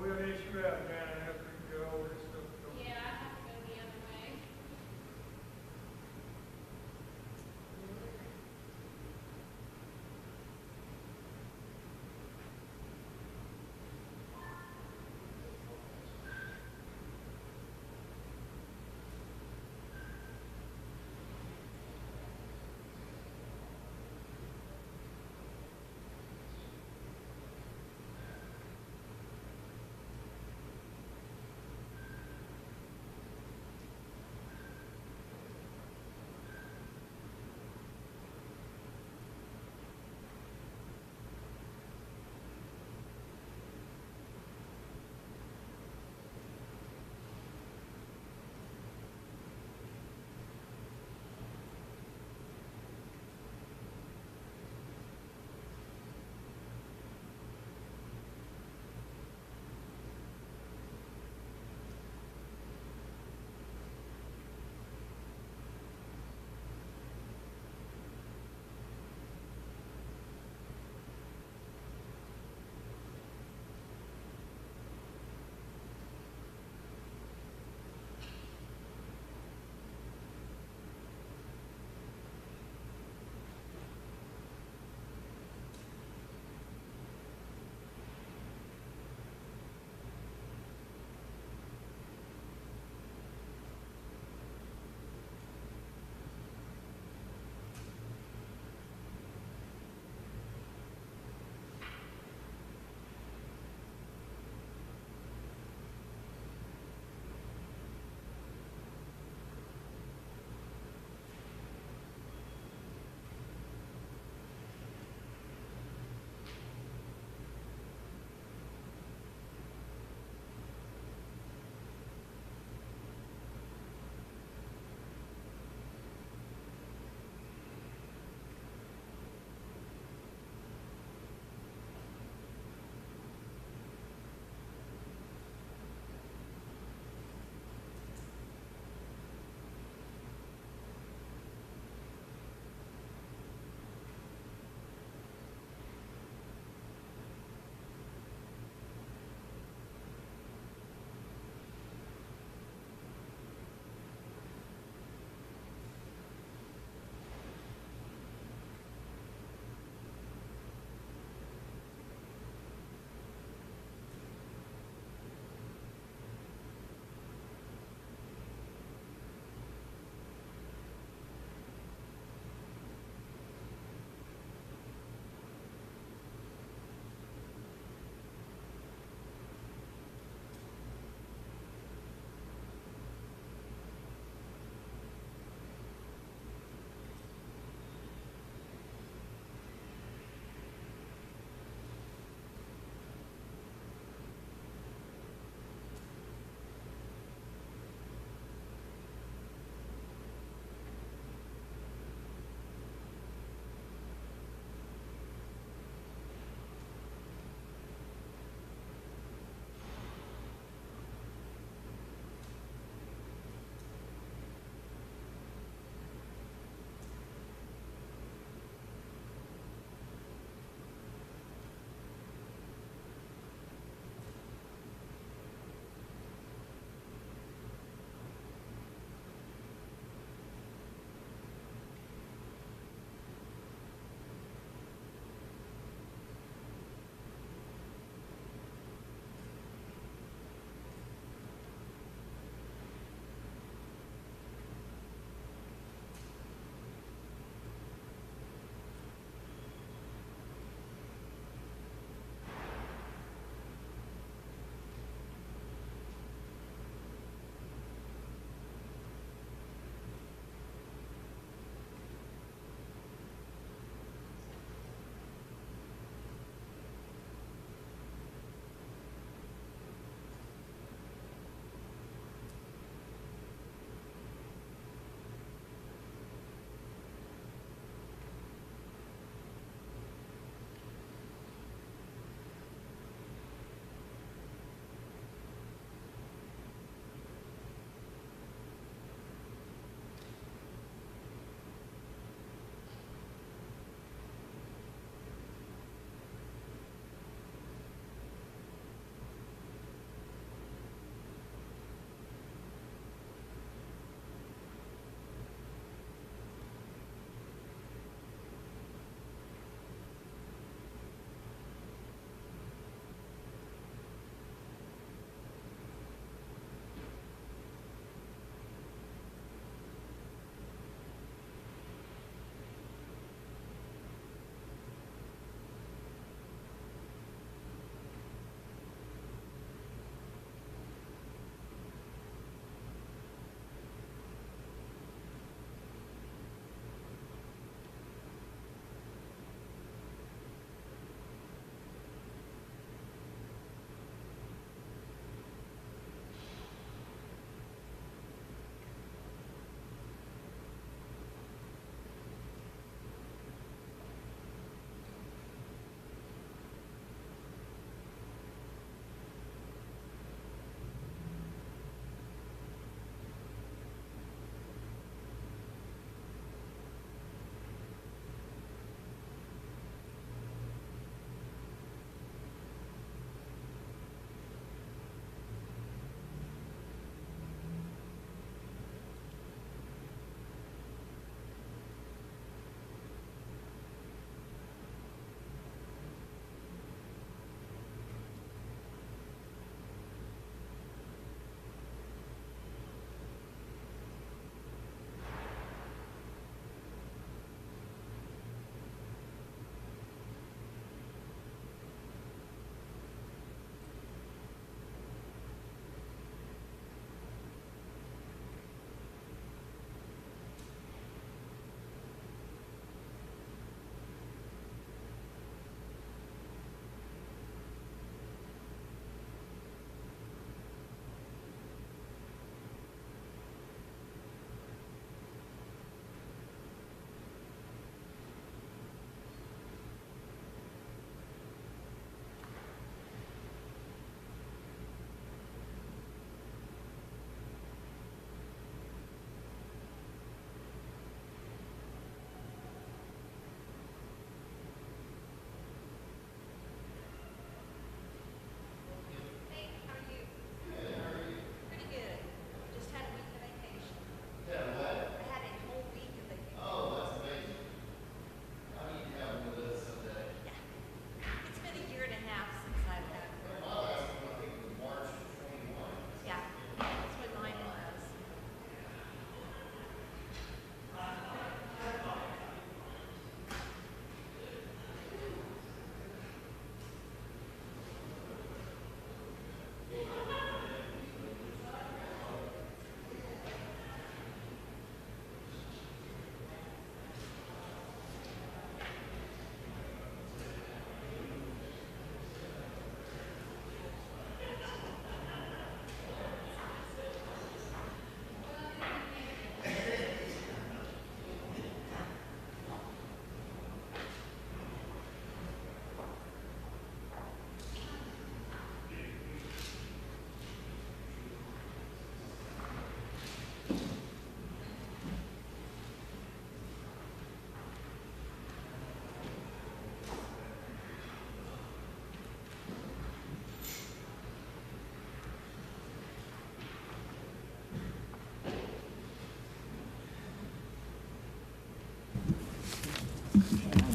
we'll let you out, Janet, after you get all this stuff going. Yeah, I have to go the other way.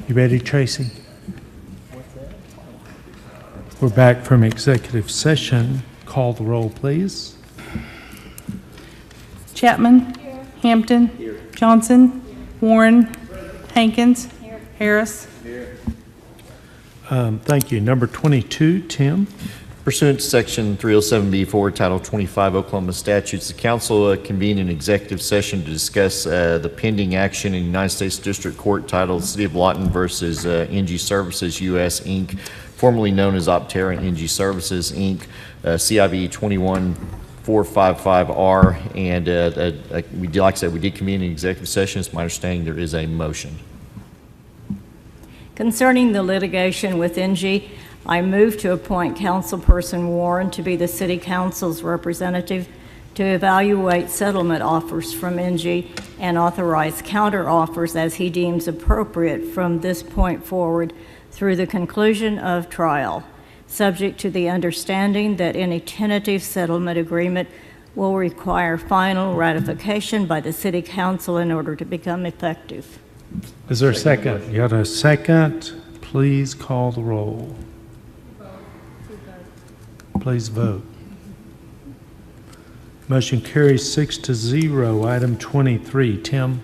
You ready, Tracy? We're back from executive session. Call the roll, please. Chapman. Hampton. Johnson. Warren. Hankins. Harris. Thank you. Number 22, Tim. Pursuant to Section 307B4, Title 25 Oklahoma statutes, the council convened an executive session to discuss the pending action in United States District Court titled City of Lawton versus NG Services US, Inc., formerly known as Optera NG Services, Inc., CIV 21455R, and like I said, we did convene an executive session. It's my understanding there is a motion. Concerning the litigation with NG, I move to appoint Councilperson Warren to be the City Council's representative to evaluate settlement offers from NG and authorize counteroffers as he deems appropriate from this point forward through the conclusion of trial, subject to the understanding that any tentative settlement agreement will require final ratification by the City Council in order to become effective. Is there a second? You got a second? Please call the roll. Please vote. Motion carries 6-0. Item 23, Tim.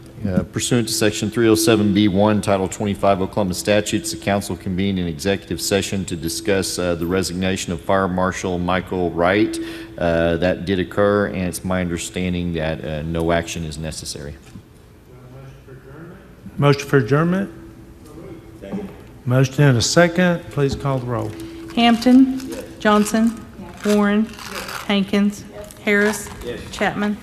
Pursuant to Section 307B1, Title 25 Oklahoma statutes, the council convened an executive session to discuss the resignation of Fire Marshal Michael Wright. That did occur, and it's my understanding that no action is necessary. Motion for adjournment? Motion and a second. Please call the roll. Hampton. Johnson. Warren. Hankins. Harris. Chapman.